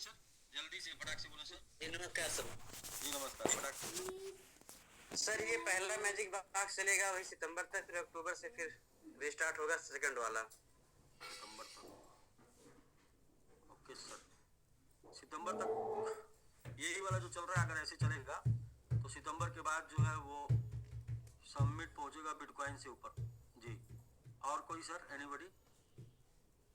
Sir, जल्दी से फटाक से बोलो सर। जी नमस्कार सर। जी नमस्कार, फटाक से। सर ये पहला मैजिक बॉक्स चलेगा वही सितंबर तक, फिर अक्टूबर से फिर रिस्टार्ट होगा सेकंड वाला। सितंबर तक, ओके सर। सितंबर तक यही वाला जो चल रहा है, अगर ऐसे चलेगा तो सितंबर के बाद जो है वो सबमिट पहुंचेगा बिटकॉइन से ऊपर। जी, और कोई सर, एनीबॉडी?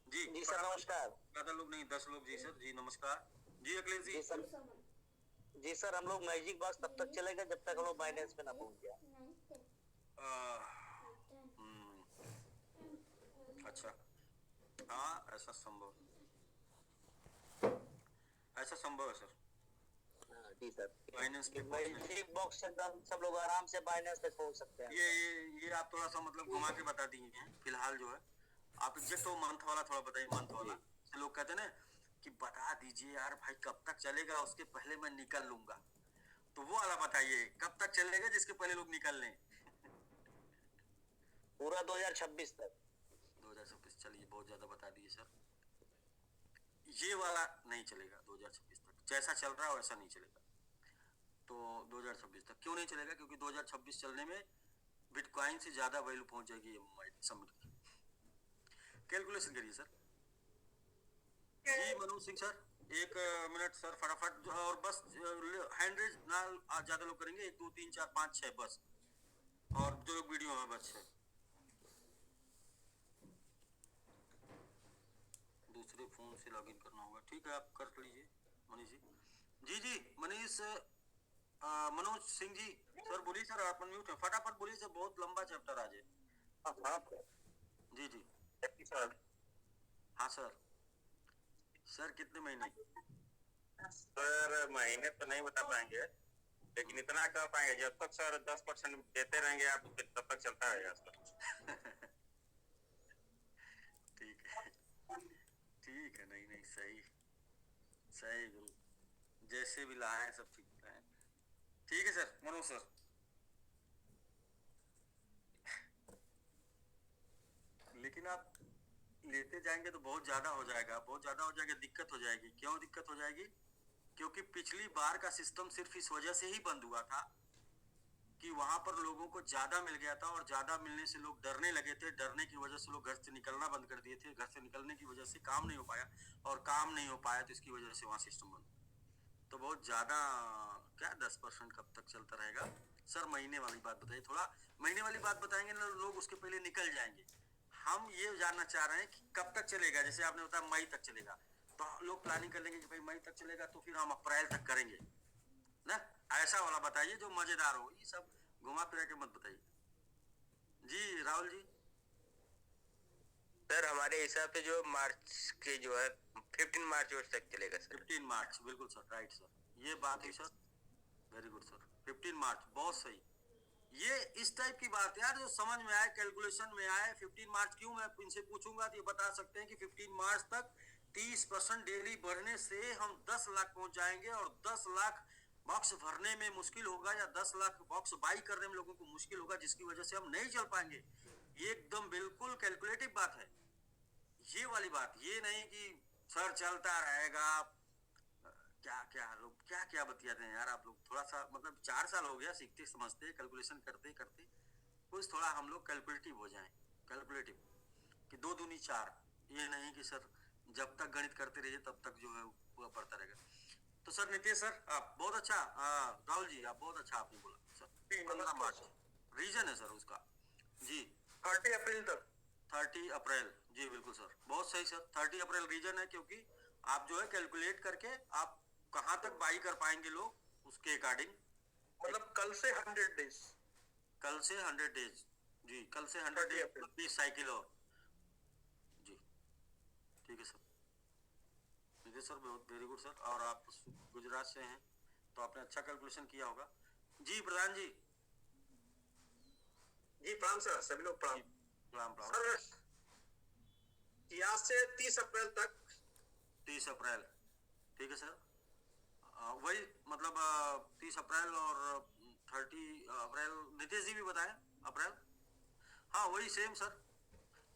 जी जी सर नमस्कार। ज्यादा लोग नहीं, 10 लोग। जी सर, जी नमस्कार। जी अखिलेश जी। जी सर। जी सर, हम लोग मैजिक बॉक्स तब तक चलेगा जब तक हम लोग बाइनेंस पे ना पहुंच जाए। अच्छा, हाँ ऐसा संभव, ऐसा संभव है सर। जी सर, बाइनेंस पे मैजिक बॉक्स से सब लोग आराम से बाइनेंस पे पहुंच सकते हैं। ये आप थोड़ा सा मतलब घुमा के बता दिए हैं फिलहाल जो है। आप एग्जैक्ट वो मंथ वाला थोड़ा बताइए, मंथ वाला। लोग कहते हैं ना कि बता दीजिए यार भाई कब तक चलेगा, उसके पहले मैं निकल लूंगा। तो वो वाला बताइए, कब तक चलेगा जिसके पहले लोग निकल लें। पूरा 2026 तक। 2026, चलिए बहुत ज्यादा बता दिए सर। ये वाला नहीं चलेगा 2026 तक, जैसा चल रहा है वैसा नहीं चलेगा। तो 2026 तक क्यों नहीं चलेगा? क्योंकि 2026 चलने में बिटकॉइन से ज्यादा वैल्यू पहुंच जाएगी सबमिट की। कैलकुलेशन करिए सर। जी मनोज सिंह सर, एक मिनट सर, फटाफट जो है, और बस हैंड रेज ना ज्यादा लोग करेंगे, 1 2 3 4 5 6 बस, और जो लोग वीडियो में बस 6। दूसरे फोन से लॉगिन करना होगा, ठीक है आप कर लीजिए मनीष जी। जी जी मनीष, मनोज सिंह जी सर बोलिए सर, आप अनम्यूट है, फटाफट बोलिए सर, बहुत लंबा चैप्टर आज है। जी जी सर। हाँ सर। सर कितने महीने? सर महीने तो नहीं बता पाएंगे, लेकिन इतना कर पाएंगे जब तक सर 10% देते रहेंगे आप तब तक चलता रहेगा सर। ठीक है, ठीक है, नहीं नहीं सही, सही गुरु, जैसे भी लाए सब ठीक लाए। ठीक है सर, मनोज सर। लेकिन आप लेते जाएंगे तो बहुत ज्यादा हो जाएगा, बहुत ज्यादा हो जाएगा, दिक्कत हो जाएगी। क्यों दिक्कत हो जाएगी? क्योंकि पिछली बार का सिस्टम सिर्फ इस वजह से ही बंद हुआ था कि वहां पर लोगों को ज्यादा मिल गया था, और ज्यादा मिलने से लोग डरने लगे थे, डरने की वजह से लोग घर से निकलना बंद कर दिए थे, घर से निकलने की वजह से काम नहीं हो पाया, और काम नहीं हो पाया तो इसकी वजह से वहां सिस्टम बंद। तो बहुत ज्यादा क्या 10% कब तक चलता रहेगा सर? महीने वाली बात बताइए थोड़ा, महीने वाली बात बताएंगे ना लोग उसके पहले निकल जाएंगे। हम ये जानना चाह रहे हैं कि कब तक चलेगा, जैसे आपने बताया मई तक चलेगा, तो लोग प्लानिंग कर लेंगे कि भाई मई तक चलेगा तो फिर हम अप्रैल तक करेंगे ना। ऐसा वाला बताइए जो मजेदार हो, ये सब घुमा फिरा के मत बताइए। जी राहुल जी। सर हमारे हिसाब से जो मार्च के जो है 15 मार्च तक चलेगा सर। 15 मार्च, बिल्कुल सर, राइट सर, ये बात है सर, वेरी गुड सर, 15 मार्च बहुत सही। ये इस टाइप की बात यार जो समझ में आए, कैलकुलेशन में आए। 15 मार्च क्यों, मैं इनसे पूछूंगा तो ये बता सकते हैं कि 15 मार्च तक 30% डेली बढ़ने से हम 10 लाख पहुंच जाएंगे, और 10 लाख बॉक्स भरने में मुश्किल होगा, या 10 लाख बॉक्स बाई करने में लोगों को मुश्किल होगा, जिसकी वजह से हम नहीं चल पाएंगे। ये एकदम बिल्कुल कैलकुलेटिव बात है, ये वाली बात। ये नहीं कि सर चलता रहेगा। क्या क्या लोग क्या क्या बतियाते हैं यार आप लोग, थोड़ा सा मतलब 4 साल हो गया सीखते समझते कैलकुलेशन करते करते, कुछ थोड़ा हम लोग कैलकुलेटिव हो जाएं। कैलकुलेटिव कि 2 दूनी 4, ये नहीं कि सर जब तक गणित करते रहिए तब तक जो है पूरा पढ़ता रहेगा। तो सर नीतीश सर, आप बहुत अच्छा, राहुल जी आप बहुत अच्छा आपने बोला सर। 15 मार्च रीजन है सर उसका। जी 30 अप्रैल तक। 30 अप्रैल, जी बिल्कुल सर, बहुत सही सर। 30 अप्रैल रीजन है क्योंकि आप जो है कैलकुलेट करके आप कहाँ तक बाई कर पाएंगे लोग उसके अकॉर्डिंग, मतलब कल से 100 डेज। कल से 100 डेज, जी कल से 100 डेज 20 साइकिल और। जी ठीक है सर, ठीक है सर, बहुत वेरी गुड सर। और आप गुजरात से हैं तो आपने अच्छा कैलकुलेशन किया होगा। जी प्रधान जी। जी प्रणाम सर, सभी लोग प्रणाम। प्रणाम प्रणाम सर यहाँ से 30 अप्रैल तक। 30 अप्रैल, ठीक है सर। वही मतलब 30 अप्रैल और 30 अप्रैल, नितेश जी भी बताएं अप्रैल। हाँ वही सेम सर।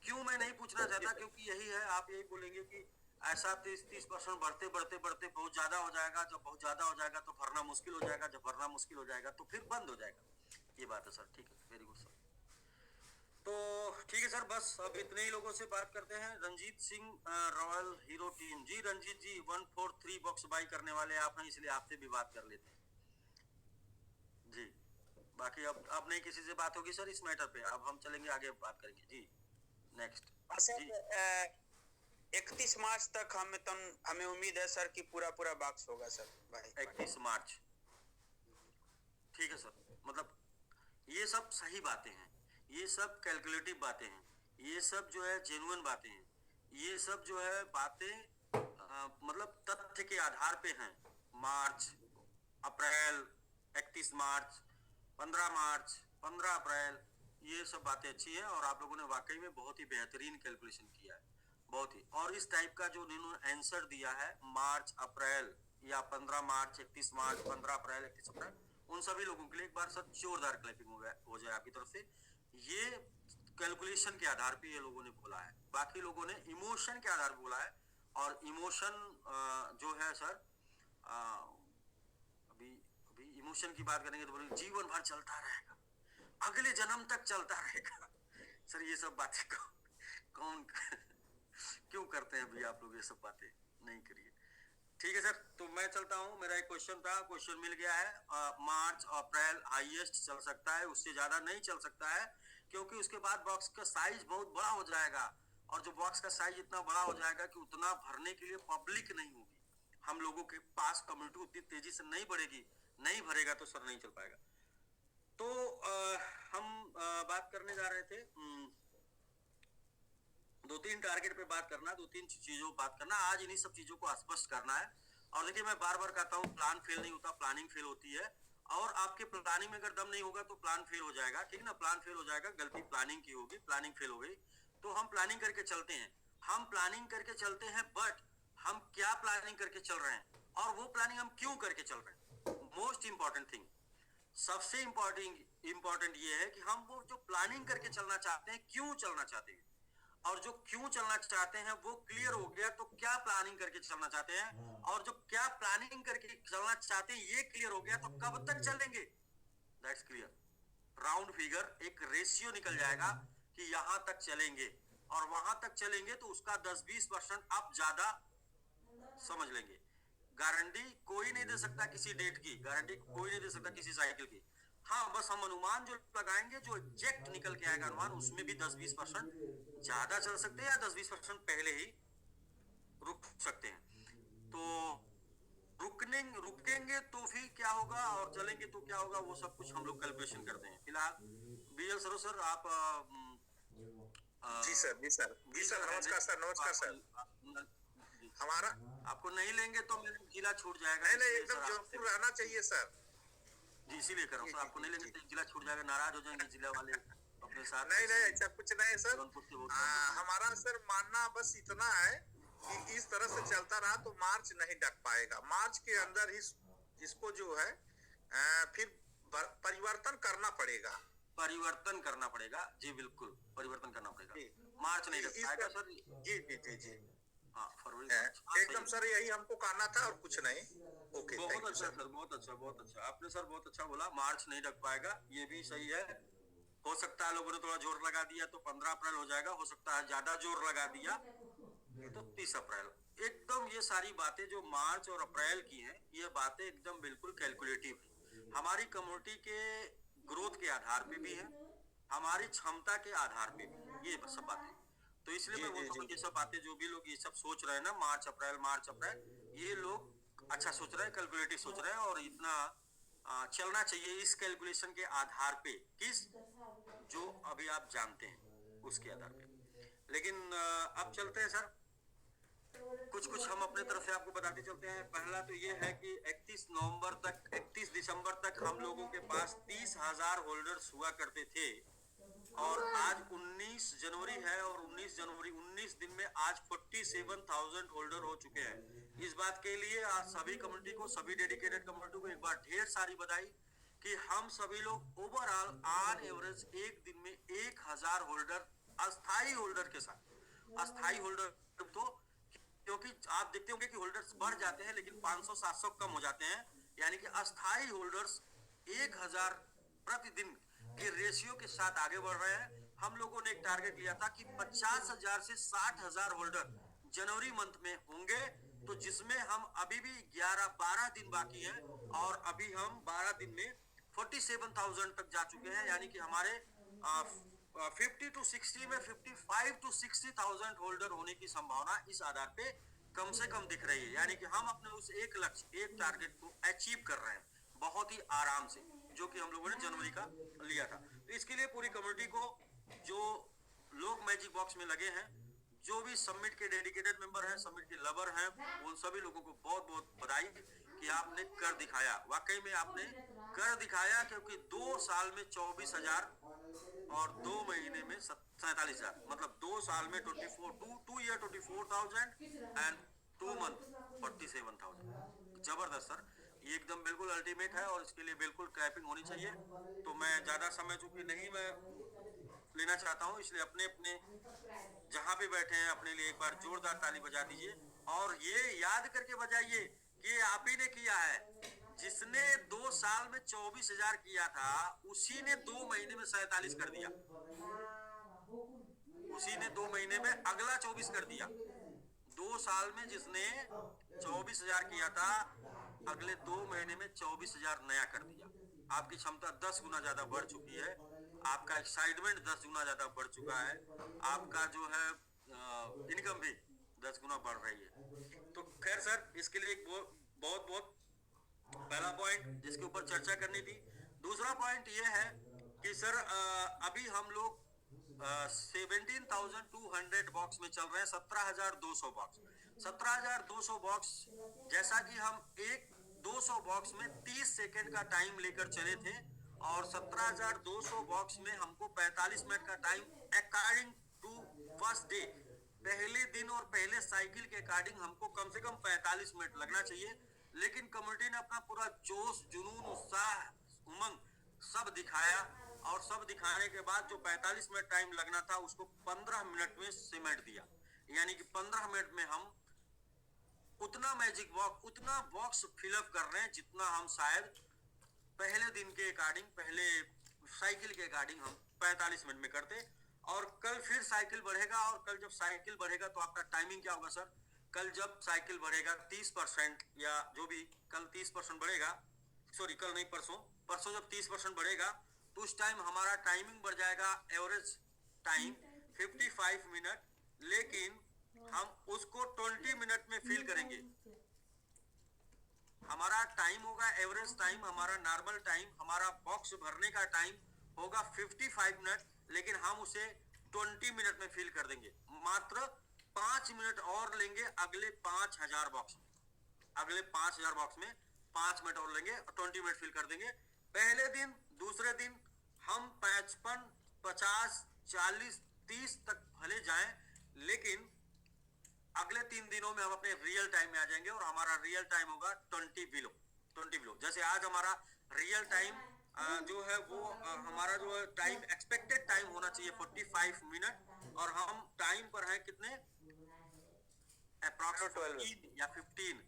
क्यों मैं नहीं पूछना चाहता, क्योंकि यही है, आप यही बोलेंगे कि ऐसा 30% बढ़ते बढ़ते बढ़ते बहुत ज्यादा हो जाएगा। जब बहुत ज्यादा हो जाएगा तो भरना मुश्किल हो जाएगा। जब भरना मुश्किल हो जाएगा तो फिर बंद हो जाएगा। ये बात है सर। ठीक है, वेरी गुड सर। तो ठीक है सर, बस अब इतने ही लोगों से बात करते हैं। Ranjit Singh, Royal Hero team ji. Ranjit ji 143 box buy करने वाले आप हैं, इसलिए आपसे भी बात कर लेते हैं जी। बाकी अब नहीं किसी से बात होगी सर इस मैटर पे। अब हम चलेंगे आगे, बात करेंगे जी। नेक्स्ट जी। सर 31 मार्च तक हमें उम्मीद है सर कि पूरा बॉक्स होगा सर भाई। 31 मार्च, ठीक है सर। मतलब ये सब सही बातें हैं, ये सब कैलकुलेटिव बातें हैं, ये सब जो है जेन्युइन बातें हैं, ये सब जो है बातें मतलब तथ्य के आधार पे हैं। मार्च, अप्रैल, 31 मार्च, 15 मार्च, 15 अप्रैल, ये सब बातें अच्छी हैं और आप लोगों ने वाकई में बहुत ही बेहतरीन कैलकुलेशन किया है, बहुत ही। और इस टाइप का जो उन्होंने आंसर दिया है, मार्च अप्रैल या 15 मार्च 31 मार्च 15 अप्रैल 31 अप्रैल, उन सभी लोगों के लिए एक बार सब जोरदार क्लैपिंग हो जाए आपकी तरफ से। ये कैलकुलेशन के आधार पे ये लोगों ने बोला है, बाकी लोगों ने इमोशन के आधार पे बोला है। और इमोशन जो है सर, अभी अभी इमोशन की बात करेंगे तो बोलेंगे जीवन भर चलता रहेगा, अगले जन्म तक चलता रहेगा। सर ये सब बातें कौन क्यों करते हैं अभी आप लोग? ये सब बातें नहीं करिए। ठीक है सर, तो मैं चलता हूँ। मेरा एक क्वेश्चन था, क्वेश्चन मिल गया है। मार्च अप्रैल हाईएस्ट चल सकता है, उससे ज्यादा नहीं चल सकता है, क्योंकि उसके बाद बॉक्स का साइज बहुत बड़ा हो जाएगा। और जो बॉक्स का साइज इतना बड़ा हो जाएगा कि उतना भरने के लिए पब्लिक नहीं होगी, हम लोगों के पास कम्युनिटी उतनी तेजी से नहीं बढ़ेगी, नहीं भरेगा तो सर नहीं चल पाएगा। तो हम बात करने जा रहे थे, दो तीन टारगेट पे बात करना, दो तीन चीजों पर बात करना। आज इन्हीं सब चीजों को स्पष्ट करना है। और देखिए, मैं बार बार कहता हूँ, प्लान फेल नहीं होता, प्लानिंग फेल होती है। और आपके प्लानिंग में अगर दम नहीं होगा तो प्लान फेल हो जाएगा, ठीक ना? प्लान फेल हो जाएगा, गलती प्लानिंग की होगी, प्लानिंग फेल हो गई। तो हम प्लानिंग करके चलते हैं, हम प्लानिंग करके चलते हैं, बट हम क्या प्लानिंग करके चल रहे हैं और वो प्लानिंग हम क्यों करके चल रहे हैं, मोस्ट इंपॉर्टेंट थिंग। सबसे इंपॉर्टेंट ये है कि हम वो जो प्लानिंग करके चलना चाहते हैं, क्यों चलना चाहते हैं, और जो क्यों चलना चाहते हैं वो क्लियर हो गया तो क्या प्लानिंग करके चलना चाहते हैं, और जो क्या प्लानिंग करके चलना चाहते हैं ये क्लियर हो गया तो कब तक चलेंगे, दैट्स क्लियर। राउंड फिगर एक रेशियो निकल जाएगा कि यहां तक चलेंगे, और वहां तक चलेंगे तो उसका 10-20% आप ज्यादा समझ लेंगे। गारंटी कोई नहीं दे सकता किसी डेट की, गारंटी कोई नहीं दे सकता किसी साइकिल की। हाँ, बस हम अनुमान जो लगाएंगे, जो एग्जैक्ट निकल के आएगा अनुमान, उसमें भी 10-20% ज्यादा चल सकते हैं या 10-20% पहले ही रुक सकते हैं। तो रुकेंगे तो फिर क्या होगा और चलेंगे तो क्या होगा, वो सब कुछ हम लोग कैलकुलेशन करते हैं। फिलहाल बीएल सरो सर, आप जी सर, जी सर, जी सर, नमस्कार सर, नमस्कार सर। हमारा आपको नहीं लेंगे तो मेरा जिला छूट जाएगा। नहीं नहीं, एकदम जौनपुर रहना चाहिए सर जी, इसीलिए कर रहा हूँ सर। आपको नहीं लेंगे तो जिला छूट जाएगा, नाराज हो जाएंगे जिला वाले अपने साथ। नहीं नहीं, ऐसा कुछ नहीं सर। हमारा सर मानना बस इतना है कि इस तरह से चलता रहा तो मार्च नहीं डट पाएगा। मार्च के अंदर ही इसको जो है फिर परिवर्तन करना पड़ेगा, परिवर्तन करना पड़ेगा। जी बिल्कुल, परिवर्तन करना पड़ेगा। मार्च नहीं डट पाएगा सर। जी जी जी जी, हाँ, फरवरी एकदम सर, यही हमको कहना था और कुछ नहीं। ओके, बहुत अच्छा सर, बहुत अच्छा, बहुत अच्छा। आपने सर बहुत अच्छा बोला, मार्च नहीं डट पाएगा, ये भी सही है। हो सकता है लोगों ने थोड़ा जोर लगा दिया तो 15 अप्रैल हो जाएगा, हो सकता है ज्यादा जोर लगा दिया तो 30 अप्रैल। एकदम ये सारी बातें जो मार्च और अप्रैल की हैं, ये बातें एकदम बिल्कुल कैलकुलेटिव है, हमारी कम्युनिटी के ग्रोथ के आधार पे भी है, हमारी क्षमता के आधार पे भी, ये सब बातें। तो इसलिए मैं बोलता हूँ ये सब बातें, जो भी लोग ये सब सोच रहे हैं ना, मार्च अप्रैल, ये लोग अच्छा सोच रहे हैं, कैलकुलेटिव सोच रहे हैं, और इतना चलना चाहिए इस कैलकुलेशन के आधार पे, किस जो अभी आप जानते हैं उसके आधार पे। लेकिन अब चलते हैं सर, कुछ हम अपने तरफ से आपको बताते चलते हैं। पहला तो ये है कि 31 दिसंबर तक हम लोगों के पास 30,000 होल्डर्स हुआ करते थे, और आज 19 जनवरी है, और 19 दिन में आज 47,000 होल्डर हो चुके हैं। इस बात के लिए आज सभी कम्युनिटी को, सभी डेडिकेटेड कम्युनिटी को एक बार ढेर सारी बधाई कि हम सभी लोग ओवरऑल ऑन एवरेज एक दिन में 1,000 होल्डर, अस्थाई होल्डर के साथ, अस्थाई होल्डर तो क्योंकि आप देखते होंगे कि होल्डर्स बढ़ जाते हैं लेकिन 500-700 कम हो जाते हैं, यानी कि अस्थाई होल्डर्स 1000 प्रतिदिन के रेशियो के साथ आगे बढ़ रहे हैं। हम लोगों ने एक टारगेट लिया था कि 50,000 से 60,000 होल्डर जनवरी मंथ में होंगे, तो जिसमें हम अभी भी 11-12 दिन बाकी है और अभी हम 12 दिन में 47,000 तक जा चुके हैं, यानी कि हमारे 50 to 60 में 55 to 60,000 होल्डर होने की संभावना इस आधार पे कम से कम दिख रही है, यानी कि हम अपने उस एक लक्ष्य, एक टारगेट को अचीव कर रहे हैं बहुत ही आराम से, जो कि हम लोगों ने जनवरी का लिया था। तो इसके लिए पूरी कम्युनिटी को, जो लोग मैजिक बॉक्स में लगे हैं, जो भी समिट के डेडिकेटेड मेंबर हैं, समिट के लवर हैं, उन सभी लोगों को बहुत बहुत बधाई कि आपने कर दिखाया। वाकई में आपने कर दिखाया, क्योंकि 2 साल में 24,000 और 2 महीने में 47,000, मतलब 2 साल में 2 ईयर 24,000 एंड 2 मंथ 47,000। जबरदस्त सर, ये एकदम बिल्कुल अल्टीमेट है और इसके लिए बिल्कुल क्लैपिंग होनी चाहिए। तो मैं ज्यादा समय चूंकि नहीं मैं लेना चाहता हूँ, इसलिए अपने अपने जहां पे बैठे हैं अपने लिए एक बार जोरदार ताली बजा दीजिए और ये याद करके बजाइए कि आप ही ने किया है। जिसने 2 साल में 24,000 किया था, उसी ने 2 महीने में 47 कर दिया, उसी ने 2 महीने में अगला 24 कर दिया। 2 साल में जिसने 24,000 किया था, अगले 2 महीने में 24,000 नया कर दिया। आपकी क्षमता 10 गुना ज्यादा बढ़ चुकी है, आपका एक्साइटमेंट 10 गुना ज्यादा बढ़ चुका है, आपका जो है इनकम भी 10 गुना बढ़ रही है। तो खैर सर, इसके लिए एक बहुत बहुत पहला पॉइंट जिसके ऊपर चर्चा करनी थी। दूसरा पॉइंट ये है कि सर अभी हम लोग 17,200 बॉक्स में चल रहे हैं, 17,200 बॉक्स, 17,200 बॉक्स। जैसा कि हम 200 बॉक्स में 30 सेकेंड का टाइम लेकर चले थे और 17,200 बॉक्स में हमको 45 मिनट का time according to first day, पहले दिन और पहले साइकिल के अकॉर्डिंग हमको कम से कम 45 मिनट लगना चाहिए। लेकिन कम्युनिटी ने अपना पूरा जोश, जुनून, उत्साह, उमंग सब दिखाया और सब दिखाने के बाद जो 45 मिनट टाइम लगना था उसको 15 मिनट में सिमट दिया, यानी कि 15 मिनट में हम उतना मैजिक बॉक्स, उतना बॉक्स फिलअप कर रहे हैं जितना हम शायद पहले दिन के अकॉर्डिंग, पहले साइकिल के अकॉर्डिंग हम 45 मिनट में करते। और कल फिर साइकिल बढ़ेगा और कल जब साइकिल बढ़ेगा तो आपका टाइमिंग क्या होगा सर? कल जब साइकिल बढ़ेगा 30% या जो भी, कल 30% बढ़ेगा, सॉरी कल नहीं परसों जब 30% बढ़ेगा तो उस टाइम हमारा टाइमिंग बढ़ जाएगा, एवरेज टाइम 55 मिनट, लेकिन हम उसको 20 मिनट में फिल करेंगे। हमारा टाइम होगा एवरेज टाइम, हमारा नॉर्मल टाइम, हमारा बॉक्स भरने का टाइम होगा 55 मिनट, लेकिन हम उसे 20 मिनट में फिल कर देंगे। मात्र 5 मिनट और लेंगे अगले 5,000 बॉक्स में, अगले 5,000 बॉक्स में 5 मिनट और लेंगे और 20 मिनट फिल कर देंगे। पहले दिन, दूसरे दिन हम 55, 50, 40, 30 तक भले जाएं, लेकिन अगले 3 दिनों में हम अपने रियल टाइम में आ जाएंगे और हमारा रियल टाइम होगा 20 बिलो। जैसे आज हमारा रियल टाइम जो है वो हमारा जो है टाइम, एक्सपेक्टेड टाइम होना चाहिए 45 मिनट और हम टाइम पर हैं कितने, अप्रॉक्सिमेटली या 15।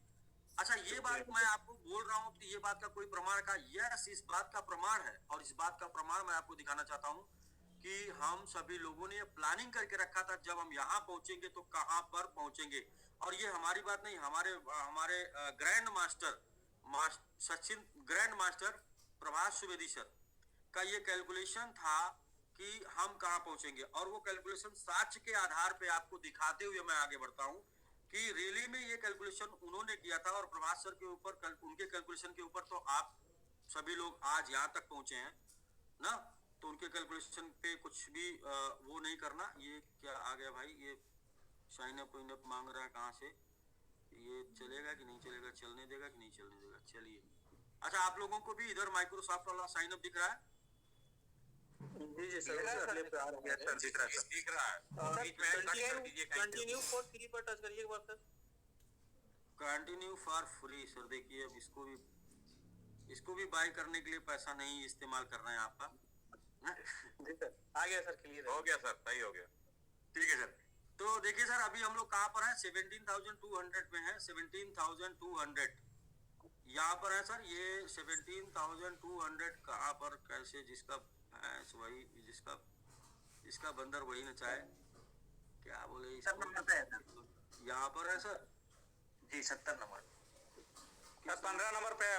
अच्छा, ये बात मैं आपको बोल रहा हूँ कि ये बात का कोई प्रमाण का, यस, इस बात का प्रमाण है और इस बात का प्रमाण मैं आपको दिखाना चाहता हूँ कि हम सभी लोगों ने प्लानिंग करके रखा था जब हम यहाँ पहुंचेंगे तो कहाँ पर पहुंचेंगे। और ये हमारी बात नहीं, हमारे grand master Sachin, grand master Prabhas Subedi sir का ये कैलकुलेशन था कि हम कहाँ पहुंचेंगे और वो कैलकुलेशन साक्ष्य के आधार पे आपको दिखाते हुए मैं आगे बढ़ता हूँ कि रियली में ये कैलकुलेशन उन्होंने किया था और प्रभास सर के ऊपर, उनके कैलकुलेशन के ऊपर तो आप सभी लोग आज यहाँ तक पहुंचे हैं ना। तो उनके कैलकुलेशन पे कुछ भी वो नहीं करना। ये क्या आ गया भाई, ये साइन अप वाइन अप मांग रहा है, कहाँ से ये चलेगा कि नहीं चलेगा, चलने देगा कि नहीं चलने देगा? चलिए, अच्छा आप लोगों को भी इधर माइक्रोसॉफ्ट वाला साइन अप दिख रहा है? जी सर, दिख रहा है। कंटिन्यू फॉर फ्री पर टच करिए एक बार sir. Continue for free sir, देखिए अब इसको भी बाय करने के लिए पैसा नहीं इस्तेमाल कर रहे हैं आपका। जी सर, आ गया सर, क्लियर हो गया सर, सही हो गया। ठीक है सर। तो देखिए सर, अभी हम लोग कहाँ पर हैं? 17,200 पे हैं, 17,200 यहाँ पर है सर। ये 17,200 कहाँ पर, कैसे? जिसका भैंस वही, जिसका बंदर वही नचाए, क्या बोले इसको? यहाँ पर है सर जी 70 नंबर। 15 नंबर पे है,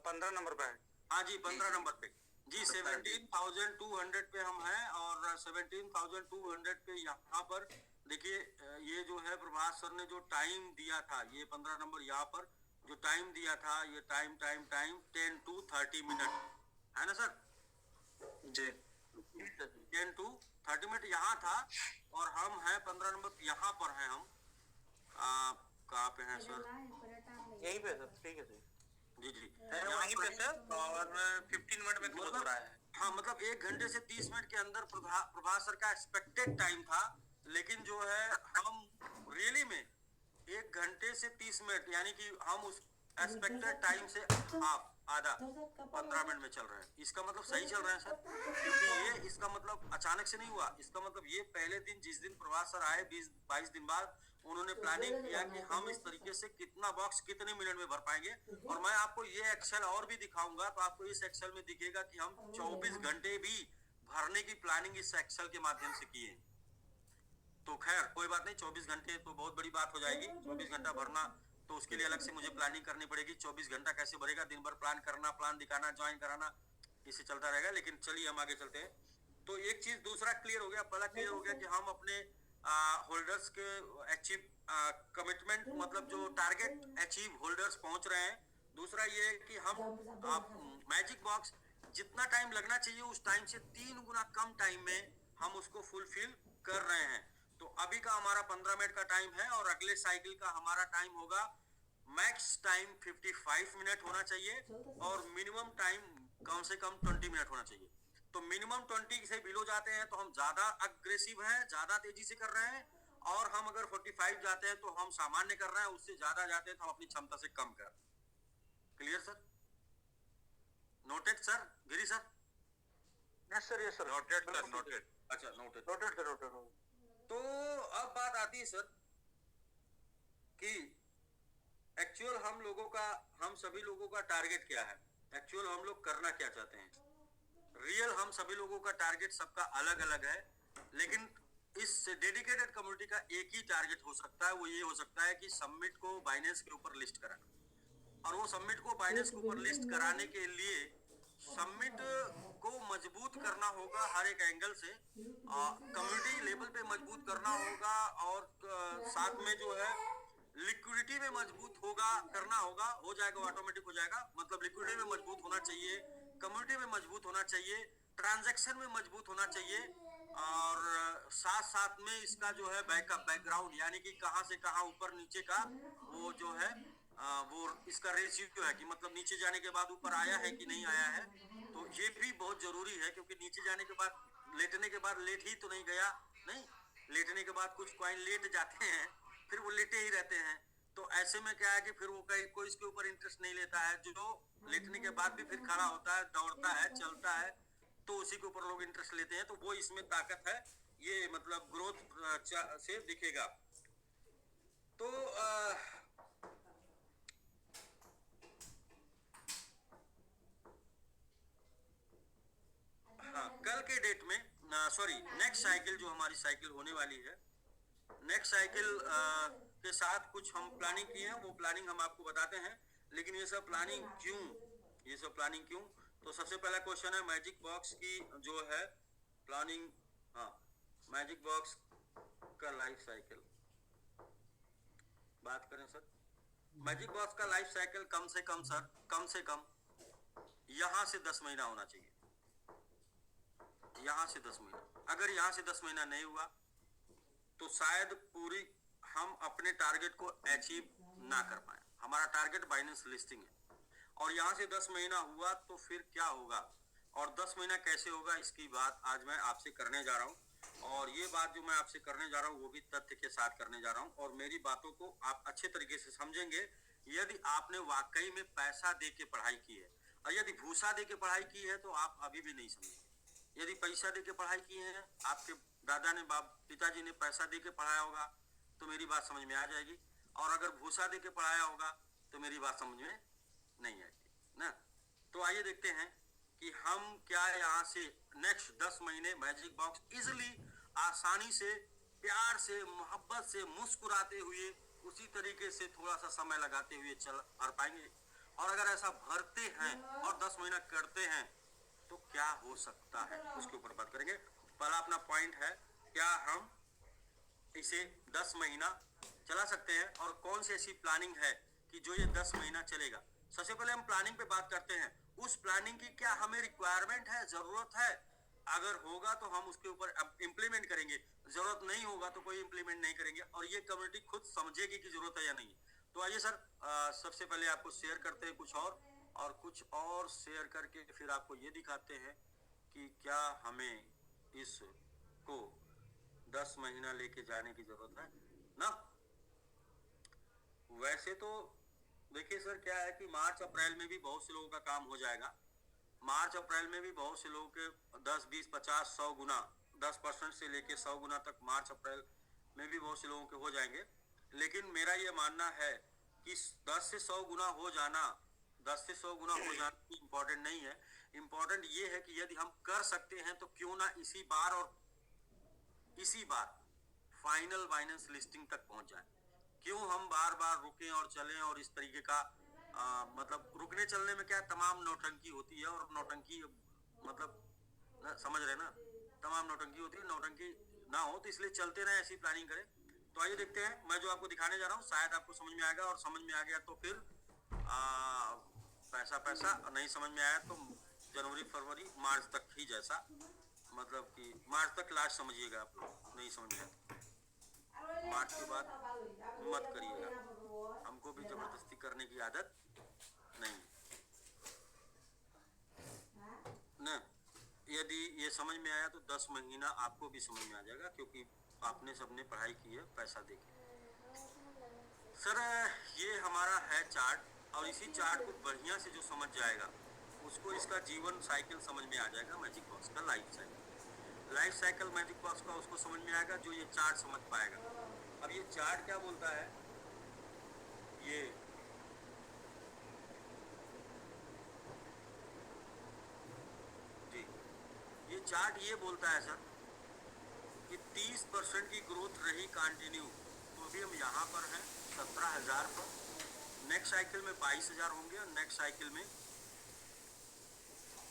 15 नंबर पे है। हाँ जी, 15 नंबर पे जी। 17,200 पे हम हैं, और 17,200 पे यहाँ पर देखिए, ये जो है प्रभात सर ने जो टाइम दिया था, ये 15 नंबर यहाँ पर जो टाइम दिया था, ये टाइम 10 to 30 मिनट है ना सर जी 10 to 30 मिनट यहाँ था, और हम हैं 15 नंबर यहाँ पर हैं हम। कहाँ पे हैं सर? यहीं पे सर, ठीक है सर। जी जी, वहीं पे सर, और 15 मिनट में क्लोज हो रहा है। हाँ, मतलब 1 घंटे से 30 मिनट के अंदर प्रभास सर का एक्सपेक्टेड टाइम था, लेकिन जो है हम रियली में 1 घंटे से 30 मिनट, यानी कि हम उस एक्सपेक्टेड टाइम से हाफ, आधा 15 मिनट में चल रहे हैं। इसका मतलब सही चल रहे हैं सर, क्योंकि ये इसका मतलब अचानक से नहीं हुआ। इसका मतलब ये पहले दिन, जिस दिन प्रभास सर आए 20-22 दिन बाद, उन्होंने प्लानिंग किया कि हम इस तरीके से कितना बॉक्स कितने मिनट में भर पाएंगे। और मैं आपको ये एक्सेल और भी दिखाऊंगा, तो आपको इस एक्सेल में दिखेगा कि हम 24 घंटे भी भरने की प्लानिंग इस एक्सेल के माध्यम से किए। तो खैर कोई बात नहीं, 24 घंटे तो बहुत बड़ी बात हो जाएगी। 24 घंटा भरना, तो उसके लिए अलग से मुझे प्लानिंग करनी पड़ेगी। 24 घंटा कैसे भरेगा? दिन भर प्लान करना, प्लान दिखाना, ज्वाइन कराना, इससे चलता रहेगा। लेकिन चलिए हम आगे चलते हैं। तो एक चीज दूसरा क्लियर हो गया, पहला क्लियर हो गया कि हम अपने होल्डर्स के अचीव कमिटमेंट, मतलब जो टारगेट अचीव होल्डर्स पहुंच रहे हैं। दूसरा ये है कि हम मैजिक बॉक्स जितना टाइम लगना चाहिए उस टाइम से 3 गुना कम टाइम में हम उसको फुलफिल कर रहे हैं। तो अभी का हमारा 15 मिनट का टाइम है, और अगले साइकिल का हमारा टाइम होगा, मैक्स टाइम 55 मिनट होना चाहिए, और मिनिमम टाइम कम से कम 20 मिनट होना चाहिए। तो मिनिमम 20 से बिलो जाते हैं तो हम ज्यादा अग्रेसिव हैं, ज्यादा तेजी से कर रहे हैं, और हम अगर 45 जाते हैं तो हम सामान्य कर रहे हैं, उससे ज्यादा जाते हैं तो हम अपनी क्षमता से कम कर रहे हैं। Clear sir? Noted sir? गिरी sir? Yes sir, yes sir, noted sir, noted. अच्छा, नोटेड। Noted sir, noted. तो अब बात आती है सर कि एक्चुअल हम सभी लोगों का टारगेट क्या है, एक्चुअल हम लोग करना क्या चाहते हैं। रियल हम सभी लोगों का टारगेट सबका अलग अलग है, लेकिन इस डेडिकेटेड कम्युनिटी का एक ही टारगेट हो सकता है। वो ये हो सकता है कि सबमिट को बाइनेंस के ऊपर लिस्ट कराना, और वो सबमिट को बाइनेंस के ऊपर लिस्ट कराने के लिए सबमिट को मजबूत करना होगा हर एक एंगल से, कम्युनिटी लेवल पे मजबूत करना होगा, और साथ में जो है लिक्विडिटी में मजबूत करना होगा। हो जाएगा, ऑटोमेटिक हो जाएगा। मतलब लिक्विडिटी में मजबूत होना चाहिए, कम्युनिटी में मजबूत होना चाहिए, ट्रांजैक्शन में मजबूत होना चाहिए, और साथ साथ में इसका जो है बैकअप, बैकग्राउंड, यानी कि कहां से कहां ऊपर नीचे का वो जो है वो इसका रेशियो है कि मतलब नीचे जाने के बाद ऊपर आया है कि नहीं आया है। तो ये भी बहुत जरूरी है, क्योंकि नीचे जाने के बाद, लेटने के बाद लेट ही तो नहीं गया, नहीं, लेटने के बाद कुछ कॉइन लेट जाते हैं, फिर वो लेटे ही रहते हैं। तो ऐसे में क्या है कि फिर वो कोई इसके ऊपर इंटरेस्ट नहीं लेता है। जो लेटने के बाद भी फिर खड़ा होता है, दौड़ता है, चलता है, तो उसी के ऊपर लोग इंटरेस्ट लेते हैं। तो वो इसमें ताकत है, ये मतलब ग्रोथ से दिखेगा। तो हाँ, कल के डेट में, सॉरी, नेक्स्ट साइकिल जो हमारी साइकिल होने वाली है, नेक्स्ट साइकिल के साथ कुछ हम प्लानिंग किए हैं, वो प्लानिंग हम आपको बताते हैं। लेकिन ये सब प्लानिंग क्यों? तो सबसे पहला क्वेश्चन है मैजिक बॉक्स की जो है प्लानिंग। हाँ, मैजिक बॉक्स का लाइफ साइकिल बात करें सर। मैजिक बॉक्स का लाइफ साइकिल कम से कम सर, कम से कम यहाँ से 10 महीना होना चाहिए। यहाँ से 10 महीना, अगर यहाँ से 10 महीना नहीं हुआ तो शायद पूरी हम अपने टारगेट को अचीव ना कर पाए। हमारा टारगेट बाइनेंस लिस्टिंग है, और यहाँ से 10 महीना हुआ तो फिर क्या होगा, और 10 महीना कैसे होगा, इसकी बात आज मैं आपसे करने जा रहा हूँ। और ये बात जो मैं आपसे करने जा रहा हूँ वो भी तथ्य के साथ करने जा रहा हूँ, और मेरी बातों को आप अच्छे तरीके से समझेंगे यदि आपने वाकई में पैसा दे के पढ़ाई की है। और यदि भूसा दे के पढ़ाई की है तो आप अभी भी नहीं समझेंगे। यदि पैसा दे के पढ़ाई की है, आपके दादा ने पिताजी ने पैसा दे के पढ़ाया होगा तो मेरी बात समझ में आ जाएगी, और अगर भूसा दे के पढ़ाया होगा तो मेरी बात समझ में नहीं आएगी ना। तो आइए देखते हैं कि हम क्या यहाँ से नेक्स्ट 10 महीने मैजिक बॉक्स इजिली, आसानी से, प्यार से, मोहब्बत से, मुस्कुराते हुए, उसी तरीके से थोड़ा सा समय लगाते हुए चल भर पाएंगे। और अगर ऐसा भरते हैं और 10 महीना करते हैं तो क्या हो सकता है, उसके ऊपर बात करेंगे। पहला अपना पॉइंट है, क्या हम इसे 10 महीना चला सकते हैं और कौन सी ऐसी प्लानिंग है कि जो ये 10 महीना चलेगा। सबसे पहले हम प्लानिंग पे बात करते हैं। उस प्लानिंग की क्या हमें रिक्वायरमेंट है, जरूरत है? अगर होगा तो हम उसके ऊपर इम्प्लीमेंट करेंगे, जरूरत नहीं होगा तो कोई इम्प्लीमेंट नहीं करेंगे, और ये कम्युनिटी खुद समझेगी कि जरूरत है या नहीं। तो आइए सर, सबसे पहले आपको शेयर करते हैं कुछ कुछ और शेयर करके फिर आपको ये दिखाते हैं कि क्या हमें इसको 10 महीना लेके जाने की जरूरत है ना। वैसे तो देखिए सर, क्या है कि मार्च अप्रैल में भी बहुत से लोगों का काम हो जाएगा। मार्च अप्रैल में भी बहुत से लोगों के 10, 20, 50, 100 गुना, 10% से लेके 100 गुना तक मार्च अप्रैल में भी बहुत से लोगों के हो जाएंगे। लेकिन मेरा ये मानना है कि 10 से 100 गुना हो जाना, 10 से 100 गुना हो जाना इम्पोर्टेंट नहीं है। इम्पोर्टेंट ये है कि यदि हम कर सकते हैं तो क्यों ना इसी बार फाइनल बाइनेंस लिस्टिंग तक पहुंच जाए। क्यों हम बार बार रुकें और चलें, और इस तरीके का मतलब रुकने चलने में क्या तमाम नौटंकी होती है, और नौटंकी मतलब समझ रहे ना, तमाम नौटंकी होती है। नौटंकी ना हो तो इसलिए चलते रहे, ऐसी प्लानिंग करें। तो आइए देखते हैं, मैं जो आपको दिखाने जा रहा हूँ शायद आपको समझ में आएगा, और समझ में आ गया तो फिर पैसा, और नहीं समझ में आया तो जनवरी, फरवरी, मार्च तक ही, जैसा मतलब कि मार्च तक लास्ट समझिएगा आप लोग। नहीं समझ में आया मार्च के बाद मत करिएगा, हमको भी जबरदस्ती करने की आदत नहीं ना। यदि ये समझ में आया तो 10 महीना आपको भी समझ में आ जाएगा, क्योंकि आपने सबने पढ़ाई की है पैसा देके। सर ये हमारा है चार्ट, और इसी चार्ट को बढ़िया से जो समझ जाएगा उसको इसका जीवन साइकिल समझ में आ जाएगा, मैजिक बॉक्स का लाइफ साइकिल मैजिक बॉक्स का उसको समझ में आएगा जो ये चार्ट समझ पाएगा। अब ये चार्ट क्या बोलता है, ये जी, ये चार्ट ये बोलता है सर कि 30% की ग्रोथ रही कंटिन्यू, तो अभी हम यहाँ पर हैं 17,000 पर। नेक्स्ट साइकिल में 22,000 होंगे, और नेक्स्ट साइकिल में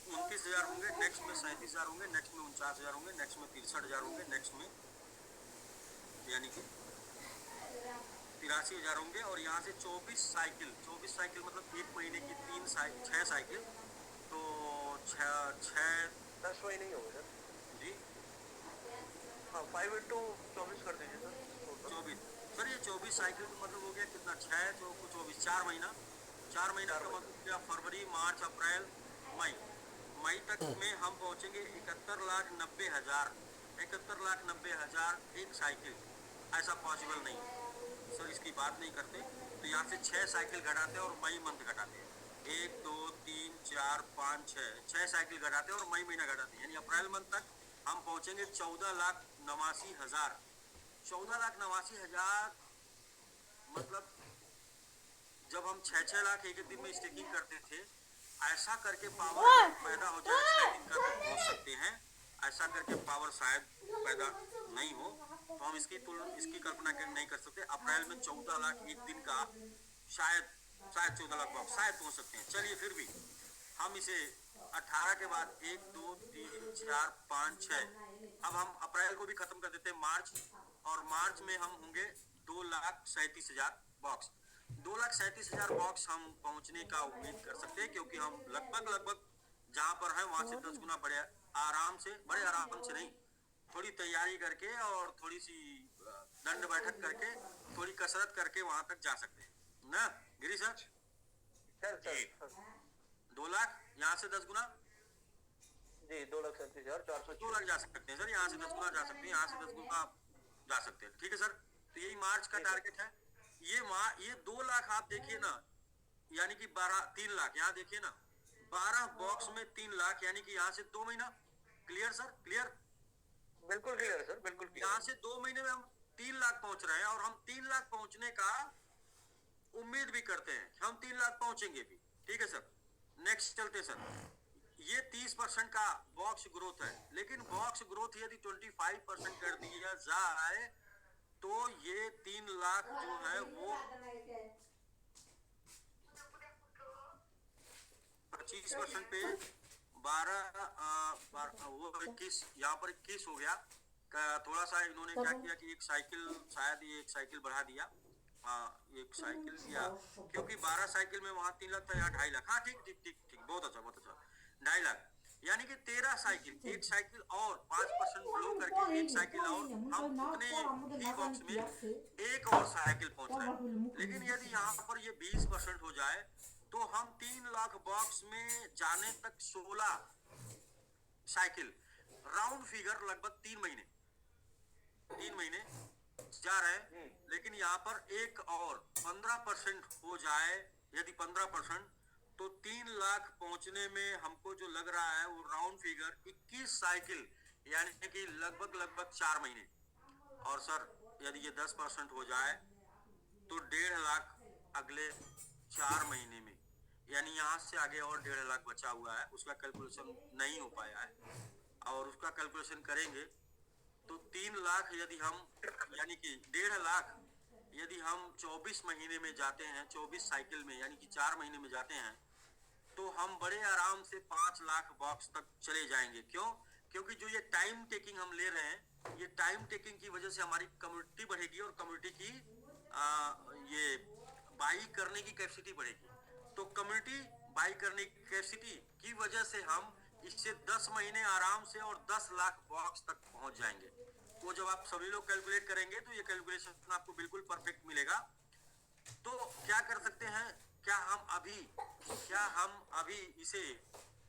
29,000 होंगे, नेक्स्ट में 37,000 होंगे, नेक्स्ट में 49,000 होंगे, नेक्स्ट में 63,000 होंगे, नेक्स्ट में यानी कि 83,000 होंगे। और यहाँ से 24 साइकिल मतलब एक महीने की 6 साइकिल, तो 10 महीने ही होंगे सर जी, हाँ 5 into 24 कर दीजिए सर। 24 सर, ये 24 साइकिल का मतलब हो गया कितना, 6 24, 4 महीना का मतलब क्या, फरवरी, मार्च, अप्रैल, मई तक में हम पहुंचेंगे 71,90,000 एक साइकिल। ऐसा पॉसिबल नहीं सर, इसकी बात नहीं करते। तो यहाँ से 6 साइकिल घटाते हैं और मई मंथ घटाते हैं, 1, 2, 3, 4, 5, 6 साइकिल घटाते हैं और मई महीना घटाते हैं, यानी अप्रैल मंथ तक हम पहुंचेंगे 14,89,000। 14,89,000 मतलब जब हम 6 लाख एक दिन में स्टेकिंग करते थे, ऐसा करके पावर पैदा हो जाए 6 दिन का तो हो सकते हैं। ऐसा करके पावर शायद पैदा नहीं हो, तो हम इसकी कल्पना नहीं कर सकते। अप्रैल में 14 लाख एक दिन का, शायद 14 लाख बॉक्स शायद पहुंच सकते हैं। चलिए फिर भी हम इसे 18 के बाद 1, 2, 3, 4, 5, 6, अब हम अप्रैल को भी खत्म कर देते हैं मार्च, और मार्च में हम होंगे 2,37,000 बॉक्स। 2,37,000 बॉक्स हम पहुंचने का उम्मीद कर सकते हैं, क्योंकि हम लगभग जहां पर हैं वहां से 10 गुना बड़े आराम से नहीं, थोड़ी तैयारी करके और थोड़ी सी दंड बैठक करके, थोड़ी कसरत करके वहां तक जा सकते हैं ना गिरी सर। 2 लाख यहाँ से 10 गुना जी 2,37,400 2 लाख जा सकते हैं सर, यहाँ से 10 गुना जा सकते हैं, यहाँ से 10 गुना जा सकते हैं। ठीक है सर, तो यही मार्च का टारगेट है। ये 2 लाख आप देखिए ना, यानी कि 3 लाख यहाँ देखिए ना, 12 बॉक्स में 3 लाख, यानी कि यहाँ से 2 महीना। क्लियर सर, क्लियर बिल्कुल क्लियर सर, बिल्कुल क्लियर। यहाँ से 2 महीने में हम 3 लाख पहुंच रहे हैं, और हम 3 लाख पहुंचने का उम्मीद भी करते हैं कि हम 3 लाख पहुंचेंगे भी। ठीक है सर, नेक्स्ट चलते सर। ये 30% का बॉक्स ग्रोथ है, लेकिन बॉक्स ग्रोथ यदि 25% कर दिया जाए तो ये 3 लाख जो है वो 25% पे 12 वो 21, यहाँ पर 21 हो गया। थोड़ा सा इन्होंने क्या किया कि एक साइकिल, शायद ये एक साइकिल बढ़ा दिया, हाँ एक साइकिल दिया, क्योंकि 12 साइकिल में वहां 3 लाख था, यहाँ 2.5 लाख। हाँ ठीक ठीक ठीक ठीक, बहुत अच्छा बहुत अच्छा, 2.5 लाख, यानी कि 13 साइकिल, एक साइकिल और 5% ग्लो करके एक साइकिल और हम उतने ही बॉक्स में एक और साइकिल पहुंच रहे हैं। लेकिन यदि यहाँ पर ये 20% हो जाए तो हम 3 लाख बॉक्स में जाने तक 16 साइकिल, राउंड फिगर लगभग 3 महीने जा रहे हैं। लेकिन यहाँ पर एक और 15% हो जाए, यदि 15%, तो 3 लाख पहुंचने में हमको जो लग रहा है वो राउंड फिगर 21 साइकिल, यानी कि लगभग 4 महीने। और सर यदि ये 10% हो जाए तो 1.5 लाख अगले 4 महीने में, यानी यहाँ से आगे और 1.5 लाख बचा हुआ है, उसका कैलकुलेशन नहीं हो पाया है, और उसका कैलकुलेशन करेंगे तो 3 लाख यदि हम, यानी कि 1.5 लाख यदि हम 24 महीने में जाते हैं, 24 साइकिल में, यानी कि 4 महीने में जाते हैं, तो हम बड़े आराम से 5 लाख बॉक्स तक चले जाएंगे। क्यों? क्योंकि जो ये टाइम टेकिंग हम ले रहे हैं, ये टाइम टेकिंग की वजह से हमारी कम्युनिटी बढ़ेगी, और कम्युनिटी की ये बाई करने की कैपेसिटी बढ़ेगी। तो कम्युनिटी बाई करने की कैपेसिटी की वजह से हम इससे 10 महीने आराम से और 10 लाख बॉक्स तक पहुंच जाएंगे। वो जब आप सभी लोग कैलकुलेट करेंगे तो ये कैलकुलेशन आपको बिल्कुल परफेक्ट मिलेगा। तो क्या कर सकते हैं, क्या हम अभी इसे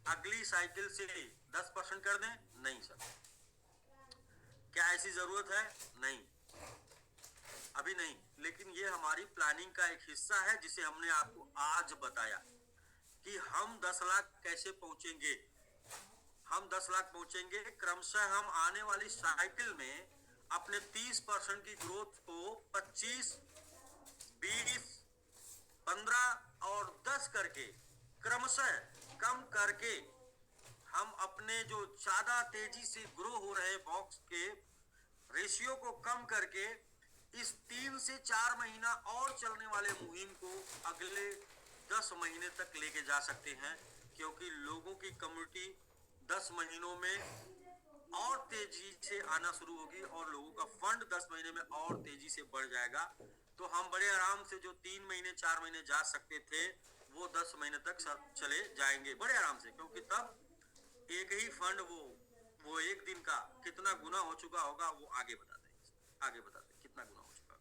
अगली साइकिल से 10% कर दें? नहीं सर। क्या ऐसी जरूरत है? नहीं, अभी नहीं। लेकिन ये हमारी प्लानिंग का एक हिस्सा है, जिसे हमने आपको आज बताया कि हम 10 लाख कैसे पहुंचेंगे। हम 10 लाख पहुंचेंगे क्रमशः। हम आने वाली साइकिल में अपने 30% की ग्रोथ को 25, 20, 15 और 10 करके क्रमशः कम करके, हम अपने जो ज्यादा तेजी से ग्रो हो रहे बॉक्स के रेशियो को कम करके इस 3 से 4 महीना और चलने वाले मुहिम को अगले 10 महीने तक लेके जा सकते हैं। क्योंकि लोगों की कम्युनिटी 10 महीनों में और तेजी से आना शुरू होगी, और लोगों का फंड 10 महीने में और तेजी से बढ़ जाएगा। तो हम बड़े आराम से जो 3 महीने 4 महीने जा सकते थे, वो 10 महीने तक चले जाएंगे बड़े आराम से। क्योंकि तब एक ही फंड वो एक दिन का कितना गुना हो चुका होगा, वो आगे बताते हैं कितना गुना हो चुका,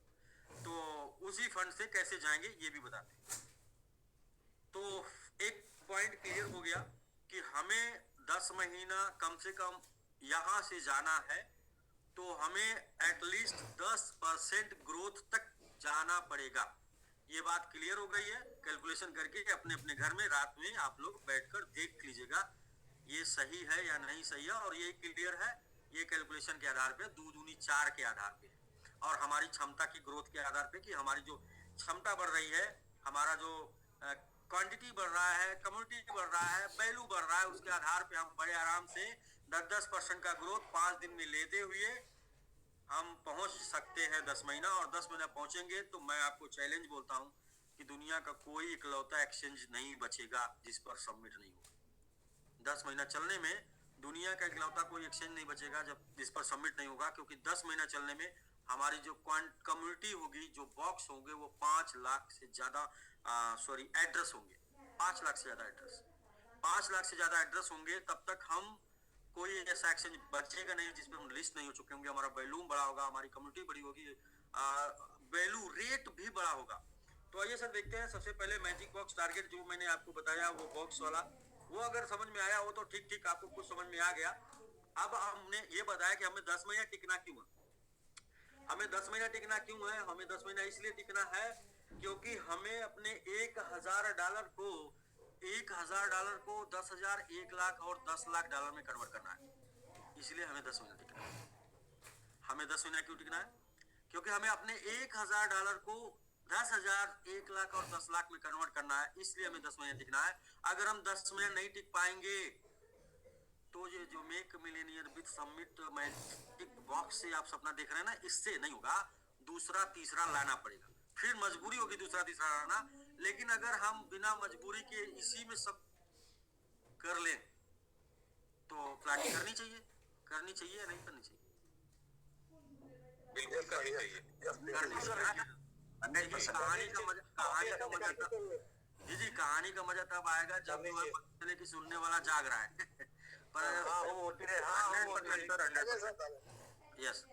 तो उसी फंड से कैसे जाएंगे ये भी बताते हैं। तो एक पॉइंट क्लियर हो गया कि हमें 10 महीना कम से कम यहां से जाना है, तो हमें एटलीस्ट 10% ग्रोथ तक जाना पड़ेगा। ये बात क्लियर हो गई है? कैलकुलेशन करके अपने अपने घर में रात में आप लोग बैठकर देख लीजिएगा ये सही है या नहीं सही है। और ये क्लियर है, ये कैलकुलेशन के आधार पे 2 दूनी 4 के आधार पे, और हमारी क्षमता की ग्रोथ के आधार पे, कि हमारी जो क्षमता बढ़ रही है, हमारा जो क्वांटिटी बढ़ रहा है, कम्युनिटी बढ़ रहा है, वैल्यू बढ़ रहा है, उसके आधार पे हम बड़े आराम से 10% का ग्रोथ 5 दिन में लेते हुए हम पहुंच सकते हैं 10 महीना। और 10 महीना पहुंचेंगे तो मैं आपको चैलेंज बोलता हूं कि दुनिया का कोई इकलौता एक्सचेंज नहीं बचेगा जिस पर सबमिट नहीं होगा। 10 महीना चलने में दुनिया का इकलौता कोई एक्सचेंज नहीं बचेगा जिस पर सबमिट नहीं होगा। क्योंकि 10 महीना चलने में हमारी जो कम्युनिटी होगी, जो बॉक्स होंगे, वो 5 लाख से ज्यादा एड्रेस होंगे, 5 लाख से ज्यादा एड्रेस, 5 लाख से ज्यादा एड्रेस होंगे। तब तक हम कोई ऐसा एक्सचेंज बचेगा नहीं जिस पर हम लिस्ट नहीं हो चुके होंगे। हमारा वैल्यूम बड़ा होगा, हमारी कम्युनिटी बड़ी होगी, वैल्यू रेट भी बड़ा होगा। तो आइए सर देखते हैं। सबसे पहले मैजिक बॉक्स टारगेट जो मैंने आपको बताया, वो बॉक्स वाला, वो अगर समझ में आया हो तो ठीक ठीक, आपको कुछ समझ में आ गया। अब हमने ये बताया कि हमें 10 महीना टिकना क्यों है। हमें 10 महीना टिकना क्यों है? हमें 10 महीना इसलिए टिकना है क्योंकि हमें अपने $1,000 को $10,000 1 लाख और $10 लाख में कन्वर्ट करना है। इसलिए हमें 10 महीना टिकना है। हमें 10 महीना क्यों टिकना है? क्योंकि हमें अपने $1,000 को 10,000, 1 लाख और 10 लाख में कन्वर्ट करना है, इसलिए हमें 10 महीने टिकना है। अगर हम 10 महीने नहीं टिक पाएंगे तो ये जो make Millionaire with summit magic box से आप सपना देख रहे हैं ना, इससे नहीं होगा, दूसरा तीसरा लाना पड़ेगा, फिर मजबूरी होगी दूसरा तीसरा लाना। लेकिन अगर हम बिना मजबूरी के इसी में सब कर लें तो प्लानिंग करनी चाहिए या नहीं करनी चाहिए? बिल्कुल करनी चाहिए। करनी चाहिए। देखिए, कहानी का मजा जी कहानी का मजा तब आएगा जब जो है पता चले कि सुनने वाला जाग रहा है। यस।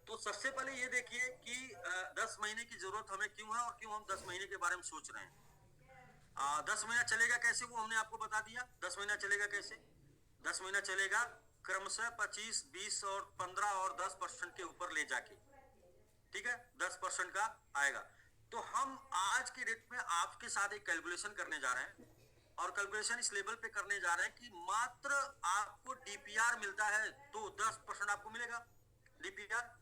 तो सबसे पहले ये देखिए कि 10 महीने की जरूरत हमें क्यों है और क्यों हम 10 महीने के बारे में सोच रहे हैं। 10 महीना चलेगा कैसे वो हमने आपको बता दिया। 10 महीना चलेगा कैसे? 10 महीना चलेगा क्रमशः 25, 20 और 15 और 10% के ऊपर ले जाके, ठीक है, 10% का आएगा। तो हम आज की डेट में आपके साथ एक कैलकुलेशन करने जा रहे हैं और कैलकुलेशन इस लेवल पे करने जा रहे हैं कि मात्र आपको डीपीआर मिलता है तो 10% आपको मिलेगा डीपीआर।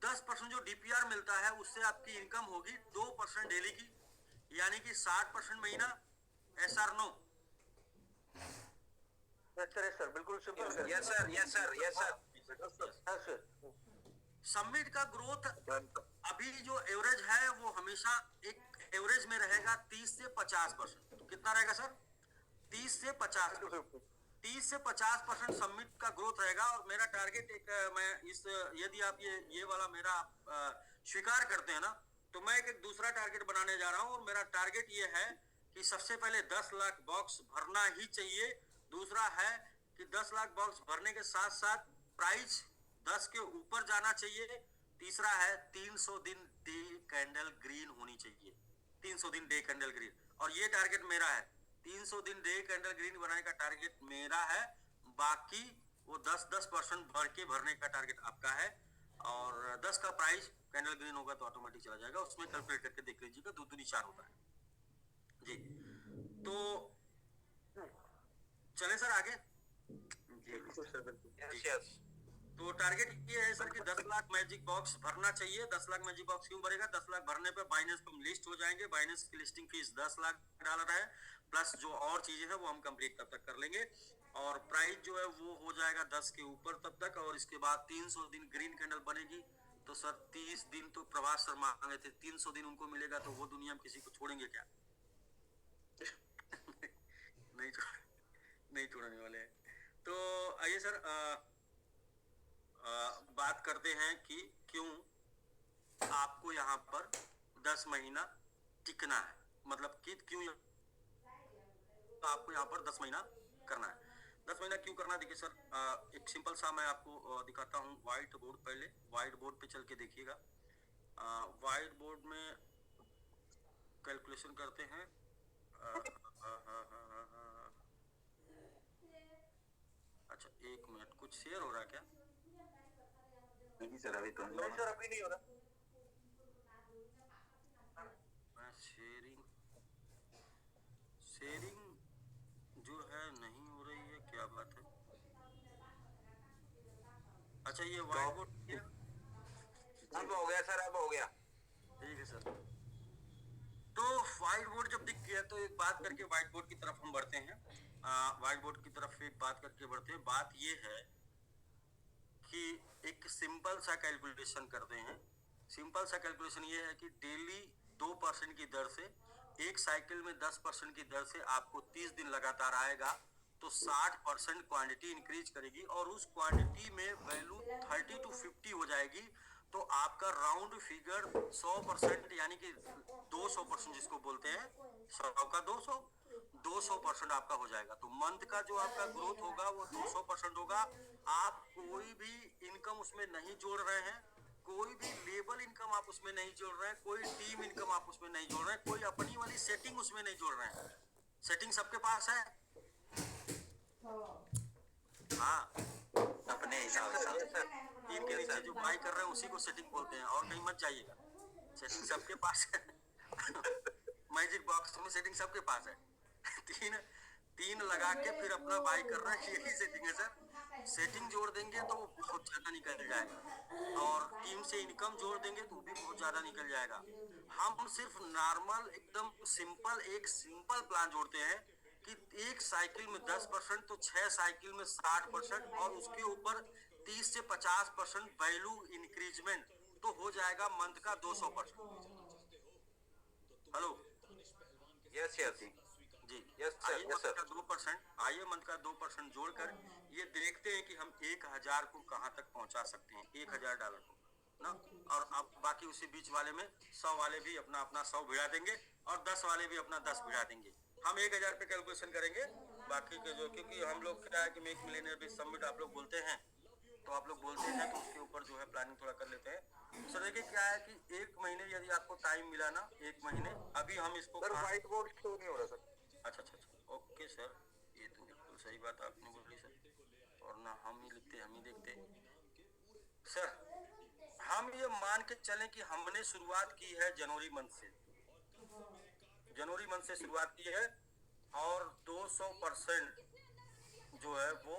10% जो डीपीआर मिलता है उससे आपकी इनकम होगी 2% डेली की, यानी कि 60% महीना। एस आर नो? सर बिल्कुल सिंपल। Yes sir. समिट का ग्रोथ अभी जो एवरेज है वो हमेशा एक एवरेज में रहेगा 30 से 50%। तो कितना रहेगा सर? 30 से 50%। 30 से 50% समिट का ग्रोथ रहेगा। और मेरा टारगेट मैं इस यदि आप ये वाला मेरा स्वीकार करते हैं ना, तो मैं एक दूसरा टारगेट बनाने जा रहा हूं। और मेरा टारगेट ये है कि सबसे पहले 10 लाख बॉक्स भरना ही चाहिए। दूसरा है कि 10 लाख बॉक्स भरने के साथ साथ प्राइस 10 के ऊपर जाना चाहिए। तीसरा है 300 दिन डे कैंडल ग्रीन होनी चाहिए। 300 दिन डे कैंडल ग्रीन, और ये टारगेट मेरा है। 300 दिन डे कैंडल ग्रीन बनाने का टारगेट मेरा है। बाकी वो 10% भर के भरने का टारगेट आपका है। और 10 का प्राइस कैंडल ग्रीन होगा तो ऑटोमेटिक चला जाएगा। उसमें कैलकुलेट करके देख लीजिएगा, 2 दूनी 4 होता है जी। तो चले सर आगे। तो टारगेट ये है सर कि 10 लाख मैजिक बॉक्स भरना चाहिए। 10 लाख मैजिक बॉक्स क्यों भरेगा? 10 लाख भरने पे बाइनेंस पे हम लिस्ट हो जाएंगे। बाइनेंस की लिस्टिंग फीस $10 लाख है, प्लस जो और चीजें हैं वो हम कंप्लीट तब तक कर लेंगे। और प्राइस जो है वो हो जाएगा 10 के ऊपर तब तक। और इसके बाद 300 दिन ग्रीन कैंडल बनेगी। तो सर 30 दिन तो प्रभास सर मांगे थे, 300 दिन उनको मिलेगा तो वो दुनिया में किसी को छोड़ेंगे क्या? नहीं छोड़ने वाले हैं। तो आइए सर बात करते हैं कि क्यों आपको यहाँ पर 10 महीना टिकना है। मतलब कि क्यों आपको यहाँ पर 10 महीना करना है। 10 महीना क्यों करना है? देखिए सर, एक सिंपल सा मैं आपको दिखाता हूँ व्हाइट बोर्ड। पहले व्हाइट बोर्ड पे चल के देखिएगा। व्हाइट बोर्ड में कैलकुलेशन करते हैं। अच्छा 1 मिनट, कुछ शेयर हो रहा है क्या? नहीं सर, अभी तो नहीं सर, अभी नहीं हो रहा। शेयरिंग जो है नहीं हो रही है, क्या बात है? अच्छा ये व्हाइट बोर्ड अब हो गया सर, अब हो गया। ठीक है सर। तो व्हाइट बोर्ड जब दिख गया तो एक बात करके व्हाइट बोर्ड की तरफ हम बढ़ते हैं। व्हाइट बोर्ड की तरफ एक बात करके बढ़ते हैं। बात ये है कि एक सिंपल सा कैलकुलेशन करते हैं। सिंपल सा कैलकुलेशन ये है कि डेली 2% की दर से एक साइकिल में 10% की दर से आपको 30 दिन लगातार आएगा तो 60% क्वांटिटी इंक्रीज करेगी और उस क्वांटिटी में वैल्यू 30 to 50 हो जाएगी। तो आपका राउंड फिगर 100% यानी कि 200% जिसको बोलते हैं, 100 का 200% आपका हो जाएगा। तो मंथ का जो आपका ग्रोथ होगा वो 200% होगा। आप कोई भी इनकम उसमें नहीं जोड़ रहे हैं, कोई भी लेबल इनकम आप उसमें नहीं जोड़ रहे हैं, कोई टीम इनकम आप उसमें नहीं जोड़ रहे हैं, कोई अपनी वाली सेटिंग उसमें नहीं जोड़ रहे हैं। सेटिंग सबके पास है। हाँ, अपने हिसाब से टीम के नीचे जो बाई कर रहे हैं उसी को सेटिंग बोलते हैं, और कहीं मत जाइएगा। सेटिंग सबके पास है। मैजिक बॉक्स में सेटिंग सबके पास है। तीन लगा के फिर अपना बाई कर रहा है, यही सेटिंग है सर। सेटिंग जोड़ देंगे तो वो बहुत ज्यादा निकल जाएगा, और टीम से इनकम जोड़ देंगे तो वो भी बहुत ज्यादा निकल जाएगा। हम सिर्फ नॉर्मल एकदम सिंपल एक सिंपल प्लान जोड़ते हैं कि एक साइकिल में 10% तो 6 साइकिल में 60%, और उसके ऊपर 30 से 50% वैल्यू इंक्रीजमेंट, तो हो जाएगा मंथ का 200%। हेलो यस यस जी, यस सर, आइए यस मंथ सर। का 2%, आइए मंथ का 2% जोड़कर ये देखते हैं कि हम 1000 को कहाँ तक पहुंचा सकते हैं, $1000 को ना। और अब बाकी उसी बीच वाले में 100 वाले भी अपना अपना 100 भिड़ा देंगे, और 10 वाले भी अपना 10 भिड़ा देंगे। हम 1000 पे कैलकुलेशन करेंगे, बाकी के जो, क्योंकि हम लोग क्या है कि मेक मिलियनियर बिज समिट आप लोग बोलते हैं, तो आप लोग बोलते हैं तो उसके ऊपर जो है प्लानिंग थोड़ा कर लेते हैं। तो सर देखिए क्या है कि 1 महीने यदि आपको टाइम मिला ना, 1 महीने, अभी हम इसको सर व्हाइट बोर्ड शो नहीं हो रहा सर। अच्छा अच्छा अच्छा, ओके सर, ये तो बिल्कुल सही बात आपने बोली सर, और ना हम ही लिखते हम ही देखते सर। हम ये मान के चलें कि हमने शुरुआत की है जनवरी मंथ से, जनवरी मंथ से शुरुआत की है, और 200% जो है वो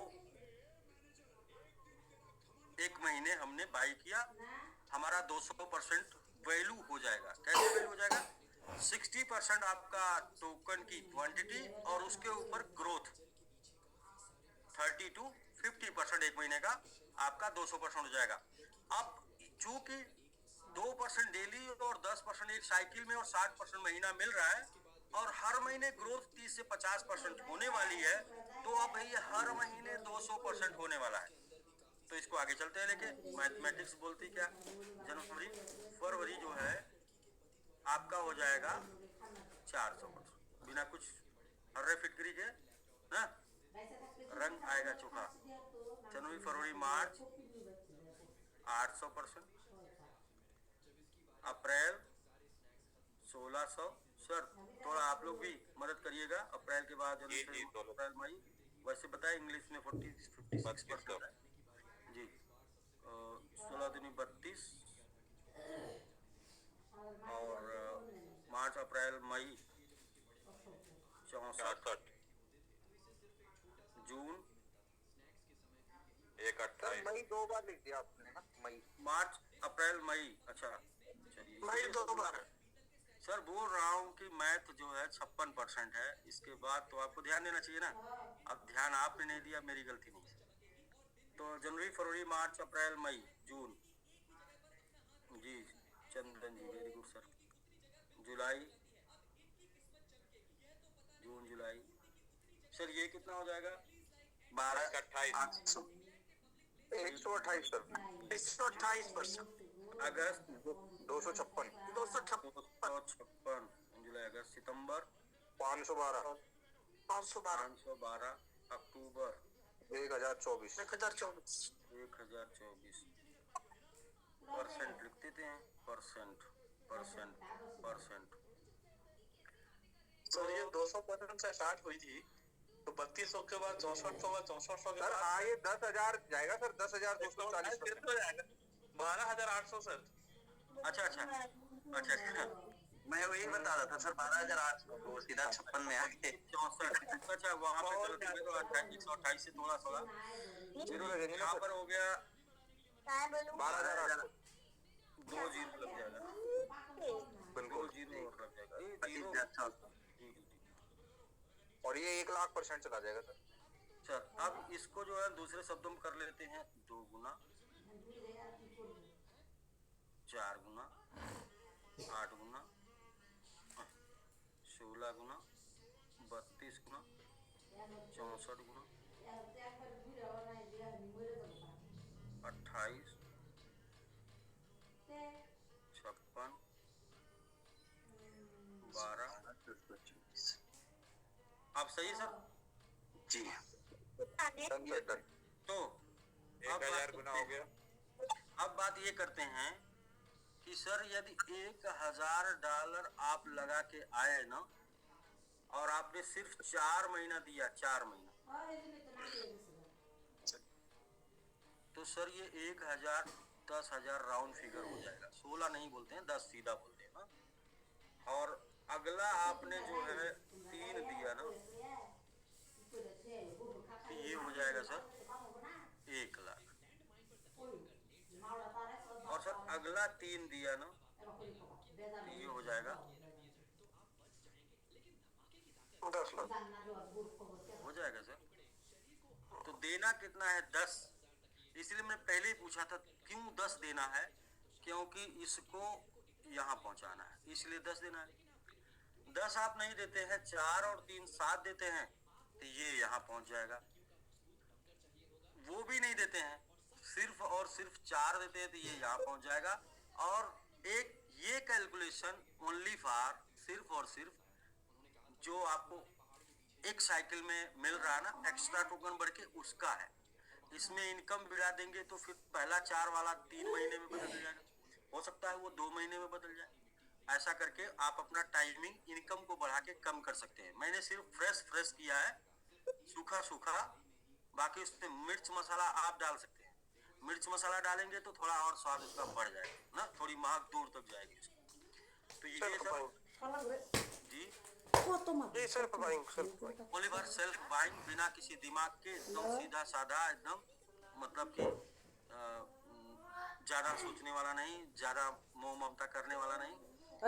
1 महीने हमने बाई किया, हमारा 200% वैल्यू हो जाएगा। कैसे वैल्यू हो जाएगा? 60% आपका टोकन की क्वांटिटी, और उसके ऊपर ग्रोथ 30 to 50% 1 महीने का आपका 200% हो जाएगा। अब चूंकि 2% डेली और 10% एक साइकिल में और 60% महीना मिल रहा है, और हर महीने ग्रोथ 30 से 50% होने वाली है, तो अब ये हर महीने 200% होने वाला है। तो इसको आगे चलते हैं लेके, मैथमेटिक्स बोलती क्या, जनवरी फरवरी जो है आपका हो जाएगा 400%, बिना कुछ हर्रे फिटकरी के ना, रंग आएगा चोखा। जनवरी फरवरी मार्च 800%, अप्रैल 1600। सर थोड़ा आप लोग भी मदद करिएगा, अप्रैल के बाद जी, जी, अप्रैल मई, वैसे बताए इंग्लिश में 56% है जी। 16 दूनी 32, और मार्च अप्रैल मई 64, जून 128। मई 2 बार लिख दिया आपने ना, मई मार्च अप्रैल मई, अच्छा चलिए मई 2 बार। सर बोल रहा हूँ कि मैथ जो है 56% है, इसके बाद तो आपको ध्यान देना चाहिए ना, अब ध्यान आपने नहीं दिया, मेरी गलती नहीं। तो जनवरी फरवरी मार्च अप्रैल मई जून, जी चंदन जी वेरी गुड सर, जुलाई, जून जुलाई, सर ये कितना हो जाएगा? 28। 128 सर, 128%। अगस्त 256। 256, जुलाई अगस्त सितंबर 512। 512। अक्टूबर 1024। 1024। परसेंट लिख देते हैं, परसेंट परसेंट परसेंट। सर ये 200% से स्टार्ट हुई थी, तो 3200 के बाद 6400 के सर बाद हाँ ये 10,000 जाएगा सर, 10,240। 12800 सर। अच्छा अच्छा अच्छा अच्छा, मैं वही बता रहा था सर, 12,800 को सीधा 56 में आ गए। 64, अच्छा वहाँ पे गलती में तो 128 से थोड़ा थोड़ा जीरो लगेंगे ना यहाँ सर। पर हो गया 12,800। 2 जीरो लग जाएगा, 2 जीरो और लग जाएगा, ये जीरो जी जी जी। और ये 1,00,000% चला जाएगा सर। सर अब इसको जो है दूसरे शब्दों में कर लेते हैं, 2 गुना 4 गुना 8 गुना 16 गुना 32 गुना 64 गुना 28 56 12। आप सही है सर जी डन सर, डन। तो 1000 गुना हो गया। अब बात ये करते हैं कि सर यदि $1000 आप लगा के आए ना, और आपने सिर्फ 4 महीना दिया, 4 महीना, तो सर ये 1000 10,000 राउंड फिगर हो जाएगा, 16 नहीं बोलते हैं, 10 सीधा बोलते हैं ना। और अगला आपने जो है 3 दिया ना, तो ये हो जाएगा सर 1 लाख। और सर अगला 3 दिया ना, ये हो जाएगा 10 लाख। हो जाएगा सर। तो देना कितना है? 10। इसलिए मैं पहले ही पूछा था क्यों 10 देना है, क्योंकि इसको यहाँ पहुंचाना है, इसलिए 10 देना है। 10 आप नहीं देते हैं, 4 और 3 7 देते हैं, तो ये यहाँ पहुंच जाएगा। वो भी नहीं देते हैं, सिर्फ और सिर्फ 4 देते हैं, तो ये यहाँ पहुंच जाएगा। और एक ये कैलकुलेशन ओनली फॉर सिर्फ और सिर्फ जो आपको एक साइकिल में मिल रहा है ना एक्स्ट्रा टोकन बढ़ के, उसका है। इसमें इनकम बढ़ा देंगे तो फिर पहला 4 वाला 3 महीने में बदल जाएगा, हो सकता है वो 2 महीने में बदल जाए। ऐसा करके आप अपना टाइमिंग इनकम को बढ़ा के कम कर सकते हैं। मैंने सिर्फ फ्रेश किया है, सूखा सूखा। बाकी उसमें मिर्च मसाला आप डाल सकते हैं, मिर्च मसाला डालेंगे तो थोड़ा और स्वाद उसका बढ़ जाएगा ना, थोड़ी महक दूर तक जाएगी उसकी। तो ये सब जी जी self buying. Oliver self buying, बिना किसी दिमाग के, एकदम सीधा साधा, एकदम मतलब कि ज्यादा सोचने वाला नहीं, ज्यादा मोह ममता करने वाला नहीं,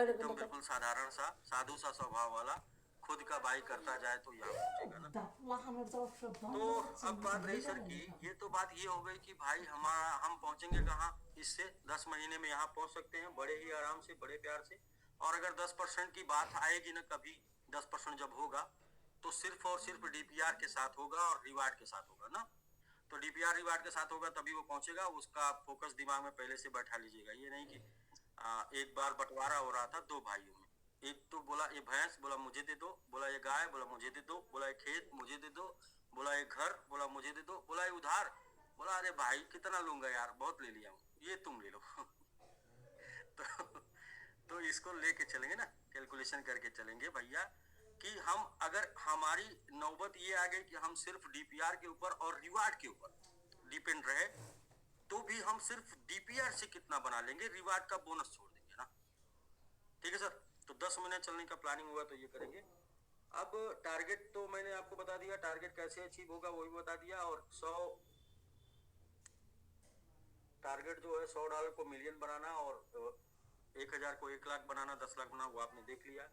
एकदम बिल्कुल साधारण सा साधु सा स्वभाव वाला। खुद का बाई करता जाए तो यहाँ पहुंचेगा ना। तो अब बात रही सर की, ये तो बात ये हो गई कि भाई हम पहुंचेंगे कहाँ इससे? 10 महीने में यहाँ पहुंच सकते हैं बड़े ही आराम से, बड़े प्यार से। और अगर 10% की बात आएगी ना कभी, 10% जब होगा तो सिर्फ और सिर्फ डीपीआर के साथ होगा और रिवार्ड के साथ होगा ना। तो डीपीआर रिवार्ड के साथ होगा तभी वो पहुंचेगा। उसका फोकस दिमाग में पहले से बैठा लीजिएगा। ये नहीं कि एक बार बंटवारा हो रहा था 2 भाइयों में, एक तो बोला ये भैंस, बोला मुझे दे दो, बोला ये गाय, बोला मुझे दे दो, बोला ये खेत मुझे दे दो, बोला ये घर, बोला मुझे दे दो, बोला ये उधार, बोला अरे भाई कितना लूंगा यार, बहुत ले लिया हूँ, ये तुम ले लो। तो इसको लेके चलेंगे ना, कैलकुलेशन करके चलेंगे भैया कि हम अगर हमारी नौबत ये आ गई कि हम सिर्फ डीपीआर के ऊपर और रिवार्ड के ऊपर डिपेंड रहे, तो भी हम सिर्फ डीपीआर से कितना बना लेंगे, रिवार्ड का बोनस छोड़ देंगे ना। ठीक है सर। तो 10 महीने चलने का प्लानिंग हुआ तो ये करेंगे। अब टारगेट तो मैंने आपको बता दिया, टारगेट कैसे अचीव होगा वो भी बता दिया। और 100 टारगेट जो है $100 को मिलियन बनाना और 1000 को 1 लाख बनाना, 10 लाख बनाना, वो आपने देख लिया।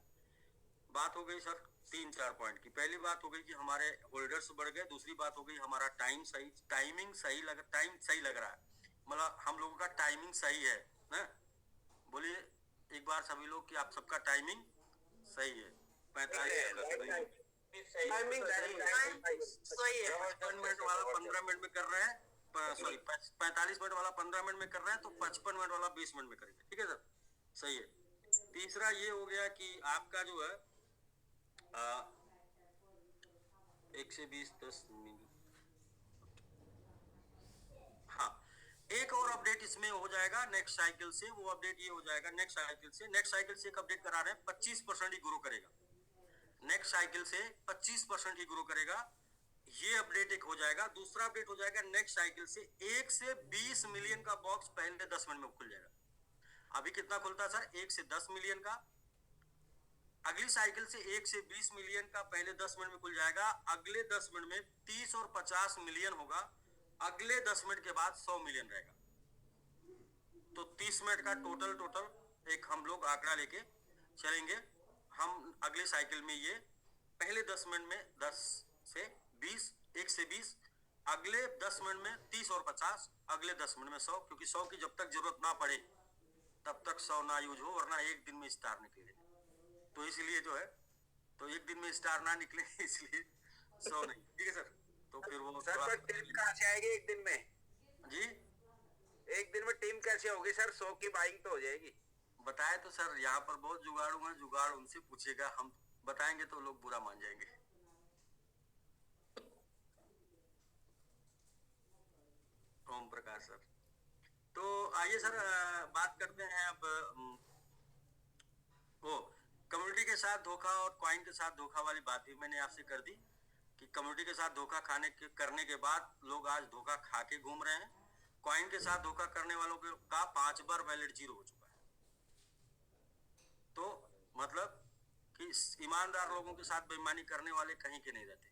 बात हो गई सर 3-4 पॉइंट की। पहली बात हो गई कि हमारे होल्डर्स बढ़ गए। दूसरी बात हो गई हमारा टाइमिंग सही लग रहा है, मतलब हम लोगों का टाइमिंग सही है ना। बोलिए एक बार सभी लोग कि आप सबका टाइमिंग सही है। 45 मिनट वाला 15 मिनट में कर रहे हैं, सॉरी 45 मिनट वाला 15 मिनट में कर रहे हैं, तो 55 मिनट वाला 20 मिनट में करेंगे। ठीक है सर, सही है। तीसरा ये हो गया कि आपका जो है 1 से 20 10 मिनट। हाँ, एक और अपडेट इसमें हो जाएगा नेक्स्ट साइकिल से। वो अपडेट ये हो जाएगा नेक्स्ट साइकिल से एक अपडेट करा रहे हैं, 25% ही ग्रो करेगा। नेक्स्ट साइकिल से 25% ही ग्रो करेगा, ये अपडेट एक हो जाएगा। दूसरा अपडेट हो जाएगा नेक्स्ट साइकिल से 1 से 20 मिलियन का बॉक्स पहले 10 मिनट में खुल जाएगा। अभी कितना खुलता है सर? 1 से 10 मिलियन का। अगली साइकिल से 1 से 20 मिलियन का पहले 10 मिनट में खुल जाएगा। अगले 10 मिनट में 30 और 50 मिलियन होगा। अगले 10 मिनट के बाद 100 मिलियन रहेगा। तो 30 मिनट का टोटल एक हम लोग आंकड़ा लेके चलेंगे। हम अगले साइकिल में ये पहले 10 मिनट में 10 से 20, 1 से 20, अगले 10 मिनट में 30 और 50, अगले 10 मिनट में 100, क्योंकि 100 की जब तक जरूरत ना पड़े तब तक 100 ना यूज हो, वरना एक दिन में स्टार निकले। तो इसलिए जो है, तो एक दिन में स्टार ना निकले इसलिए 100 नहीं। ठीक है सर। तो फिर वो सर टीम कहाँ से आएगी एक दिन में? जी एक दिन में टीम कैसे होगी सर? 100 की बाइंग तो हो जाएगी। बताए तो सर, यहाँ पर बहुत जुगाड़ू हैं, जुगाड़ उनसे पूछेगा, हम बताएंगे तो लोग बुरा मान जाएंगे। ओम प्रकाश सर। तो आइए सर बात करते हैं अब वो कम्युनिटी के साथ धोखा और कॉइन के साथ धोखा वाली बात भी मैंने आपसे कर दी कि कम्युनिटी के साथ धोखा करने के बाद लोग आज धोखा खा के घूम रहे हैं। कॉइन के साथ धोखा करने वालों का 5 बार वैलिड 0 हो चुका है। तो मतलब कि ईमानदार लोगों के साथ बेईमानी करने वाले कहीं के नहीं रहते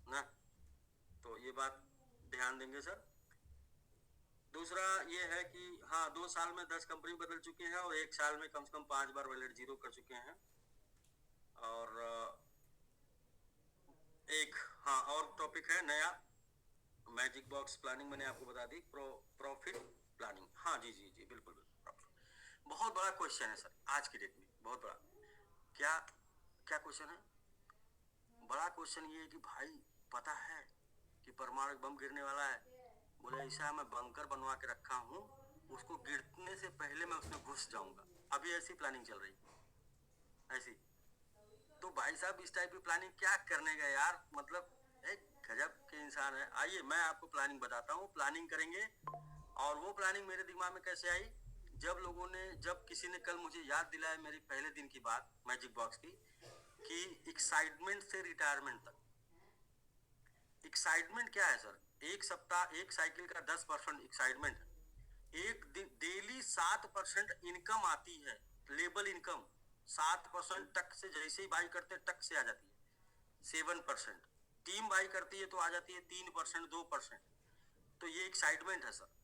ना। तो ये बात ध्यान देंगे सर। दूसरा ये है कि हाँ 2 साल में 10 कंपनी बदल चुके हैं और 1 साल में कम से कम 5 बार वैलिड जीरो कर चुके हैं। और एक हाँ और टॉपिक है नया मैजिक बॉक्स प्लानिंग, मैंने आपको बता दी। प्रॉफिट प्लानिंग, हाँ जी जी जी बिल्कुल बिल्कुल। बहुत बड़ा क्वेश्चन है सर आज की डेट में, बहुत बड़ा। क्या क्या क्वेश्चन है? बड़ा क्वेश्चन ये है कि भाई पता है कि परमाणु बम गिरने वाला है। बोले ऐसा मैं बंकर बनवा के रखा हूँ, उसको गिरने से पहले मैं उसमें घुस जाऊंगा। अभी ऐसी प्लानिंग चल रही है ऐसी। तो भाई साहब इस टाइप की प्लानिंग क्या करने गए यार, मतलब एक गजब के इंसान है। आइए मैं आपको प्लानिंग बताता हूँ, प्लानिंग करेंगे। और वो प्लानिंग मेरे दिमाग में कैसे आई, जब किसी ने कल मुझे याद दिलाया मेरी पहले दिन की बात मैजिक बॉक्स की, कि एक्साइटमेंट से रिटायरमेंट तक। एक्साइटमेंट क्या है सर? एक सप्ताह एक साइकिल का 10% एक्साइटमेंट है। एक दिन डेली 7% इनकम आती है, लेबल इनकम 7% टक से, जैसे ही बाई करते टक से आ जाती है। 7% टीम बाई करती है तो आ जाती है 3% 2%। तो ये एक्साइटमेंट है सर।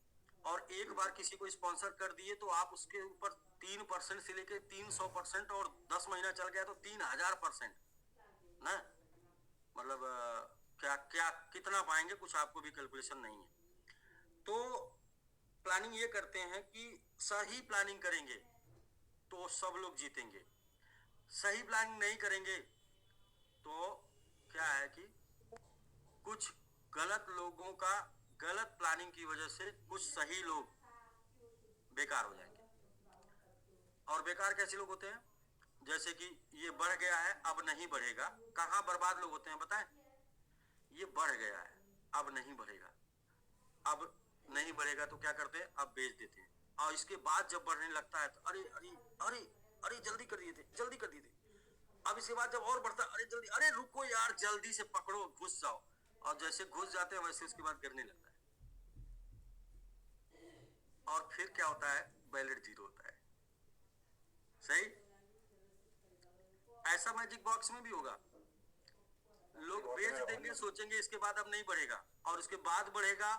और एक बार किसी को स्पॉन्सर कर दिए तो आप उसके ऊपर 3% से लेके 300% और 10 महीना चल गया तो 3000% ना, मतलब क्या क्या कितना पाएंगे कुछ आपको भी कैलकुलेशन नहीं है। तो प्लानिंग ये करते हैं कि सही प्लानिंग करेंगे तो सब लोग जीतेंगे, सही प्लानिंग नहीं करेंगे तो क्या है कि कुछ गलत लोगों का गलत प्लानिंग की वजह से कुछ सही लोग बेकार हो जाएंगे। और बेकार कैसे लोग होते हैं? जैसे कि ये बढ़ गया है अब नहीं बढ़ेगा, कहाँ बर्बाद लोग होते हैं बताएं? ये बढ़ गया है अब नहीं बढ़ेगा, अब नहीं बढ़ेगा तो क्या करते हैं, अब बेच देते हैं। और इसके बाद जब बढ़ने लगता है तो अरे अरे अरे अरे जल्दी कर दिए थे, जल्दी कर दिए थे। अब इसके बाद जब और बढ़ता, अरे जल्दी, अरे रुको यार जल्दी से पकड़ो घुस जाओ। और जैसे घुस जाते हैं वैसे उसके बाद गिरने लगता है। और फिर क्या होता है, वैलिड जीरो होता है। सही ऐसा मैजिक बॉक्स में भी होगा। लोग बेच देंगे, सोचेंगे इसके बाद अब नहीं बढ़ेगा, और उसके बाद बढ़ेगा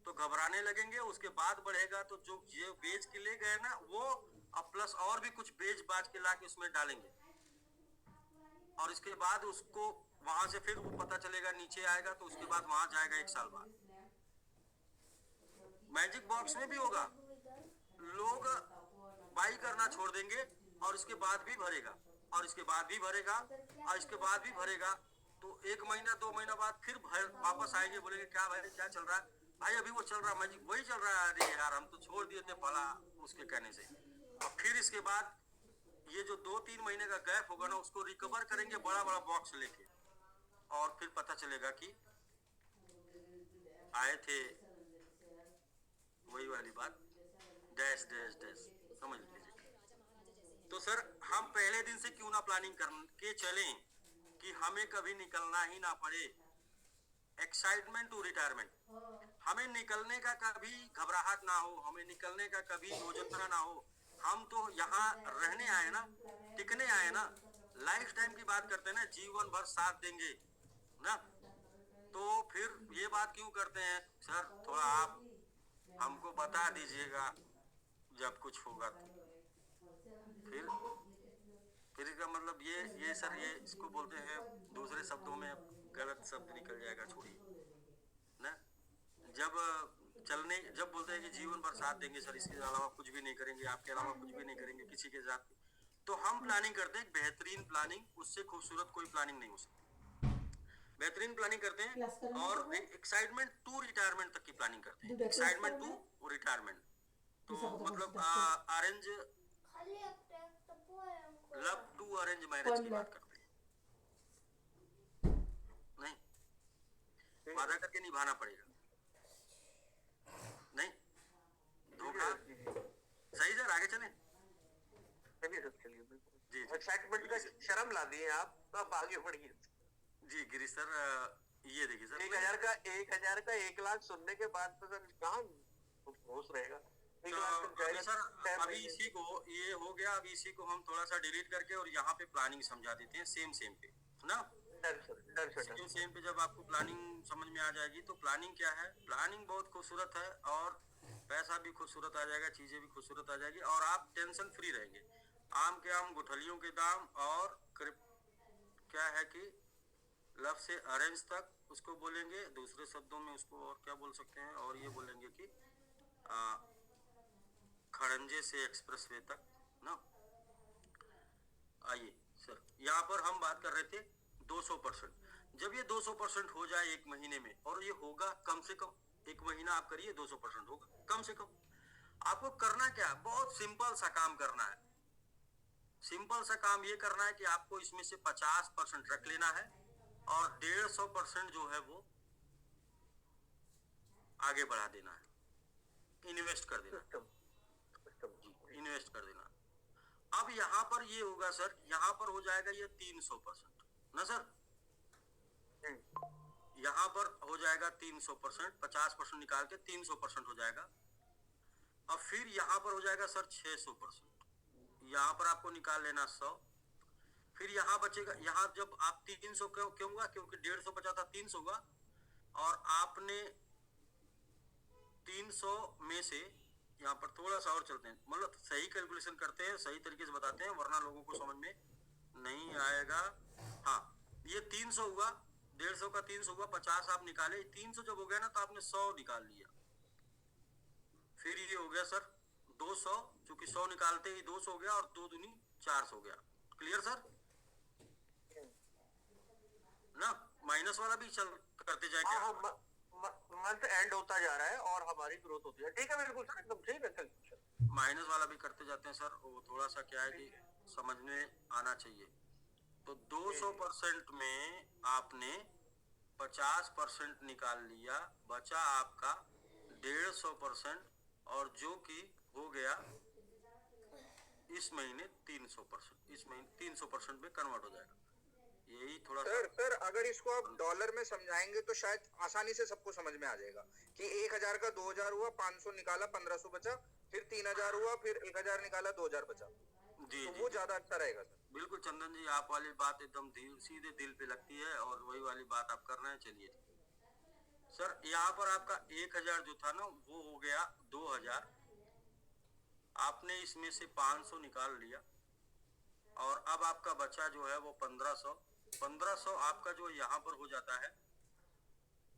तो घबराने लगेंगे। उसके बाद बढ़ेगा तो जो ये बेच के ले गए ना वो अब प्लस और भी कुछ बेच बाज के ला के उसमें डालेंगे। और इसके बाद उसको वहां से फिर वो पता चलेगा नीचे आएगा तो उसके बाद वहां जाएगा 1 साल बाद। मैजिक बॉक्स में भी होगा, लोग बाई करना छोड़ देंगे और इसके बाद भी भरेगा, और इसके बाद भी भरेगा, और इसके बाद भी भरेगा। तो 1 महीना 2 महीना बाद फिर वापस आएंगे, बोलेंगे क्या भाई क्या चल रहा है? भाई अभी वो चल रहा है मैजिक, वही चल रहा है। अरे यार हम तो छोड़ दिए थे फला उसके कहने से। और फिर इसके बाद ये जो 2-3 महीने का गैप होगा ना उसको रिकवर करेंगे बड़ा बड़ा बॉक्स लेके, और फिर पता चलेगा कि आए थे वही वाली बात, डैश डैश डैश, समझ लीजिए। तो सर हम पहले दिन से क्यों ना प्लानिंग करके चलें कि हमें कभी निकलना ही ना पड़े। एक्साइटमेंट टू रिटायरमेंट, हमें निकलने का कभी घबराहट ना हो, हमें निकलने का कभी योजना ना हो। हम तो यहाँ रहने आए ना, टिकने आए ना, लाइफ टाइम की बात करते हैं ना, जीवन भर साथ देंगे ना। तो फिर ये बात क्यों करते हैं सर? थोड़ा आप हमको बता दीजिएगा जब कुछ होगा तो। फिर इसका मतलब ये सर, ये इसको बोलते हैं दूसरे शब्दों में, गलत शब्द निकल जाएगा छोड़िए ना। जब बोलते हैं कि जीवन भर साथ देंगे सर, इसके अलावा कुछ भी नहीं करेंगे, आपके अलावा कुछ भी नहीं करेंगे किसी के साथ, तो हम प्लानिंग करते हैं बेहतरीन प्लानिंग, उससे खूबसूरत कोई प्लानिंग नहीं हो सकती। बेहतरीन प्लानिंग करते हैं और एक्साइटमेंट टू रिटायरमेंट तक की प्लानिंग करते हैं। एक्साइटमेंट टू रिटायरमेंट तो मतलब arrange love to arrange marriage की बात करते हैं। नहीं, वादा करके निभाना पड़ेगा, नहीं धोखा। सही सर, आगे चलें। चलिए सर चलिए, जी एक्साइटमेंट का शर्म ला दिए आप, तो आप आगे बढ़िए। जी गिरीश सर, ये देखिए सर, 1,000 का 1 लाख सुनने के बाद तो सर कहाँ होश रहेगा। तो अभी सर अभी इसी को ये हो गया, अभी इसी को हम थोड़ा सा डिलीट करके और यहाँ पे प्लानिंग समझा देते हैं सेम पे ना। सेम सेम पे जब आपको प्लानिंग समझ में आ जाएगी तो प्लानिंग क्या है, प्लानिंग बहुत खूबसूरत है और पैसा भी खूबसूरत आ जाएगा, चीजें भी खूबसूरत आ जाएगी और आप टेंशन फ्री रहेंगे। आम के आम, गुठलियों के दाम और क्या है कि लव से अरेंज तक उसको बोलेंगे, दूसरे शब्दों में उसको और क्या बोल सकते हैं, और ये बोलेंगे कि खड़ंजे से एक्सप्रेसवे तक ना। आइए सर, यहाँ पर हम बात कर रहे थे 200%। जब ये 200% हो जाए एक महीने में, और ये होगा कम से कम, एक महीना आप करिए 200% होगा कम से कम। आपको करना क्या है, बहुत सिंपल सा काम करना है। सिंपल सा काम ये करना है कि आपको इसमें से 50% रख लेना है और 150% जो है वो आगे बढ़ा देना है, इन्वेस्ट कर देना है, इन्वेस्ट कर देना। अब यहाँ पर ये होगा सर, यहाँ पर हो जाएगा ये 300% ना सर, यहाँ पर हो जाएगा 300%, 50% निकाल के 300% हो जाएगा। अब फिर यहाँ पर हो जाएगा सर 600%, यहाँ पर आपको निकाल लेना 100, फिर यहाँ बचेगा, यहाँ जब आप 300 क्यों हुआ, क्योंकि 150 बचा था, 300 हुआ और आपने 300 में से यहाँ पर थोड़ा सा और चलते हैं, मतलब सही कैलकुलेशन करते हैं, सही तरीके से बताते हैं, वरना लोगों को समझ में नहीं आएगा। हाँ, ये 300 हुआ, 150 का 300 हुआ, 50 आप निकाले, 300 जब हो गया ना तो आपने 100 निकाल लिया, फिर ये हो गया सर 200, चूंकि 100 निकालते ही 200 हो गया और 2 दूनी 400 हो गया। क्लियर सर ना, माइनस वाला भी चल करते जाए क्या, मंथ एंड होता जा रहा है और हमारी ग्रोथ होती है। ठीक है, बिल्कुल सर, एकदम ठीक है। माइनस वाला भी करते जाते हैं सर, वो थोड़ा सा क्या है कि समझने आना चाहिए। तो 200% में आपने 50% निकाल लिया, बचा आपका 150%, और जो कि हो गया इस महीने 300%, इस महीने 300% में कन्वर्ट हो जाएगा। यही थोड़ा सर अगर इसको आप डॉलर में समझाएंगे तो शायद आसानी से सबको समझ में आ जाएगा कि 1000 का 2000 हुआ, 500 निकाला 1500 बचा, फिर 3000 हुआ, फिर 1000 निकाला 2000 बचा। जी तो जी, वो ज्यादा अच्छा रहेगा सर। बिल्कुल चंदन जी, आप वाली बात एकदम सीधे दिल पे लगती है और वही वाली बात आप कर रहे हैं। चलिए सर, यहाँ पर आपका 1000 जो था ना वो हो गया 2000, आपने इसमें से 500 निकाल लिया और अब आपका बचा जो है वो 1500। 1500 आपका जो यहाँ पर हो जाता है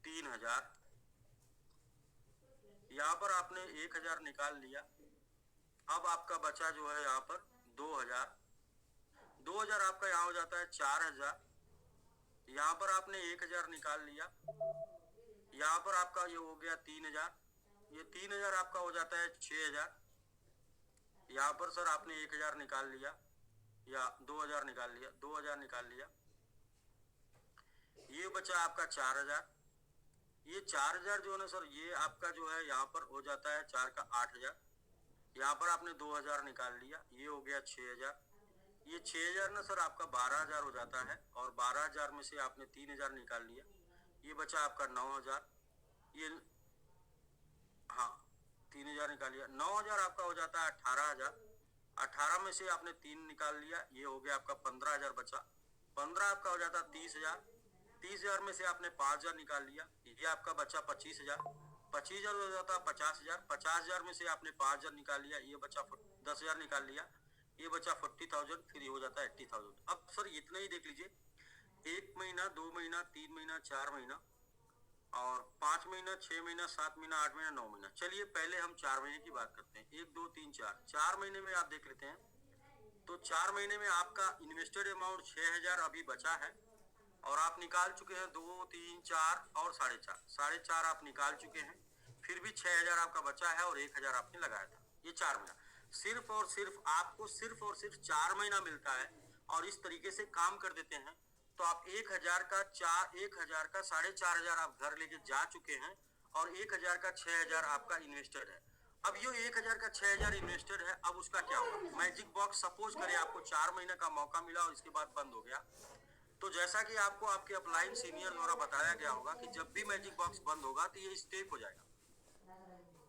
3000, यहाँ पर आपने 1000 निकाल लिया, अब आपका बचा जो है यहाँ पर 2000। 2000 आपका यहाँ हो जाता है 4000, यहाँ पर आपने 1000 निकाल लिया, यहाँ पर आपका ये हो गया 3000, ये 3000 आपका हो जाता है 6000, यहाँ पर सर आपने 1000 निकाल लिया या 2000 निकाल लिया, 2000 निकाल लिया, ये बचा आपका 4000। ये 4000 जो है ना सर, ये आपका जो है यहाँ पर हो जाता है 4 का 8000, यहाँ पर आपने 2000 निकाल लिया, ये हो गया 6000। ये 6000 ना सर आपका 12000 हो जाता है और 12000 में से आपने 3000 निकाल लिया, ये बचा आपका 9000। ये हाँ 3000 निकाल लिया, 9000 आपका हो जाता है 18000। 18 में से आपने 3 निकाल लिया, ये हो गया आपका 15000 बचा। 15 आपका हो जाता है 30000। 30000 में से आपने 5000 निकाल लिया, ये आपका बचा 25000। 25000 हो जाता है 50000। 50000 में से आपने 5000 निकाल लिया, ये बचा 10000 निकाल लिया, ये बचा 40000, फिर ये हो जाता है 80000। अब सर इतना ही देख लीजिए, 1 महीना, 2 महीना, 3 महीना, 4 महीना और 5 महीना, 6 महीना, 7 महीना, 8 महीना, 9 महीना। चलिए पहले हम 4 महीने की बात करते हैं। 1 2 3 4, 4 महीने में आप देख लेते हैं। तो 4 महीने में आपका इन्वेस्टेड अमाउंट 6000 अभी बचा है और आप निकाल चुके हैं 2 3 4 और 4.5, 4.5 आप निकाल चुके हैं, फिर भी 6000 आपका बचा है और 1000 आपने लगाया था। ये 4 महीना, सिर्फ और सिर्फ आपको सिर्फ और सिर्फ 4 महीना मिलता है और इस तरीके से काम कर देते हैं तो आप 1000 का 4500 आप घर लेके जा चुके हैं और 1000 का 6000 आपका इन्वेस्टेड है। अब ये 1000 का 6000 इन्वेस्टेड है, अब उसका क्या होगा? मैजिक बॉक्स सपोज करें आपको 4 महीने का मौका मिला और इसके बाद बंद हो गया, तो जैसा कि आपको आपके अपलाइन सीनियर द्वारा बताया गया होगा कि जब भी मैजिक बॉक्स बंद होगा तो ये स्टेक हो जाएगा।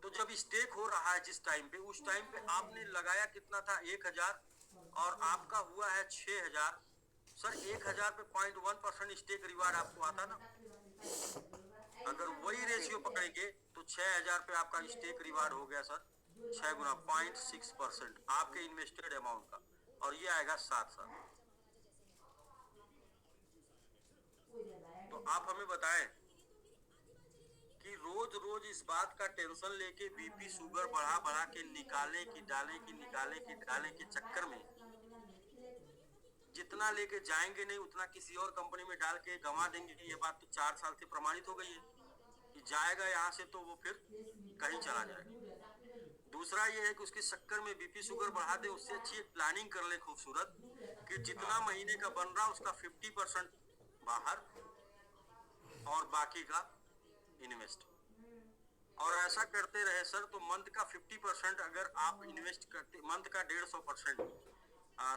तो जब स्टेक हो रहा है जिस टाइम पे, उस टाइम पे आपने लगाया कितना था? 1000 और आपका हुआ है 6000। सर 1000 पे 0.1% स्टेक रिवार्ड आपको आता ना, अगर वही रेशियो पकड़ेंगे तो 6000 पे आपका स्टेक रिवार्ड हो गया सर 6 गुना 0.6% आपके इन्वेस्टेड अमाउंट का, और ये आएगा 7 साल। तो आप हमें बताएं कि रोज रोज इस बात का टेंशन लेके बीपी शुगर बढ़ा बढ़ा के निकालने की डालें के चक्कर में जितना लेके जाएंगे नहीं उतना किसी और कंपनी में डाल के गंवा देंगे। ये बात तो 4 साल से प्रमाणित हो गई है कि जाएगा यहाँ से तो वो फिर कहीं चला जाएगा। दूसरा ये है कि उसके चक्कर में बीपी शुगर बढ़ा दे, उससे अच्छी एक प्लानिंग कर ले खूबसूरत कि जितना महीने का बन रहा उसका 50% बाहर और बाकी का इन्वेस्ट, और ऐसा करते रहे सर तो मंथ का 50% अगर आप इन्वेस्ट करते, मंथ का 150%,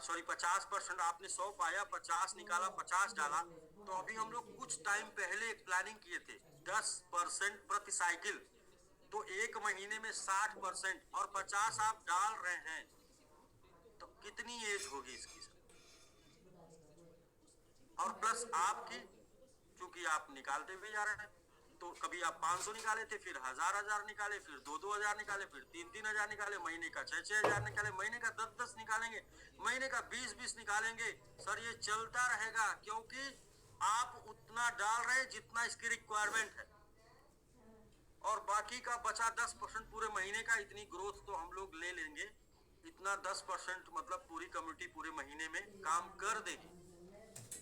सॉरी 50%, आपने 100 पाया 50 निकाला 50 डाला, तो अभी हम लोग कुछ टाइम पहले एक प्लानिंग किए थे 10% प्रति साइकिल, तो एक महीने में 60% और 50 आप डाल रहे हैं तो कितनी एज होगी इसकी सर, और प्लस आपकी चूंकि आप निकालते भी जा रहे हैं, तो कभी आप 500 निकाले थे, फिर 1000 निकाले, फिर 2-2000 निकाले, फिर 3-3000 निकाले, महीने का 6-6000 निकाले, महीने का 10-10 निकालेंगे, महीने का 20-20 निकालेंगे सर, ये चलता रहेगा क्योंकि आप उतना डाल रहे हैं जितना इसकी रिक्वायरमेंट है, और बाकी का बचा 10% पूरे महीने का, इतनी ग्रोथ तो हम लोग ले लेंगे, इतना 10% मतलब पूरी कम्युनिटी पूरे महीने में काम कर देगी।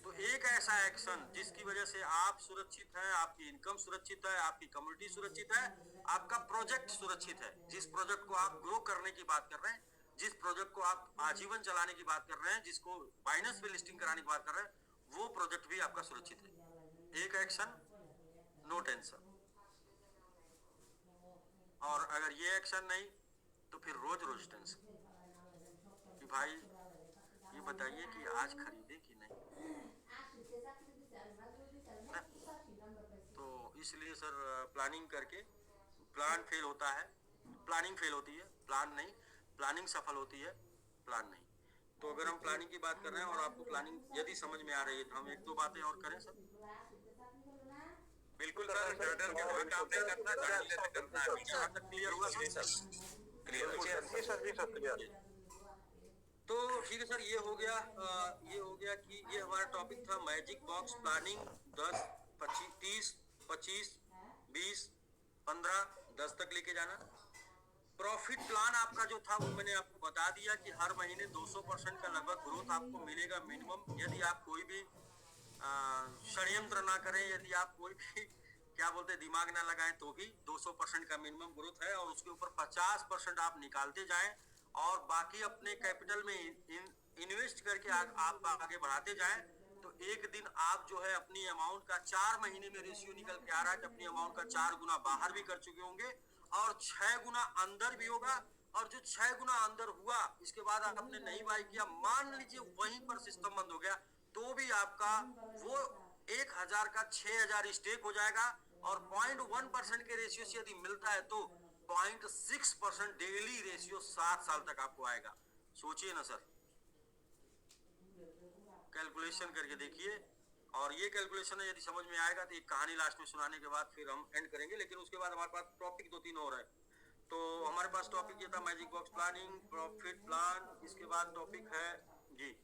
तो एक ऐसा एक्शन जिसकी वजह से आप सुरक्षित हैं, आपकी इनकम सुरक्षित है, आपकी कम्युनिटी सुरक्षित है, आपका प्रोजेक्ट सुरक्षित है, जिस प्रोजेक्ट को आप ग्रो करने की बात कर रहे हैं, जिस प्रोजेक्ट को आप आजीवन चलाने की बात कर रहे हैं, जिसको बाइनस पे लिस्टिंग कराने की बात कर रहे हैं, वो प्रोजेक्ट भी आपका सुरक्षित है। एक एक्शन नो टेंशन, और अगर ये एक्शन नहीं तो फिर रोज रोज टेंशन कि भाई ये बताइए कि आज खरीदे कि नहीं, तो इसलिए सर प्लानिंग करके प्लान फेल होता है, प्लानिंग फेल होती है, प्लान नहीं, प्लानिंग सफल होती है, प्लान नहीं। तो अगर हम प्लानिंग की बात कर रहे हैं और आपको प्लानिंग यदि समझ में आ रही है तो हम 1-2 बातें और करें सर। बिल्कुल सर, डर के कोई काम नहीं करना, डर से करना है। यहाँ तक क्लियर हुआ सर? क्लियर। तो ठीक है सर, ये हो गया कि ये हमारा टॉपिक था मैजिक बॉक्स प्लानिंग 10, 25, 30, 25, 20, 15, 10 तक लेके जाना। प्रॉफिट प्लान आपका जो था वो मैंने आपको बता दिया कि हर महीने 200% का लगभग ग्रोथ आपको मिलेगा मिनिमम, यदि आप कोई भी षड्यंत्र ना करें, यदि आप कोई भी क्या बोलते दिमाग ना लगाएं तो भी 200% का मिनिमम ग्रोथ है, और उसके ऊपर 50% आप निकालते जाएं और बाकी अपने कैपिटल में इन्वेस्ट करके आप आगे बढ़ाते जाएं, तो एक दिन आप जो है अपनी अमाउंट का 4 महीने में रेशियो निकल के आ रहा है कि अपनी अमाउंट का 4 गुना बाहर भी कर चुके होंगे और 6 गुना अंदर भी होगा, और जो 6 गुना अंदर हुआ इसके बाद आपने नहीं बाई किया, मान लीजिए वहीं पर सिस्टम बंद हो गया, तो भी आपका वो 1000 का 6000 स्टेक हो जाएगा, और 0.1% के रेशियो से यदि मिलता है तो 0.6% डेली रेशियो 7 साल तक आपको आएगा। सोचिए ना सर, कैलकुलेशन करके देखिए, और ये कैलकुलेशन यदि समझ में आएगा तो एक कहानी लास्ट में सुनाने के बाद फिर हम एंड करेंगे, लेकिन उसके बाद हमारे पास टॉपिक 2-3 और है। तो हमारे पास टॉपिक ये था magic box planning, profit plan, इसके बाद टॉपिक है जी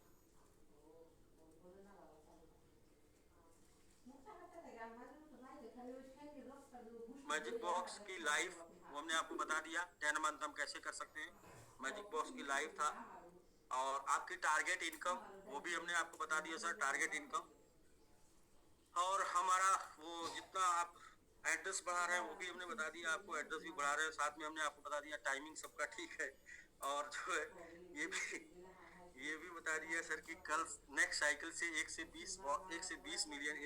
मैजिक बॉक्स की लाइफ, वो हमने आपको बता दिया 10 मंथ हम कैसे कर सकते हैं, मैजिक बॉक्स की लाइफ था, और आपकी टारगेट इनकम वो भी हमने आपको बता दिया सर, टारगेट इनकम, और हमारा वो जितना आप एड्रेस बढ़ा रहे हैं वो भी हमने बता दिया आपको, एड्रेस भी बढ़ा रहे हैं, साथ में हमने आपको बता दिया टाइमिंग सबका ठीक है, और जो है ये भी बता दिया सर कि कल नेक्स्ट साइकिल से 1 से 20 मिलियन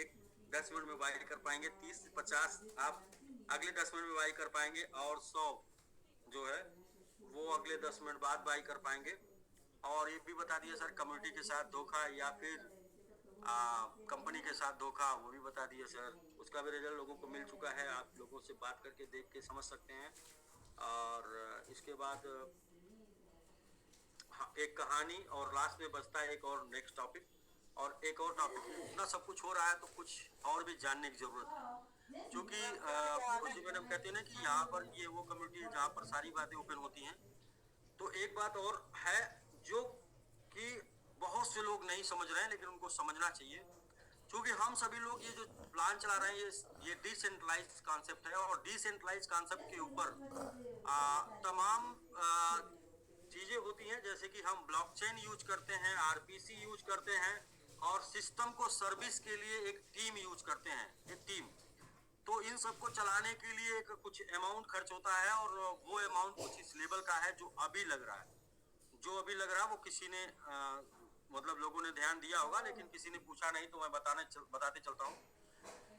10 मिनट में बाई कर पाएंगे, 30 से 50 आप अगले 10 मिनट में बाई कर पाएंगे, और 100 जो है वो अगले 10 मिनट बाद बाई कर पाएंगे। और ये भी बता दिया सर कम्युनिटी के साथ धोखा या फिर कंपनी के साथ धोखा, वो भी बता दिया सर, उसका भी रिजल्ट लोगों को मिल चुका है, आप लोगों से बात करके देख के समझ सकते हैं। और इसके बाद हाँ, एक कहानी, और लास्ट में बचता है एक और नेक्स्ट टॉपिक, और एक और टॉपिक है, इतना सब कुछ हो रहा है तो कुछ और भी जानने की जरूरत है, क्योंकि फिरोजी मैडम कहते हैं ना कि यहाँ पर ये वो कम्युनिटी है जहाँ पर सारी बातें ओपन होती हैं। तो एक बात और है जो कि बहुत से लोग नहीं समझ रहे हैं, लेकिन उनको समझना चाहिए, क्योंकि हम सभी लोग ये जो प्लान चला रहे हैं ये डिसेंट्रलाइज कॉन्सेप्ट है, और डिसेंट्रलाइज कॉन्सेप्ट के ऊपर तमाम चीजें होती हैं, जैसे कि हम ब्लॉकचेन यूज करते हैं, आरपीसी यूज करते हैं, और सिस्टम को सर्विस के लिए एक टीम यूज करते हैं, एक टीम। तो इन सबको चलाने के लिए एक कुछ अमाउंट खर्च होता है, और वो अमाउंट कुछ इस लेवल का है जो अभी लग रहा है। जो अभी लग रहा है वो किसी ने मतलब लोगों ने ध्यान दिया होगा, लेकिन किसी ने पूछा नहीं, तो मैं बताते चलता हूँ।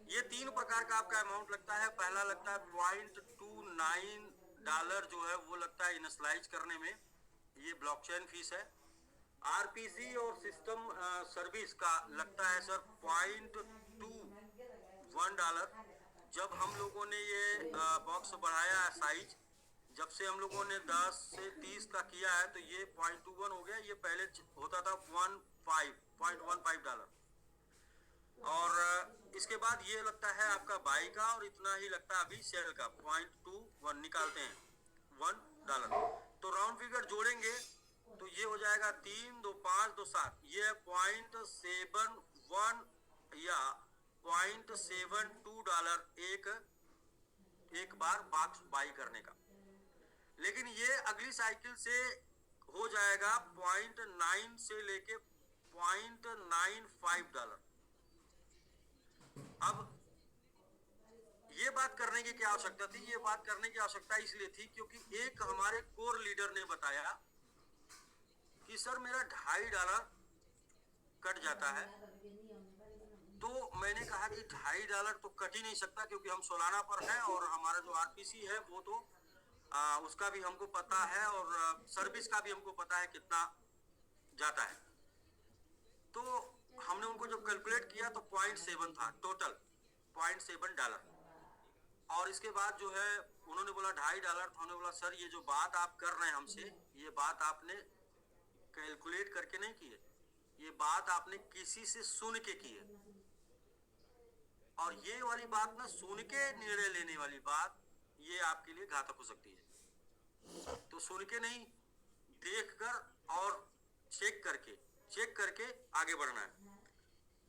ये 3 प्रकार का आपका अमाउंट लगता है। पहला लगता है $0.29 जो है वो लगता है इनिशियलाइज करने में, ये ब्लॉकचेन फीस है। आरपीसी और सिस्टम सर्विस का लगता है सर $0.21। जब हम लोगों ने ये बॉक्स बढ़ाया है साइज, जब से हम लोगों ने 10 से 30 का किया है, तो ये $0.21 हो गया। ये पहले होता था $0.15। और इसके बाद ये लगता है आपका बाई का, और इतना ही लगता है अभी सेल का, $0.21 निकालते हैं $1। तो राउंड फिगर जोड़ेंगे तो ये हो जाएगा 3, 2, 5, 2, 7, ये $0.71 या $0.72 एक बार बॉक्स बाई करने का। लेकिन ये अगली साइकिल से हो जाएगा 0.9 से लेके $0.95। अब ये बात करने की क्या आवश्यकता थी? ये बात करने की आवश्यकता इसलिए थी क्योंकि एक हमारे कोर लीडर ने बताया कि सर मेरा $2.5 कट जाता है। तो मैंने कहा कि $2.5 तो कट ही नहीं सकता, क्योंकि हम सोलाना पर हैं, और हमारा जो आरपीसी है वो तो उसका भी हमको पता है, और सर्विस का भी हमको पता है कितना जाता है। तो हमने उनको जब कैलकुलेट किया तो 0.7 था टोटल, $0.7। और इसके बाद जो है उन्होंने बोला $2.5, तो हमने बोला सर ये जो बात आप कर रहे हैं हमसे, ये बात आपने कैलकुलेट करके नहीं की है, ये बात आपने किसी से सुन के की है। और ये वाली बात ना, सुन के निर्णय लेने वाली बात, ये आपके लिए घातक हो सकती है। तो सुन के नहीं, देख कर और चेक करके आगे बढ़ना है।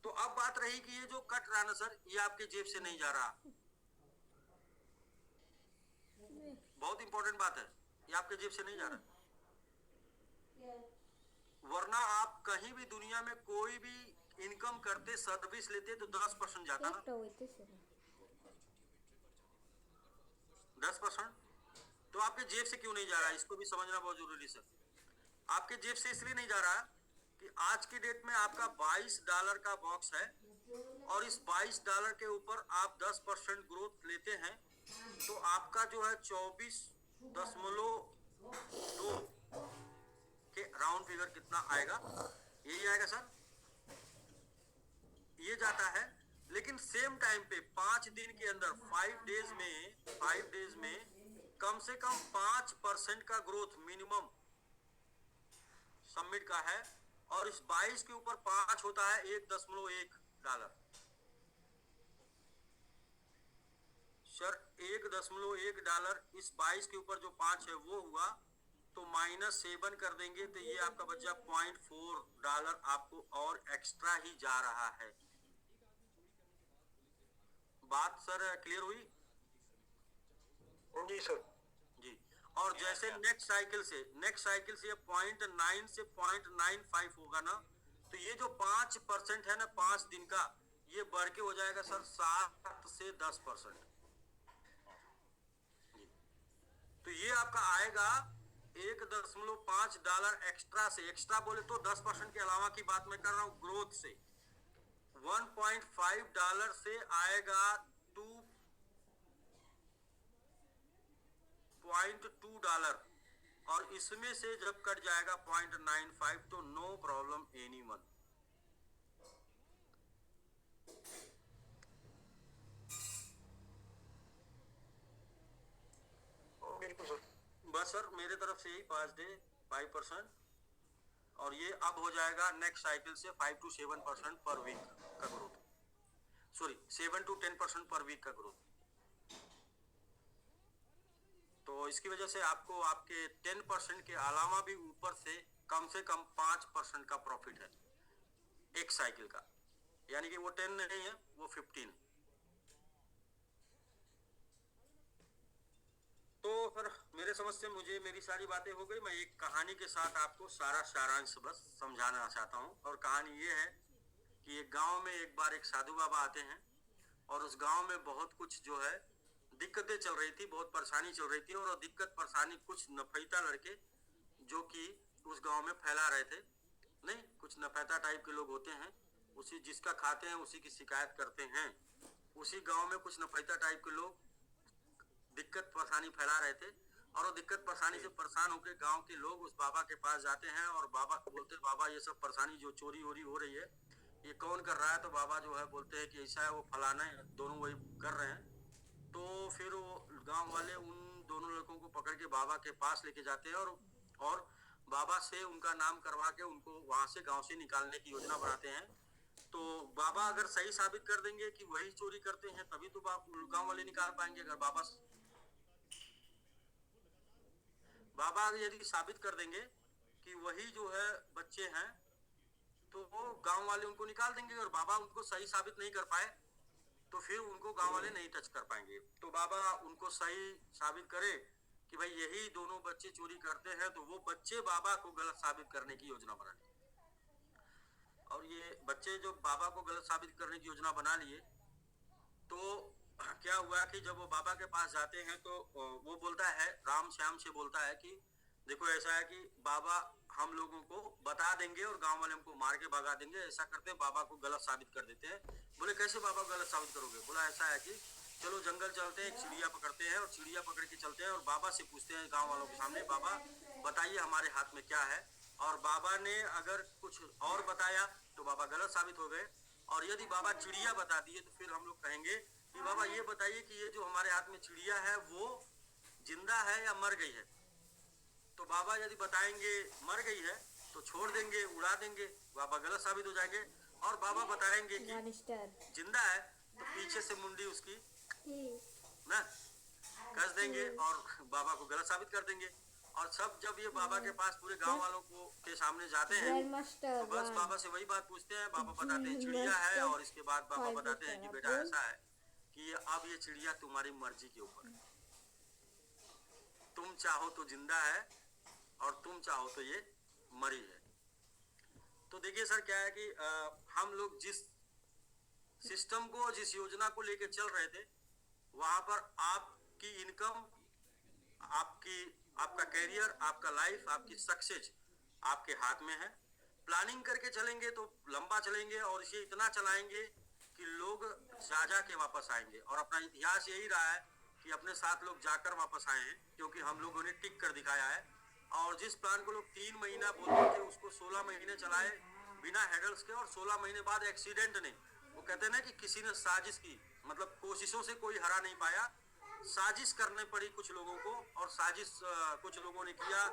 तो अब बात रही कि ये जो कट रहा ना सर, ये आपके जेब से नहीं जा रहा। बहुत इंपॉर्टेंट बात है, ये आपके जेब से नहीं जा रहा। वरना आप कहीं भी दुनिया में कोई भी इनकम करते, सर्विस लेते, तो 10% जाता ना, 10%। तो आपके जेब से क्यों नहीं जा रहा है, इसको भी समझना बहुत जरूरी सर। आपके जेब से इसलिए नहीं जा रहा कि आज की डेट में आपका $22 का बॉक्स है, और इस $22 के ऊपर आप 10% ग्रोथ लेते हैं, तो आपका जो है 24.2 के राउंड फिगर कितना आएगा, यही आएगा सर, ये जाता है। लेकिन सेम टाइम पे 5 दिन के अंदर 5 डेज में कम से कम 5% का ग्रोथ मिनिमम सबमिट का है, और इस 22 के ऊपर 5 होता है $1.1। सर $1.1, इस 22 के ऊपर जो 5 है वो हुआ, तो -7 कर देंगे तो ये आपका बचा $0.4 आपको और एक्स्ट्रा ही जा रहा है। बात सर क्लियर हुई? जी सर जी। और जैसे नेक्स्ट साइकिल से ये 0.9 से 0.95 होगा ना, तो ये जो 5% है ना 5 दिन का, ये बढ़ के हो जाएगा सर 7 से 10%। तो ये आपका आएगा $1.5 एक्स्ट्रा से, एक्स्ट्रा बोले तो 10% के अलावा की बात मैं कर रहा हूँ, ग्रोथ से $1.5 से आएगा $2.2, और इसमें से जब कट जाएगा 0.95, तो नो प्रॉब्लम एनीवन। बिल्कुल सर। बस सर मेरे तरफ से यही 5 डे 5%। और ये अब हो जाएगा नेक्स्ट साइकिल से 5 to 7% पर वीक का ग्रोथ, सॉरी 7 to 10% पर वीक का ग्रोथ। तो इसकी वजह से आपको आपके 10% के अलावा भी ऊपर से कम 5% का प्रॉफिट है एक साइकिल का, यानी कि वो 10 नहीं है, वो 15 है। तो फिर मेरे समझ से मुझे मेरी सारी बातें हो गई। मैं एक कहानी के साथ आपको सारा सारांश बस समझाना चाहता हूँ, और कहानी ये है कि एक गांव में एक बार एक साधु बाबा आते हैं, और उस गांव में बहुत कुछ जो है दिक्कतें चल रही थी, बहुत परेशानी चल रही थी, और वो दिक्कत परेशानी कुछ नफैता लड़के जो कि उस गांव में फैला रहे थे, नहीं कुछ नफैता टाइप के लोग होते हैं, उसी जिसका खाते हैं उसी की शिकायत करते हैं। उसी गांव में कुछ नफैता टाइप के लोग दिक्कत परेशानी फैला रहे थे, और वो दिक्कत परेशानी से परेशान होकर गांव के लोग उस बाबा के पास जाते हैं और बाबा को बोलते हैं, बाबा ये सब परेशानी जो चोरी वोरी हो रही है ये कौन कर रहा है? तो बाबा जो है बोलते हैं कि ऐसा है, वो फलाना है, दोनों वही कर रहे हैं। तो फिर वो गांव वाले उन दोनों लड़कों को पकड़ के बाबा के पास लेके जाते हैं, और बाबा से उनका नाम करवा के उनको वहां से गांव से निकालने की योजना बनाते हैं। तो बाबा अगर सही साबित कर देंगे कि वही चोरी करते हैं तभी तो गांव वाले निकाल पाएंगे। अगर बाबा यदि साबित कर देंगे कि वही जो है बच्चे हैं तो वो गांव वाले उनको निकाल देंगे, और बाबा उनको सही साबित नहीं कर पाए तो फिर उनको गांव वाले नहीं टच कर पाएंगे। तो बाबा उनको सही साबित करे कि भाई यही दोनों बच्चे चोरी करते हैं, तो वो बच्चे बाबा को गलत साबित करने की योजना बना ली। और ये बच्चे जो बाबा को गलत साबित करने की योजना बना लिए, तो क्या हुआ कि जब वो बाबा के पास जाते हैं तो वो बोलता है, राम श्याम से बोलता है कि देखो ऐसा है कि बाबा हम लोगों को बता देंगे और गांव वाले हमको मार के भगा देंगे, ऐसा करते हैं बाबा को गलत साबित कर देते हैं। बोले कैसे बाबा को गलत साबित करोगे? बोला ऐसा है कि चलो जंगल चलते हैं, एक चिड़िया पकड़ते हैं और चिड़िया पकड़ के चलते हैं और बाबा से पूछते हैं गाँव वालों के सामने, बाबा बताइए हमारे हाथ में क्या है। और बाबा ने अगर कुछ और बताया तो बाबा गलत साबित हो गए, और यदि बाबा चिड़िया बता दिए तो फिर हम लोग कहेंगे कि बाबा ये बताइए कि ये जो हमारे हाथ में चिड़िया है वो जिंदा है या मर गई है। तो बाबा यदि बताएंगे मर गई है तो छोड़ देंगे, उड़ा देंगे, बाबा गलत साबित हो जाएंगे। और बाबा बताएंगे कि जिंदा है तो पीछे से मुंडी उसकी ना कस देंगे और बाबा को गलत साबित कर देंगे। और सब जब ये बाबा के पास पूरे गांव वालों को के सामने जाते हैं तो बस बाबा से वही बात पूछते हैं, बाबा बताते हैं चिड़िया है, और इसके बाद बाबा बताते हैं कि बेटा ऐसा है कि अब ये चिड़िया तुम्हारी मर्जी के ऊपर है, तुम चाहो तो जिंदा है और तुम चाहो तो ये मरी है। तो देखिए सर क्या है कि हम लोग जिस सिस्टम को, जिस योजना को लेके चल रहे थे, वहां पर आपकी इनकम, आपका कैरियर, आपका लाइफ, आपकी सक्सेस आपके हाथ में है। प्लानिंग करके चलेंगे तो लंबा चलेंगे और इसे इतना चलाएंगे कि लोग जा के वापस आएंगे। और अपना इतिहास यही रहा है कि अपने साथ लोग जाकर वापस आए हैं, क्योंकि हम लोगों ने टिक कर दिखाया है। और जिस प्लान को लोग 3 महीना बोलते थे उसको 16 महीने चलाए बिना हेडल्स के, और 16 महीने बाद एक्सीडेंट ने, वो कहते हैं ना कि किसी ने साजिश की, मतलब कोशिशों से कोई हरा नहीं पाया, साजिश करने पड़ी कुछ लोगों को। और साजिश कुछ लोगों ने किया।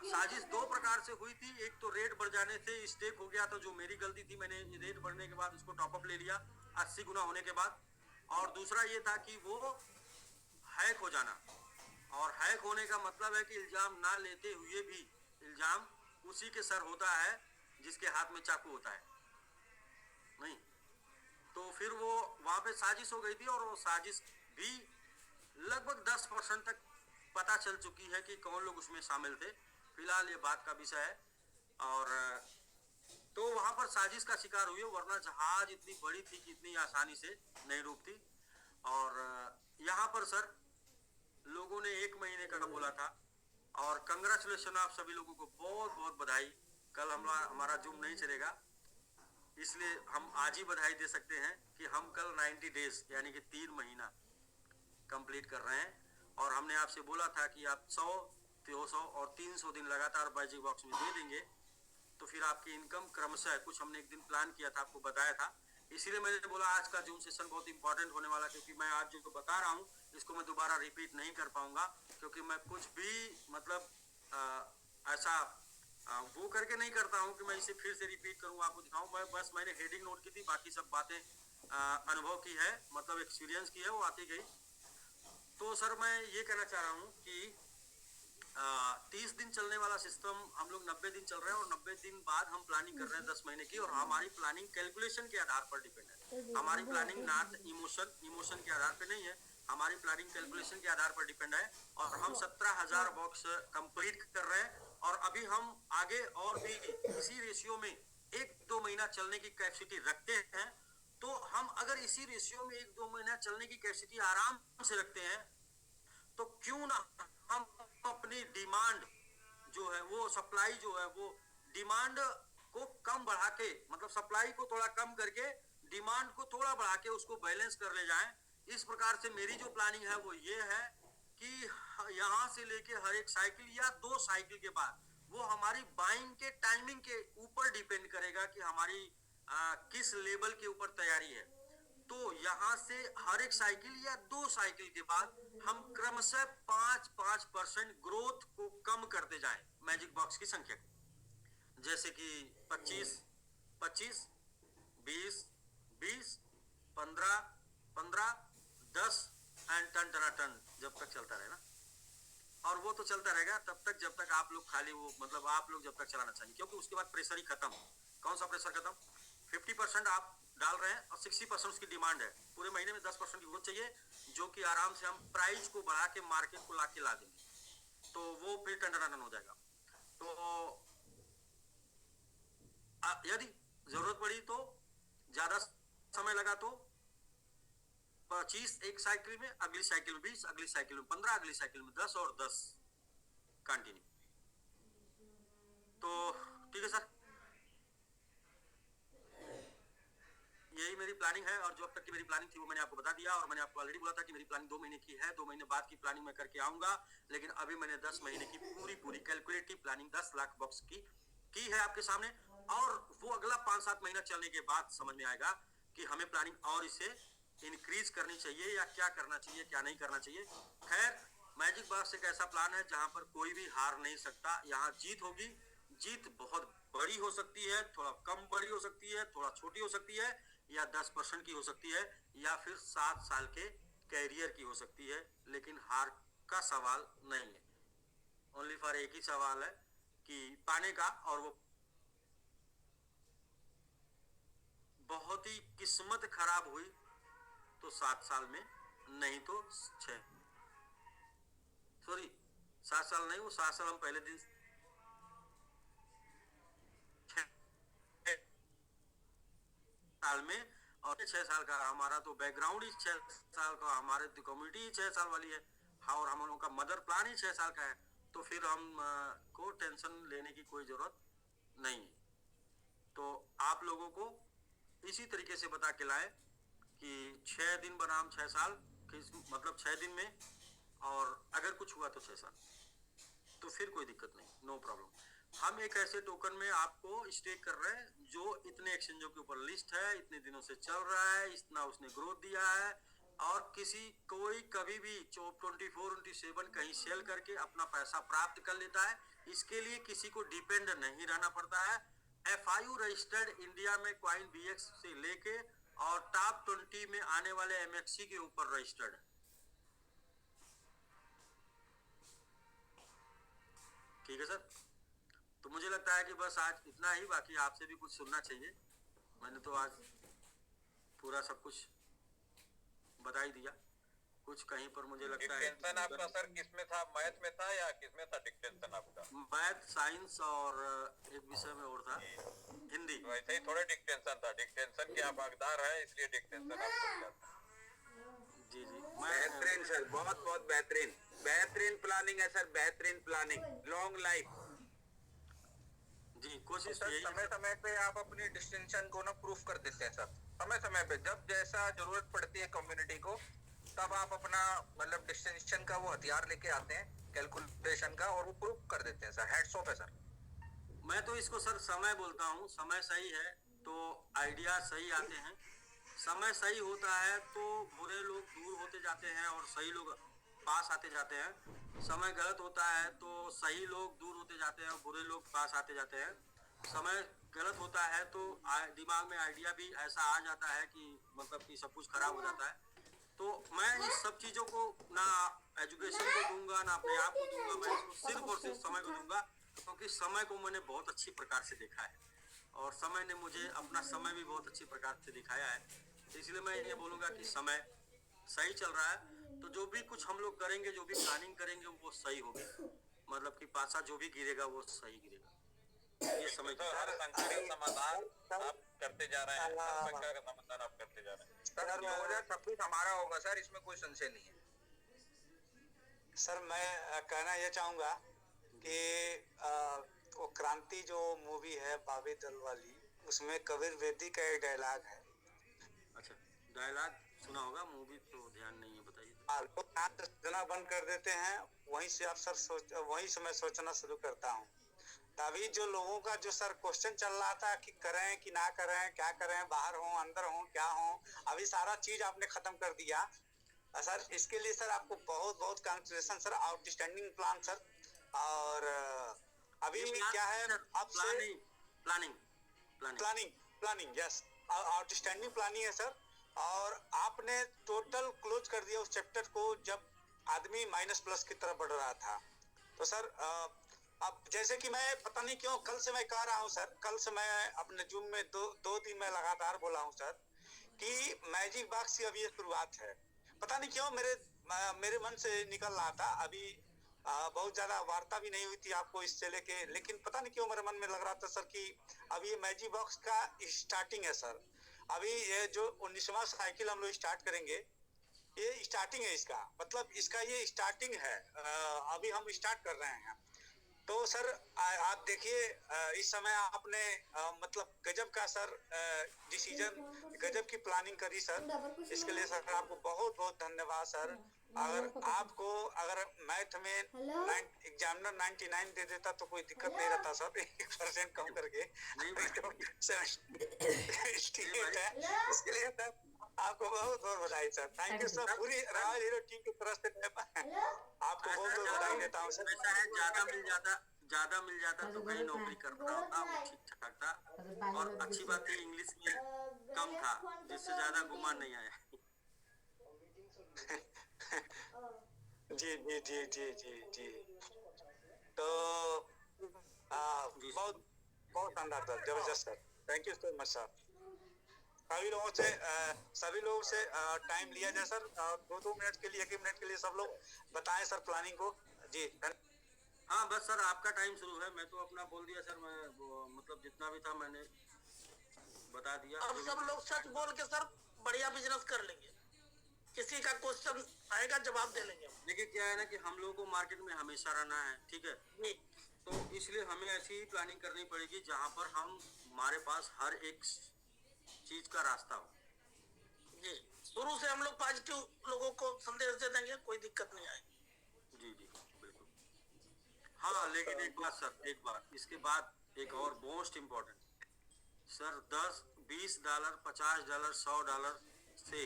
साजिश 2 प्रकार से हुई थी। एक तो रेट बढ़ जाने से स्टेक हो गया था, जो मेरी गलती थी, मैंने रेट बढ़ने के बाद उसको टॉपअप ले लिया 80 गुना होने के बाद। और दूसरा ये था कि वो हैक हो जाना, और हैक होने का मतलब है कि इल्जाम ना लेते हुए भी इल्जाम उसी के सर होता है जिसके हाथ में चाकू होता है, नहीं। तो फिर वो वहां पे साजिश हो गई थी, और वो साजिश भी लगभग 10% तक पता चल चुकी है कि कौन लोग उसमें शामिल थे। फिलहाल ये बात का विषय है। और तो वहां पर साजिश का शिकार हुए, वरना जहाज इतनी बड़ी थी कि इतनी आसानी से नहीं डूबती। और यहाँ पर सर लोगों ने 1 महीने का बोला था, और कंग्रेचुलेशन आप सभी लोगों को, बहुत बहुत बधाई। कल हमारा जूम नहीं चलेगा, इसलिए हम आज ही बधाई दे सकते हैं कि हम कल 90 डेज यानी कि 3 महीना कंप्लीट कर रहे हैं। और हमने आपसे बोला था कि आप 100, 200 और 300 दिन लगातार मैजिक बॉक्स में दे देंगे तो फिर आपकी इनकम क्रमशः, कुछ हमने एक दिन प्लान किया था, आपको बताया था। इसीलिए मैंने बोला आज का जूम सेशन बहुत इंपॉर्टेंट होने वाला, क्योंकि मैं आज जो बता रहा हूँ इसको मैं दोबारा रिपीट नहीं कर पाऊंगा, क्योंकि मैं कुछ भी मतलब ऐसा वो करके नहीं करता हूँ कि मैं इसे फिर से रिपीट करूँ आपको दिखाऊं। मैं बस मैंने हेडिंग नोट की थी, बाकी सब बातें अनुभव की है, मतलब एक्सपीरियंस की है, वो आती गई। तो सर मैं ये कहना चाह रहा हूँ कि 30 दिन चलने वाला सिस्टम हम लोग 90 दिन चल रहे हैं, और 90 दिन बाद हम प्लानिंग कर रहे हैं 10 महीने की, और हमारी प्लानिंग कैलकुलेशन के आधार पर डिपेंड है। हमारी प्लानिंग नॉट इमोशन के आधार पर नहीं है, हमारी प्लानिंग कैलकुलेशन के आधार पर डिपेंड है। और हम 17,000 बॉक्स कंप्लीट कर रहे हैं, और अभी हम आगे और भी इसी रेशियो में 1-2 महीना चलने की कैपेसिटी रखते हैं। तो हम अगर इसी रेशियो में 1-2 महीना चलने की कैपेसिटी आराम से रखते हैं, तो क्यों ना हम अपनी डिमांड जो है, वो सप्लाई जो है, वो डिमांड को कम बढ़ा के, मतलब सप्लाई को थोड़ा कम करके डिमांड को थोड़ा बढ़ा के उसको बैलेंस कर ले जाएं। इस प्रकार से मेरी जो प्लानिंग है वो ये है कि यहाँ से लेके हर एक साइकिल या 2 साइकिल के बाद, वो हमारी बाइंग के टाइमिंग के ऊपर डिपेंड करेगा कि हमारी किस लेवल के ऊपर तैयारी है। तो यहाँ से हर एक साइकिल या 2 साइकिल के बाद हम क्रमशः 5-5% ग्रोथ को कम करते जाएं मैजिक बॉक्स की संख्या को। जैसे कि 25, 25, 20, 20, 15, 15, 10 एंड टन टनाटन जब तक चलता रहे ना। और वो तो चलता रहेगा तब तक जब तक आप लोग खाली वो, मतलब आप लोग जब तक चलाना चाहिए, क्योंकि उसके बाद प्रेशर ही खत्म। कौन सा प्रेशर खत्म? 50% आप डाल रहे हैं और 60% उसकी डिमांड है। पूरे महीने में 10% की ग्रोथ चाहिए, जो कि आराम से हम प्राइस को बढ़ा के मार्केट को लाके ला देंगे, तो वो फिर टन हो जाएगा। तो यदि जरूरत पड़ी तो ज्यादा समय लगा तो 25 एक साइकिल में, अगली साइकिल में 20, अगली साइकिल में 15, अगली साइकिल में 10 और 10 कंटिन्यू। तो ठीक है सर, यही मेरी प्लानिंग है। और जो अब तक की मेरी प्लानिंग थी वो मैंने आपको बता दिया, और मैंने आपको ऑलरेडी बोला था कि मेरी प्लानिंग 2 महीने की है, 2 महीने बाद की प्लानिंग मैं करके आऊंगा। लेकिन अभी मैंने 10 महीने की पूरी कैलकुलेटिव प्लानिंग 10 लाख बॉक्स की है आपके सामने। और वो अगला 5-7 महीना चलने के बाद समझ में आएगा कि हमें प्लानिंग और इसे इंक्रीज करनी चाहिए या क्या करना चाहिए, क्या नहीं करना चाहिए। खैर, मैजिक बॉक्स एक ऐसा प्लान है जहां पर कोई भी हार नहीं सकता। यहाँ जीत होगी, जीत बहुत बड़ी हो सकती है, थोड़ा कम बड़ी हो सकती है, थोड़ा छोटी हो सकती है, या 10% की हो सकती है, या फिर 7 साल के कैरियर की हो सकती है। लेकिन हार का सवाल नहीं है, ओनली फॉर एक ही सवाल है कि पाने का, और वो बहुत ही किस्मत खराब हुई तो 7 साल में, नहीं तो 7 साल नहीं, वो 7 साल हम पहले दिन साल में, और 6 साल का हमारा तो बैकग्राउंड ही 6 साल का, हमारे तो कम्युनिटी ही 6 साल वाली है, और हम लोगों का मदर प्लान ही 6 साल का है। तो फिर हम को टेंशन लेने की कोई जरूरत नहीं है। तो आप लोगों को इसी तरीके से बता के लाए कि 6 दिन बनाम 6 साल, मतलब 6 दिन में, और अगर कुछ हुआ तो 6 साल, तो फिर कोई दिक्कत नहीं, नो प्रॉब्लम। हम एक ऐसे टोकन में आपको स्टेक कर रहे हैं जो इतने एक्सचेंजों के ऊपर लिस्ट है, इतने दिनों से चल रहा है, इतना उसने ग्रोथ दिया है, और कोई कभी भी 24/7 कहीं सेल करके अपना पैसा प्राप्त कर लेता है। इसके लिए किसी को डिपेंड नहीं रहना पड़ता है। FIU रजिस्टर्ड इंडिया में कॉइन BX से लेके और टॉप 20 में आने वाले MXC के ऊपर रजिस्टर्ड है। ठीक है सर, तो मुझे लगता है कि बस आज इतना ही, बाकी आपसे भी कुछ सुनना चाहिए। मैंने तो आज पूरा सब कुछ बता ही दिया। कुछ कहीं पर मुझे लगता है डिक्टेंशन आपका सर किसमें था, मैथ में था या किसमें था डिक्टेंशन आपका? मैथ, साइंस और एक विषय में और था, हिंदी। वैसे ही थोड़े डिक्टेंशन था, डिक्टेंशन के आप हकदार हैं, इसलिए डिक्टेंशन आपको। जी बेहतरीन सर, बहुत बहुत बेहतरीन प्लानिंग है सर, बेहतरीन प्लानिंग, लॉन्ग लाइफ। जी, कोशिश सर यही है। समय समय पे आप अपनी डिस्टिंक्शन को ना प्रूफ कर देते हैं सर, समय समय पे जब जैसा जरूरत पड़ती है कम्युनिटी को, तब आप अपना मतलब डिस्टिंक्शन का वो हथियार लेके आते हैं, कैलकुलेशन का, और वो प्रूफ कर देते हैं सर। हैट्स ऑफ है सर। मैं तो इसको सर समय बोलता हूँ। समय सही है तो आइडिया सही आते हैं, समय सही होता है तो बुरे लोग दूर होते जाते हैं और सही लोग पास आते जाते हैं। समय गलत होता है तो सही लोग दूर होते जाते हैं और बुरे लोग पास आते जाते हैं। समय गलत होता है तो दिमाग में आइडिया भी ऐसा आ जाता है कि मतलब कि सब कुछ खराब हो जाता है। तो मैं इस सब चीज़ों को ना एजुकेशन को दूंगा ना अपने आप को दूंगा, मैं इसको सिर्फ और सिर्फ समय को दूंगा, क्योंकि समय को मैंने बहुत अच्छी प्रकार से देखा है और समय ने मुझे अपना समय भी बहुत अच्छी प्रकार से दिखाया है। तो इसलिए मैं ये बोलूँगा कि समय सही चल रहा है, तो जो भी कुछ हम लोग करेंगे, जो भी प्लानिंग करेंगे वो सही होगी, मतलब कि पासा जो भी गिरेगा वो सही गिरेगा, ये समझ। तो हर संकट का समाधान आप करते जा रहे हैं, हर समस्या का समाधान आप करते जा रहे हैं। सर 2026 हमारा होगा सर, इसमें कोई संशय नहीं है। सर मैं कहना ये चाहूंगा कि वो क्रांति जो मूवी है बाबी दल वाली, उसमें कबीर वेदी का एक डायलॉग है। अच्छा, डायलॉग सुना होगा, मूवी तो ध्यान नहीं है, बताइए। लोग सोचना बंद कर देते हैं, वहीं से आप सर वहीं से मैं सोचना शुरू करता हूँ। तभी जो लोगों का जो सर क्वेश्चन चल रहा था कि करें कि ना करें, क्या करें, बाहर हो अंदर हो क्या हो, अभी सारा चीज आपने खत्म कर दिया सर। इसके लिए सर आपको बहुत बहुत congratulation sir, outstanding plan sir. और अभी क्या है अब से planning planning yes, outstanding planning है सर। और आपने टोटल क्लोज कर दिया उस चैप्टर को जब आदमी माइनस प्लस की तरफ बढ़ रहा था। तो सर अब जैसे कि मैं पता नहीं क्यों कल से मैं कह रहा हूँ सर, कल से मैं अपने जूम में दो दिन में लगातार बोला हूँ सर कि मैजिक बॉक्स की अभी ये शुरुआत है। पता नहीं क्यों मेरे मन से निकल रहा था। अभी बहुत ज्यादा वार्ता भी नहीं हुई थी आपको इससे लेके, लेकिन पता नहीं क्यों मेरे मन में लग रहा था सर कि अभी ये मैजिक बॉक्स का स्टार्टिंग है सर। अभी ये जो 19वां साइकिल हम लोग स्टार्ट करेंगे, ये स्टार्टिंग है इसका, मतलब इसका ये स्टार्टिंग है। अभी हम स्टार्ट कर रहे हैं। तो सर आप देखिए इस समय आपने मतलब गजब का सर डिसीजन, गजब की प्लानिंग करी सर। इसके लिए सर आपको बहुत बहुत धन्यवाद सर। अगर आपको अगर मैथ में एग्जामिनर 99 दे देता तो कोई दिक्कत नहीं रहता सर, 1% कम करके तो 78 है। इसके लिए सर आपको बहुत बहुत बधाई सर, थैंक यू सर। पूरी राज हीरो टीम की तरफ से आपको बहुत बहुत बधाई देता हूँ सर। ऐसा है, ज्यादा मिल जाता तो कहीं नौकरी करता होता, वो ठीक ठाक था। और अच्छी बात है इंग्लिश में कम था, जिससे ज्यादा गुमान नहीं आया। जी जी जी जी जी जी। तो बहुत बहुत शानदार सर, जबरदस्त sir, thank you so much sir. सभी लोगों से टाइम लिया जाए सर, 2-2 मिनट के लिए, 1 मिनट के लिए सब लोग बताएं सर प्लानिंग को। जी हाँ बस सर आपका टाइम शुरू है, मैं तो अपना बोल दिया सर। मैं मतलब जितना भी था मैंने बता दिया। अब सब लोग सच बोल के सर बढ़िया बिजनेस कर लेंगे, किसी का क्वेश्चन आएगा जवाब दे लेंगे। देखिए क्या है ना कि हम लोगों को मार्केट में हमेशा रहना है, ठीक है, तो इसलिए हमें ऐसी प्लानिंग करनी पड़ेगी जहाँ पर हमारे पास हर एक चीज का रास्ता हो। जी शुरू से हम लोग पॉजिटिव लोगों को संदेश दे देंगे, कोई दिक्कत नहीं आएगी। जी जी बिल्कुल। हाँ लेकिन एक बात सर, एक बात इसके बाद एक और मोस्ट इम्पोर्टेंट सर, $10-20 $50 $100 से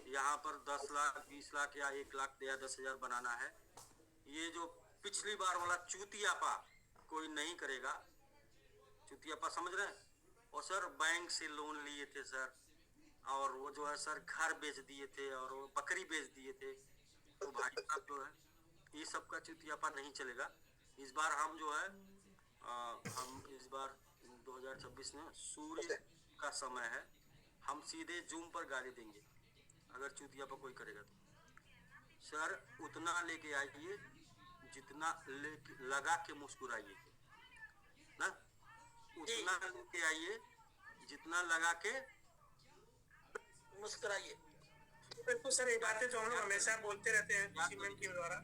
यहाँ पर 10 लाख 20 लाख या 1 लाख या 10,000 बनाना है। ये जो पिछली बार वाला चूतियापा कोई नहीं करेगा। चूतियापा समझ रहे हैं? और सर बैंक से लोन लिए थे सर, और वो जो है सर घर बेच दिए थे और वो बकरी बेच दिए थे। तो भाई साहब जो है ये सब का चूतियापा नहीं चलेगा। इस बार हम जो है हम इस बार 2026 में सूर्य का समय है, हम सीधे जूम पर गाली देंगे अगर चूतियापा कोई करेगा तो। सर उतना लेके आइए जितना लगा के मुस्कुराइए ना, उतना लेके आइए जितना लगा के मुस्कुराइए। बिल्कुल सर, ये बातें तो हम लोग हमेशा बोलते रहते हैं सीमेंट के द्वारा।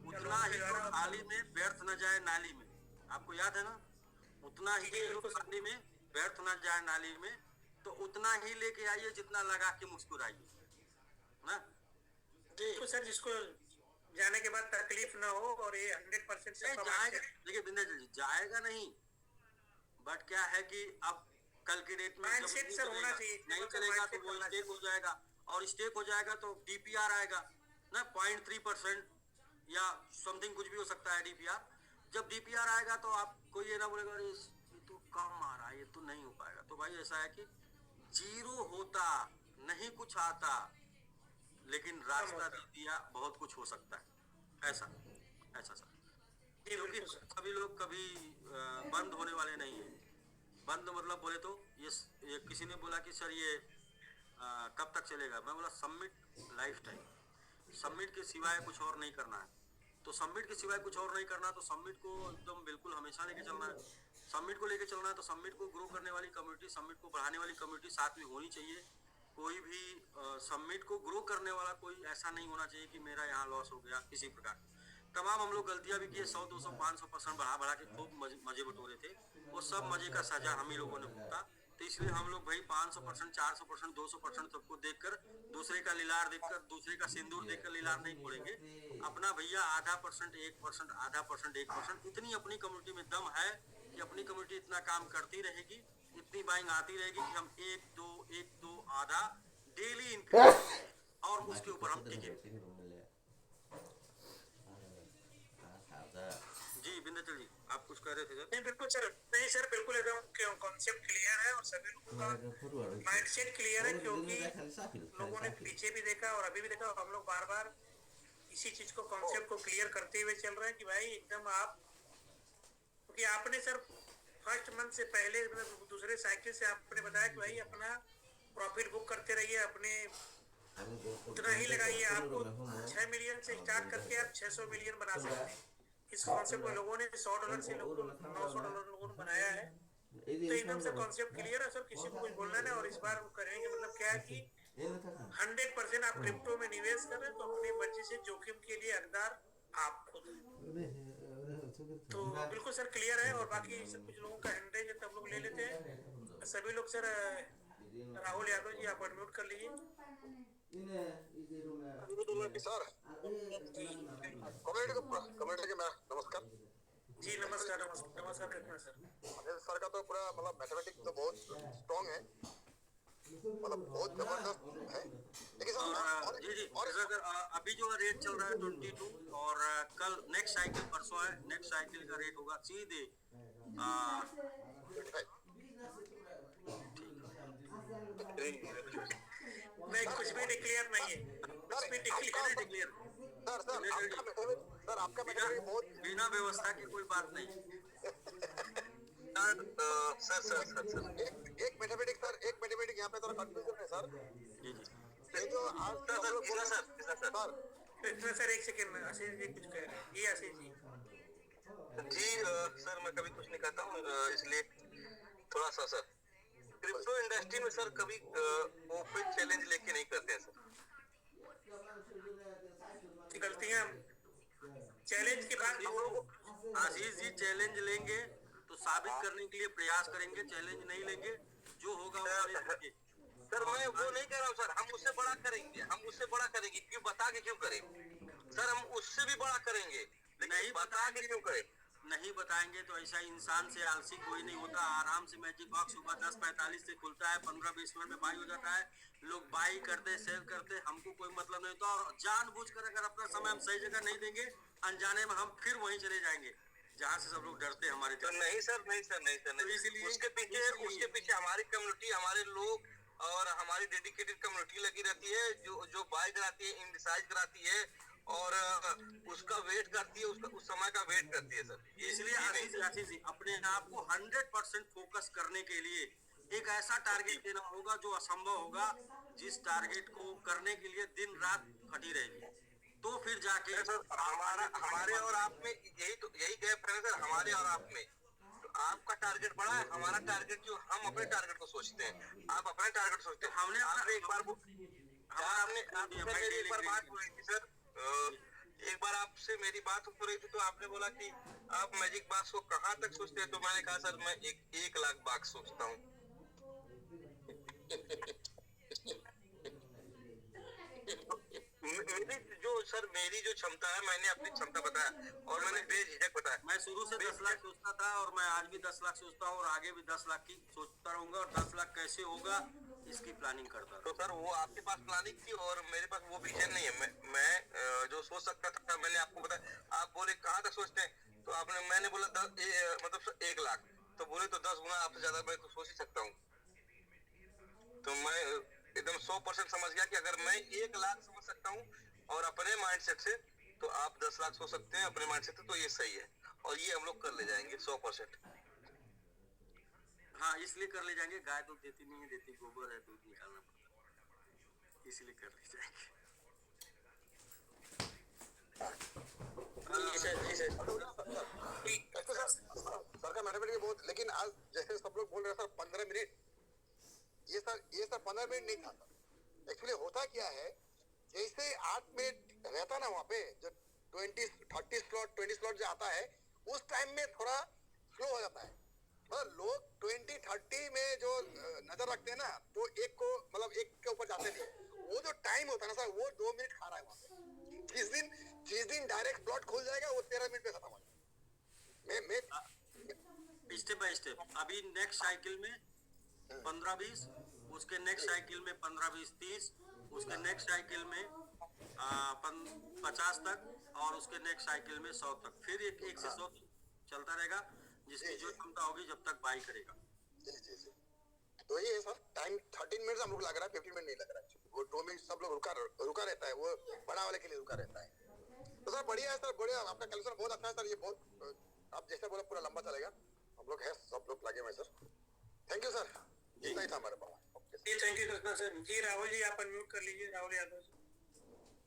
उतना ही तो थाली में व्यर्थ न जाए नाली में, आपको याद है ना, उतना ही थाली में व्यर्थ न जाए नाली में। तो उतना ही लेके आइए जितना लगा के मुस्कुराइए ना। तो सर जिसको जाने के बाद तकलीफ ना हो, और ये 100% से जाएगा, देखिए विंध्याचल जी जाएगा नहीं, बट क्या है कि अब कल के डेट में माइंडसेट सर होना चाहिए, नहीं चलेगा तो वो स्टेक हो जाएगा, और स्टेक हो जाएगा तो DPR आएगा ना 0.3%। या समथिंग कुछ भी हो सकता है डीपीआर। जब डीपीआर आएगा तो आप कोई ये ना बोलेगा अरे ये तो कम आ रहा है, ये तो नहीं हो पाएगा। तो भाई ऐसा है कि जीरो होता नहीं कुछ आता, लेकिन रास्ता दे दिया बहुत कुछ हो सकता है। ऐसा ऐसा सर, क्योंकि सभी लोग कभी बंद होने वाले नहीं है। बंद मतलब बोले तो ये किसी ने बोला कि सर ये कब तक चलेगा, मैं बोला सबमिट लाइफ टाइम, सबमिट के सिवाय कुछ और नहीं करना है। तो सबमिट के सिवाय कुछ और नहीं करना, तो सबमिट को एकदम बिल्कुल हमेशा लेके चलना है। सबमिट को लेके चलना है तो सबमिट को ग्रो करने वाली कम्युनिटी, सबमिट को बढ़ाने वाली कम्युनिटी साथ में होनी चाहिए। कोई भी सबमिट को ग्रो करने वाला कोई ऐसा नहीं होना चाहिए कि मेरा यहाँ लॉस हो गया किसी प्रकार। तमाम हम लोग गलतियां भी किए, 100 200 500% बढ़ा के खूब मजे बटोरे थे, वो सब मजे का सजा हम ही लोगों ने भुगता। तो इसलिए हम लोग भाई 500% 400% 200% सबको देखकर, दूसरे का लीलार देखकर, दूसरे का सिंदूर देखकर लीलार नहीं फोड़ेंगे। अपना भैया आधा परसेंट 1%, आधा परसेंट 1%, इतनी अपनी कम्युनिटी में दम है कि अपनी कम्युनिटी इतना काम करती रहेगी, इतनी बाइंग आती रहेगी कि हम 1 2 आधा डेली इंक्रीज और उसके ऊपर हम टिके। जी विंध्याचल जी, आप कुछ कह रहे थे सर? नहीं बिल्कुल सर, नहीं सर बिल्कुल एकदम कॉन्सेप्ट क्लियर है और सभी लोगों का माइंडसेट क्लियर है, क्योंकि लोगों ने पीछे भी देखा और अभी भी देखा। हम लोग बार बार इसी चीज को, कॉन्सेप्ट को क्लियर करते हुए चल रहे हैं कि भाई एकदम आप, क्योंकि आपने सर फर्स्ट मंथ से पहले दूसरे साइकिल से आपने बताया कि भाई अपना प्रॉफिट बुक करते रहिए, अपने उतना ही लगाइए। आपको 6 मिलियन से स्टार्ट करके आप 600 मिलियन बना सकते हैं। इस कॉन्सेप्ट को लोगों ने $100 से $900 लोगों ने बनाया है। तो एकदम से कॉन्सेप्ट क्लियर है सर, किसी को कुछ बोलना नहीं। और इस बार करेंगे मतलब क्या है कि 100% आप क्रिप्टो में निवेश कर रहे हैं, तो अपनी मर्जी से जोखिम के लिए हकदार आप खुद हैं। तो बिल्कुल सर क्लियर है। और बाकी सर कुछ लोगों का हैंड रेज है तो हम लोग ले लेते हैं। सभी लोग सर, राहुल यादव जी आप अनम्यूट कर लीजिए। सर कमेटी के नमस्कार जी नमस्कार नमस्कार कृष्णा सर। अनिल सर का तो पूरा मतलब मैथमेटिक्स तो बहुत स्ट्रॉन्ग है, मतलब बहुत जबरदस्त है। लेकिन और जी जी सर, अभी जो रेट चल रहा है 22 और कल नेक्स्ट साइकिल परसों है, नेक्स्ट साइकिल का रेट होगा सीधे नहीं, कुछ भी डिक्लेयर नहीं है, कुछ भी डिक्लेयर है डिक्लेयर। सर आपका बिना व्यवस्था की कोई बात नहीं। सर एक मैथमेटिक्स यहाँ पे थोड़ा कंफ्यूजन है सर। जी जी ये जो आज सर एक सेकंड, आशीष जी कुछ कह रहे हैं। ये आशीष जी जी सर, मैं कभी कुछ नहीं कहता हूँ, इसलिए थोड़ा सा सर क्रिप्टो इंडस्ट्री में सर कभी ओपन चैलेंज लेके नहीं करते हैं सर। गलतियां चैलेंज के बाद आशीष जी चैलेंज लेंगे तो साबित करने के लिए प्रयास करेंगे, चैलेंज नहीं लेंगे जो होगा वो सर मैं वो नहीं कह रहा हूँ सर, हम उससे बड़ा करेंगे, हम उससे बड़ा करेंगे। क्यों बता के क्यों करें सर, हम उससे भी बड़ा करेंगे, लेकिन बता के क्यों करें? नहीं बताएंगे तो ऐसा इंसान से आलसी कोई नहीं होता। आराम से मैजिक बॉक्स सुबह 10:45 से खुलता है, 15-20 मिनट में बाई हो जाता है, लोग बाई करते सेल करते, हमको कोई मतलब नहीं होता। और जानबूझकर अगर अपना समय हम सही जगह नहीं देंगे, अनजाने में हम फिर वहीं चले जाएंगे जहाँ से सब लोग डरते हैं हमारे। तो नहीं सर, नहीं सर, नहीं सर, नहीं। इसलिए उसके पीछे हमारी कम्युनिटी, हमारे लोग और हमारी डेडिकेटेड कम्युनिटी लगी रहती है, जो बाय कराती है, इंडिसाइज कराती है और उसका वेट करती है, उस समय का वेट करती है सर। इसलिए आशीष जी अपने आप को 100% फोकस करने के लिए एक ऐसा टारगेट देना होगा जो असंभव होगा, जिस टारगेट को करने के लिए दिन रात खटी रहेगी, तो फिर जाके सर हमारे और आप में यही गैप है सर, हमारे और आप में। तो आपका टारगेट बड़ा है, हमारा टारगेट जो, हम अपने टारगेट को सोचते हैं, आप अपने टारगेट सोचते हैं। हमने आपने एक बार मेरी एक बार बात हुई थी सर, एक बार आपसे मेरी बात हो रही थी तो आपने बोला कि आप मैजिक बॉक्स को कहाँ तक सोचते हैं, तो मैंने कहा सर मैं 1 लाख बॉक्स सोचता हूँ। मेरी जो क्षमता है, मैंने अपनी क्षमता बताया और मैंने बेझिझक बताया। मैं शुरू से 10 लाख सोचता था और मैं आज भी 10 लाख सोचता हूँ और आगे भी 10 लाख की सोचता रहूंगा। और 10 लाख कैसे होगा इसकी प्लानिंग करता तो था। सर वो आपके पास प्लानिंग थी और मेरे पास वो विजन नहीं है। मैं जो सोच सकता था मैंने आपको बताया। आप बोले कहाँ तक सोचते हैं, तो मैंने बोला 1 लाख, तो बोले तो 10 गुना आपसे ज्यादा मैं तो सोच ही सकता हूँ। तो मैं एकदम 100% समझ गया कि अगर मैं 1 लाख समझ सकता हूँ और अपने माइंडसेट से, तो आप 10 लाख सोच सकते हैं अपने माइंडसेट से, तो ये सही है और ये हम लोग कर ले जाएंगे 100%। हाँ, इसलिए कर ले जाएंगे, गाय दूध देती नहीं है, देती गोबर है, दूध निकालना पड़ता है, इसलिए कर ले जाएंगे। सर का मैथमेटिक्स बहुत, लेकिन आज जैसे सब लोग बोल रहे हैं सर 15 मिनट, ये सर 15 मिनट नहीं था सर। एक्चुअली होता क्या है, जैसे 8 मिनट रहता ना वहाँ पे, जो 20-30 स्लॉट 20 स्लॉट जो आता है, उस टाइम में थोड़ा स्लो हो जाता है। मतलब लोग 20-30 में जो नजर रखते हैं ना, तो एक के ऊपर जाते नहीं। वो जो टाइम होता है ना सर, वो 2 मिनट खा रहा है वहाँ पे। जिस दिन डायरेक्ट प्लॉट खुल जाएगा, वो 13 मिनट पे खत्म हो जाएगा। मैं स्टेप बाय स्टेप, अभी नेक्स्ट साइकिल में 15-20, उसके नेक्स्ट साइकिल में 15-20-30, उसके नेक्स्ट साइकिल में 50 तक, और उसके नेक्स्ट साइकिल में 100 तक, फिर एक से 100 चलता रहेगा, जिसकी जो क्षमता होगी जब तक बाई करेगा। जी। तो ये है सर, टाइम 13 मिनट हम लोग लग रहा है, 15 मिनट नहीं लग रहा है। वो 2 मिनट सब लोग रुका रहता है, वो बड़ा वाले के लिए रुका रहता है। तो सर बढ़िया है सर, बढ़िया, आपका कैलकुलेशन बहुत अच्छा है सर। ये बहुत, आप जैसे बोला पूरा लंबा चलेगा। हम लोग है, सब लोग लगे हुए सर। थैंक यू सर, इतना ही था हमारे पास। जी थैंक यू कृष्णा सर। जी राहुल जी आप अनम्यूट कर लीजिए, राहुल यादव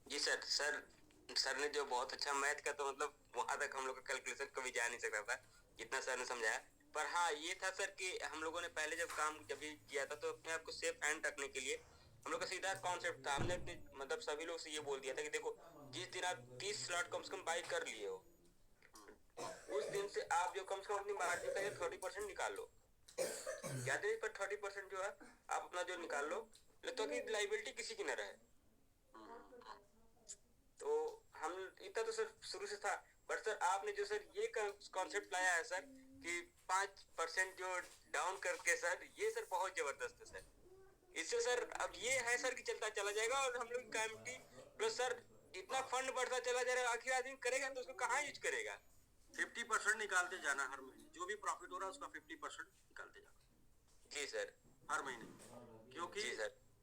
जी सर ने जो बहुत अच्छा मैथ का, तो मतलब वहां तक हम लोग का कैलकुलेशन कभी जा नहीं सकता था जितना सर ने समझाया। पर हाँ ये था सर कि हम लोगों ने पहले जब भी किया था, तो अपने आप को सेफ एंड रखने के लिए हम लोग का सीधा कॉन्सेप्ट था। हमने अपने मतलब सभी लोग से ये बोल दिया था कि देखो, जिस दिन आप 30 स्लॉट कम से कम बाई कर लिए हो, उस दिन से आप जो कम से कम अपनी मार्जिन का 30% निकाल लो। क्या दिन पर 30% जो है आप अपना जो निकाल लो, तो कि लाइबिलिटी किसी की न रहे। तो हम इतना तो सर शुरू से था। बट सर आपने जो सर ये कॉन्सेप्ट लाया है सर कि 5% जो डाउन करके सर, ये सर बहुत जबरदस्त है सर। इससे सर अब ये है सर कि चलता चला जाएगा, और हम लोग कम्युनिटी प्लस सर इतना फंड बढ़ता चला जाएगा, आखिर आदमी करेगा तो उसको कहाँ यूज करेगा। 50% निकालते जाना हर महीने, जो भी प्रॉफिट हो रहा है उसका 50% निकालते जाना। जी सर, हर महीने, क्योंकि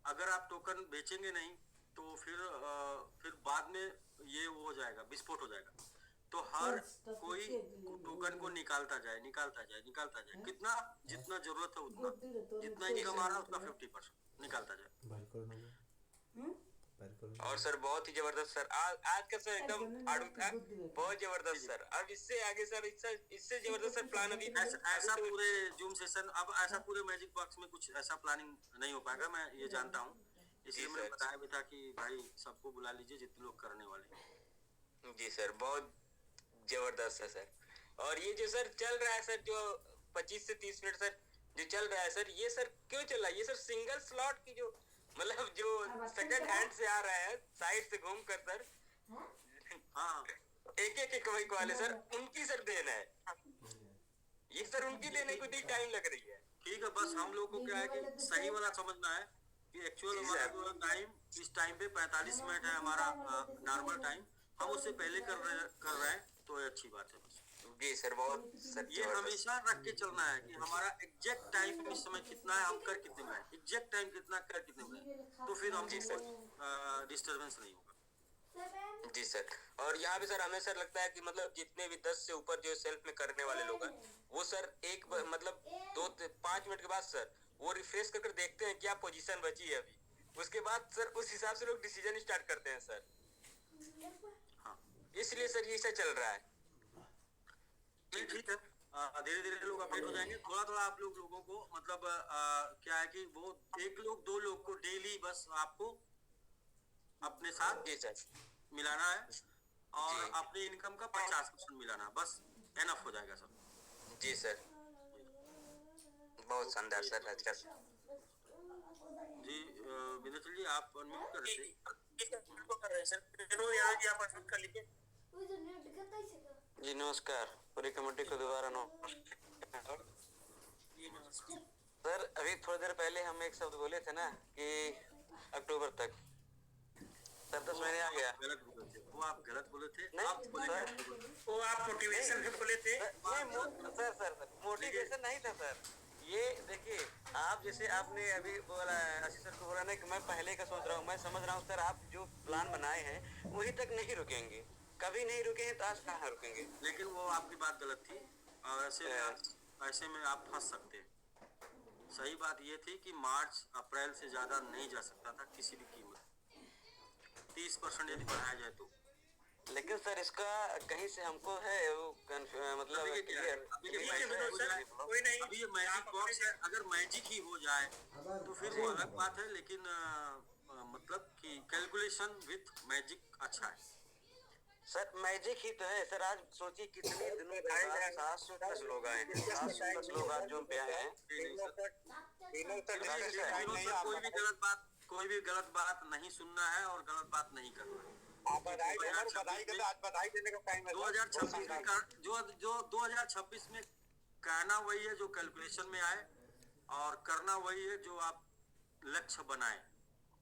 अगर आप टोकन बेचेंगे नहीं तो फिर बाद में ये हो जाएगा, विस्फोट हो जाएगा। तो हर कोई टोकन को निकालता जाए, कितना जितना जरूरत है उतना, जितना इनकम आ रहा है उसका 50% निकालता जाए। और सर बहुत ही जबरदस्त सर, आज का सर एकदम आड़ू था, बहुत जबरदस्त सर। अब इससे आगे सर इससे जबरदस्त सर प्लान अभी ऐसा पूरे जूम सेशन, अब ऐसा पूरे मैजिक बॉक्स में कुछ ऐसा प्लानिंग नहीं हो पाएगा, मैं ये जानता हूँ। इसलिए मैंने बताया भी था कि भाई सबको बुला लीजिए जितने लोग करने वाले। जी सर, बहुत जबरदस्त है सर। और ये जो सर चल रहा है सर, जो 25 से 30 मिनट सर जो चल रहा है सर, ये सर क्यों चल रहा है? ये सर सिंगल स्लॉट की जो मतलब जो सेकंड हैंड से आ रहा है साइड से घूम कर सर, हाँ एक वाले सर, उनकी सर देन है ये सर, उनकी देने को टाइम लग रही है। ठीक है, बस हम लोग को क्या है कि सही वाला समझना है कि एक्चुअल हमारा जो टाइम, इस टाइम पे 45 मिनट है हमारा नॉर्मल टाइम, हम उससे पहले कर रहे हैं, तो ये अच्छी बात है। बस जी सर, बहुत सर ये हमेशा रख के चलना है कि हमारा एग्जैक्ट टाइम इस समय कितना है, हम कर कितने में, एग्जैक्ट टाइम कितना कर कितने में, तो फिर हम डिस्टर्बेंस नहीं होगा। जी सर। और यहाँ पे सर हमें सर लगता है कि मतलब जितने भी 10 से ऊपर जो सेल्फ में करने वाले लोग हैं, वो सर एक मतलब 2-5 मिनट के बाद सर वो रिफ्रेश कर देखते हैं क्या पोजीशन बची है अभी, उसके बाद सर उस हिसाब से लोग डिसीजन स्टार्ट करते हैं सर। हाँ, इसलिए सर ये सब चल रहा है। ठीक है, धीरे धीरे लोग अपडेट हो जाएंगे। थोड़ा आप लोगों को मतलब क्या है कि वो 1 लोग 2 लोग को डेली बस आपको अपने साथ मिलाना है, और अपनी इनकम का 50% मिलाना, बस एनफ हो जाएगा सर। जी सर, बहुत शानदार सर आज का। जी विनोद जी आप अनम्यूट कर रहे थे। जी नमस्कार, पूरी कमेटी को दोबारा नमस्कार। सर अभी थोड़ी देर पहले हम एक शब्द बोले थे ना कि अक्टूबर तक, सर 10 महीने आ गया। गलत बोले थे वो, आप गलत बोले थे। नहीं, आप बोले सर। थे वो आप मोटिवेशन में बोले थे। सर मोटिवेशन नहीं था सर। ये देखिए, आप जैसे आपने अभी बोला, आशीष सर को बोला ना कि मैं पहले का सोच रहा हूँ, मैं समझ रहा हूँ सर, आप जो प्लान बनाए हैं वही तक नहीं रुकेंगे, कभी नहीं रुके हैं तो आज कहाँ रुकेंगे। लेकिन वो आपकी बात गलत थी, और ऐसे में आप फंस सकते हैं। सही बात ये थी कि मार्च अप्रैल से ज्यादा नहीं जा सकता था किसी भी कीमत, 30% यदि बढ़ाया जाए तो। लेकिन सर इसका कहीं से हमको है वो मतलब कोई नहीं, अभी ये मैजिक बॉक्स है, अगर मैजिक ही हो जाए तो फिर वो अलग बात है, लेकिन मतलब कि कैलकुलेशन विथ मैजिक अच्छा है। सर मैजिक ही तो है सर। आज सोचिए कितने दिनों के बाद 710 लोग आए हैं, 710 लोग आज जूम पे आए हैं। कोई भी गलत बात नहीं सुनना है और गलत बात नहीं करना है। 2026 में कहना वही है जो कैलकुलेशन में आए, और करना वही है जो आप लक्ष्य बनाए।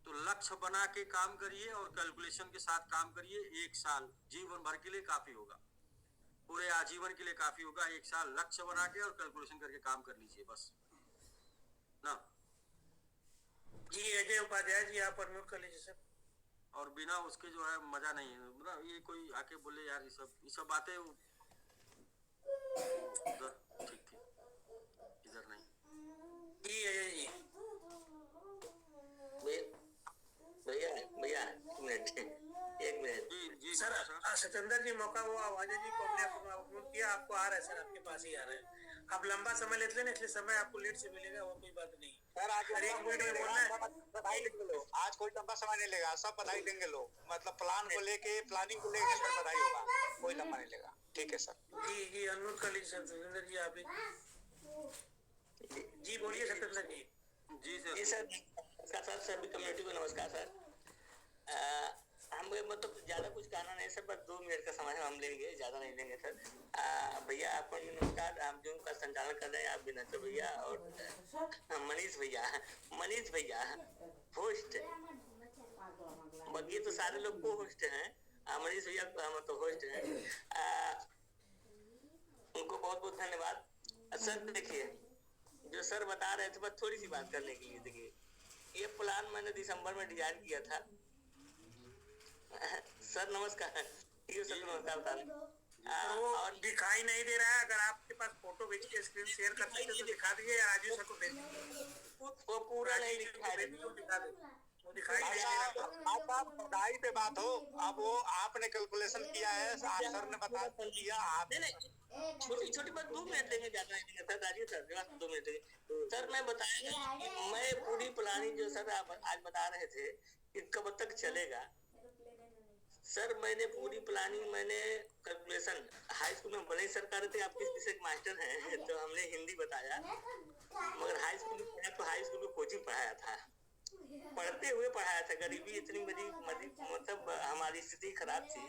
तो लक्ष्य बना के काम करिए और कैलकुलेशन के साथ काम करिए। 1 साल जीवन भर के लिए काफी होगा, पूरे आजीवन के लिए काफी होगा। 1 साल लक्ष्य बना के और कैलकुलेशन करके काम कर लीजिए बस ना। जी अजय उपाध्याय जी, आप अनम्यूट कर लीजिए सर। और बिना उसके जो है मजा नहीं है, मतलब ये कोई आके बोले यार ये सब बातें उधर ठीक थी, इधर नहीं। जी अजय जी। भैया एक मिनट जी सर सतेंद्र जी, मौका वो अजय जी को हमने अनम्यूट किया, आपको आ रहा है सर, आपके पास ही आ रहा है। आप लंबा समय लेते हैं, इसलिए समय आपको लेट से मिलेगा, वो कोई बात नहीं। सर आज 1 मिनट में बोलना है। बधाई लेंगे लोग, आज कोई लंबा समय नहीं लेगा, सब बधाई लेंगे लोग, मतलब प्लान को लेके, प्लानिंग को लेके सर बधाई होगा, कोई लंबा नहीं लेगा। ठीक है सर। जी अनम्यूट कर लीजिए सतेंद्र जी, आप जी बोलिए सतेंद्र जी। जी सर। नमस्कार सर, सभी कम्युनिटी को नमस्कार सर। हम मतलब ज्यादा कुछ कहना नहीं सर, बस 2 मिनट का समय हम लेंगे, ज्यादा नहीं लेंगे सर। भैया आपको नमस्कार। आप जूम का संचालन कर रहे हैं, आप बिना भैया और मनीष भैया होस्ट, बाकी तो सारे लोग को होस्ट हैं, मनीष भैया मतलब होस्ट हैं। उनको बहुत बहुत धन्यवाद सर। देखिए जो सर बता रहे थे, बस थोड़ी सी बात करने के लिए, देखिए ये प्लान मैंने दिसंबर में डिजाइन किया था। सर नमस्कार। ये सर नमस्कार बता रहे। और दिखाई नहीं दे रहा है, अगर आपके पास फोटो भेज के स्क्रीन शेयर कर सकते तो दिखा दीजिए, या राजीव सर को भेज दीजिए। वो पूरा नहीं दिखा रहे, दिखाई नहीं दे रहा। आप बधाई पे बात हो, अब वो आपने कैलकुलेशन किया है, सर ने बता दिया। आप छोटी बात 2 मिनट लेंगे, ज्यादा नहीं लेंगे सर। राजीव सर 2 मिनट लेंगे सर। मैं बताया कि मैं पूरी प्लानिंग जो सर आप आज बता रहे थे कि कब तक चलेगा सर, मैंने पूरी प्लानिंग, मैंने कैलकुलेशन हाई स्कूल में बड़े सर कर रहे थे, आप किस विषय के मास्टर हैं तो हमने हिंदी बताया, मगर हाई स्कूल में पढ़ा तो हाई स्कूल में कोचिंग पढ़ाया था, पढ़ते हुए पढ़ाया था। गरीबी इतनी मेरी मतलब हमारी स्थिति खराब थी,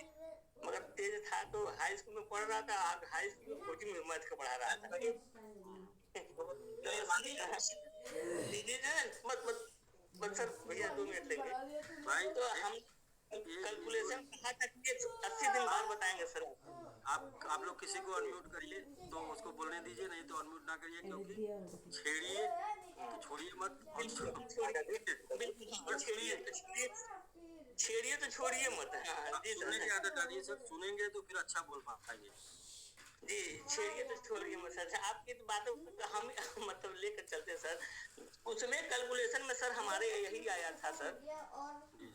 मगर तेज था तो हाई स्कूल में पढ़ रहा था, हाई स्कूल में कोचिंग में मैथ का पढ़ा रहा था। मत सर भैया 2 मिनट लेंगे भाई। तो हम कैलकुलेशन कहाँ तक 80 दिन बाद बताएंगे सर। आप लोग किसी को अनम्यूट करिए तो उसको बोलने दीजिए, नहीं तो अनम्यूट ना करिए, क्योंकि छेड़िए तो छोड़िए मत, छेड़िए तो छोड़िए मत। सुनने की आदत डालिए सर, सुनेंगे तो फिर अच्छा बोल पाएंगे। जी छेड़िए तो छोड़िए मत सर। आपकी तो बातों हम मतलब लेकर चलते सर। उसमें कैलकुलेशन में सर हमारे यही आया था सर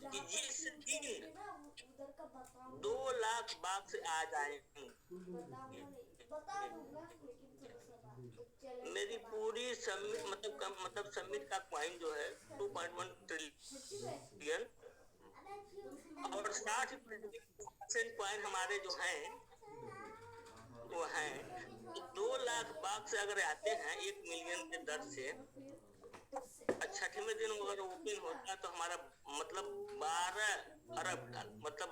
कि जिस दिन 2 लाख बाक्स आ जाएंगे, मेरी पूरी मतलब समिट का कॉइन जो है 2.1 ट्रिलियन और 60% कॉइन हमारे जो हैं वो हैं 2 लाख बाक्स अगर आते हैं 1 मिलियन के दर से, 6वें दिन अगर ओपन होता तो हमारा मतलब 12 अरब का मतलब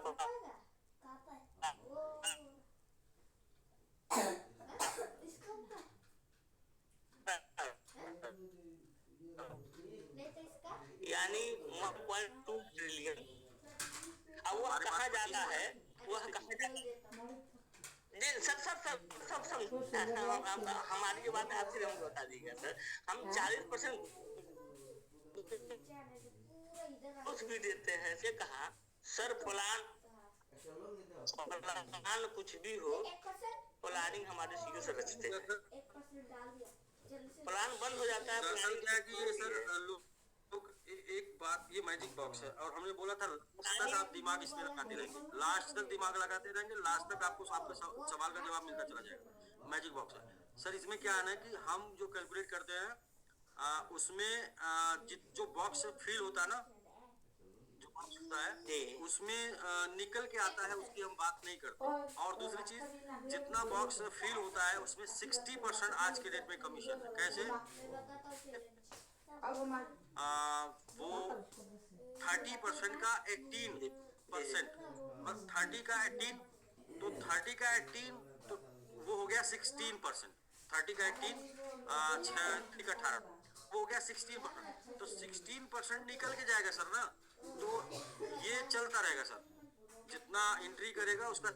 यानी 1.2 ट्रिलियन। अब वह कहाँ जाता है, वह कहाँ जाता है? जी सर हमारी जो बात है आपसे हम बता दीजिएगा सर। हम 40% कुछ भी देते हैं से कहा सर प्लान कुछ भी हो, प्लानिंग हमारे सीधे से रचते हैं, प्लान बंद हो जाता है। दरअसल क्या है कि ये सर लोग एक बात, ये मैजिक बॉक्स है और हमने बोला था लास्ट तक आप दिमाग इसमें लगाते रहेंगे, लास्ट तक दिमाग लगाते रहेंगे, लास्ट तक आपको आपके सवाल का जवाब मिलता चला जाएगा। मैजिक बॉक्स है सर। इसमें क्या है ना कि हम जो कैलकुलेट करते हैं उसमें जो बॉक्स फिल होता है ना, जो बॉक्स होता है उसमें निकल के आता है, उसकी हम बात नहीं करते। और दूसरी चीज, जितना बॉक्स फिल होता है उसमें 60% आज के डेट में कमीशन है। कैसे? वो 30% का 18%, बस 30 का 18, तो 30 का 18 तो वो हो गया 16%। 30 का 18 30 का 18 वो हो गया 16%। तो 16% निकल के जाएगा सर ना, तो ये चलता रहेगा सर, जितना एंट्री करेगा उसका।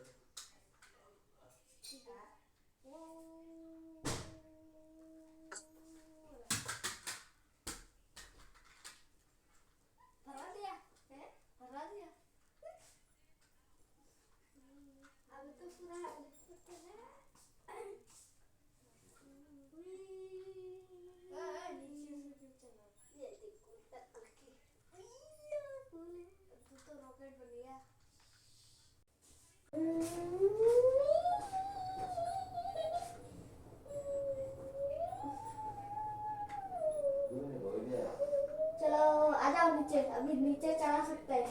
चलो आ जाओ नीचे, अभी नीचे चला सकते हैं।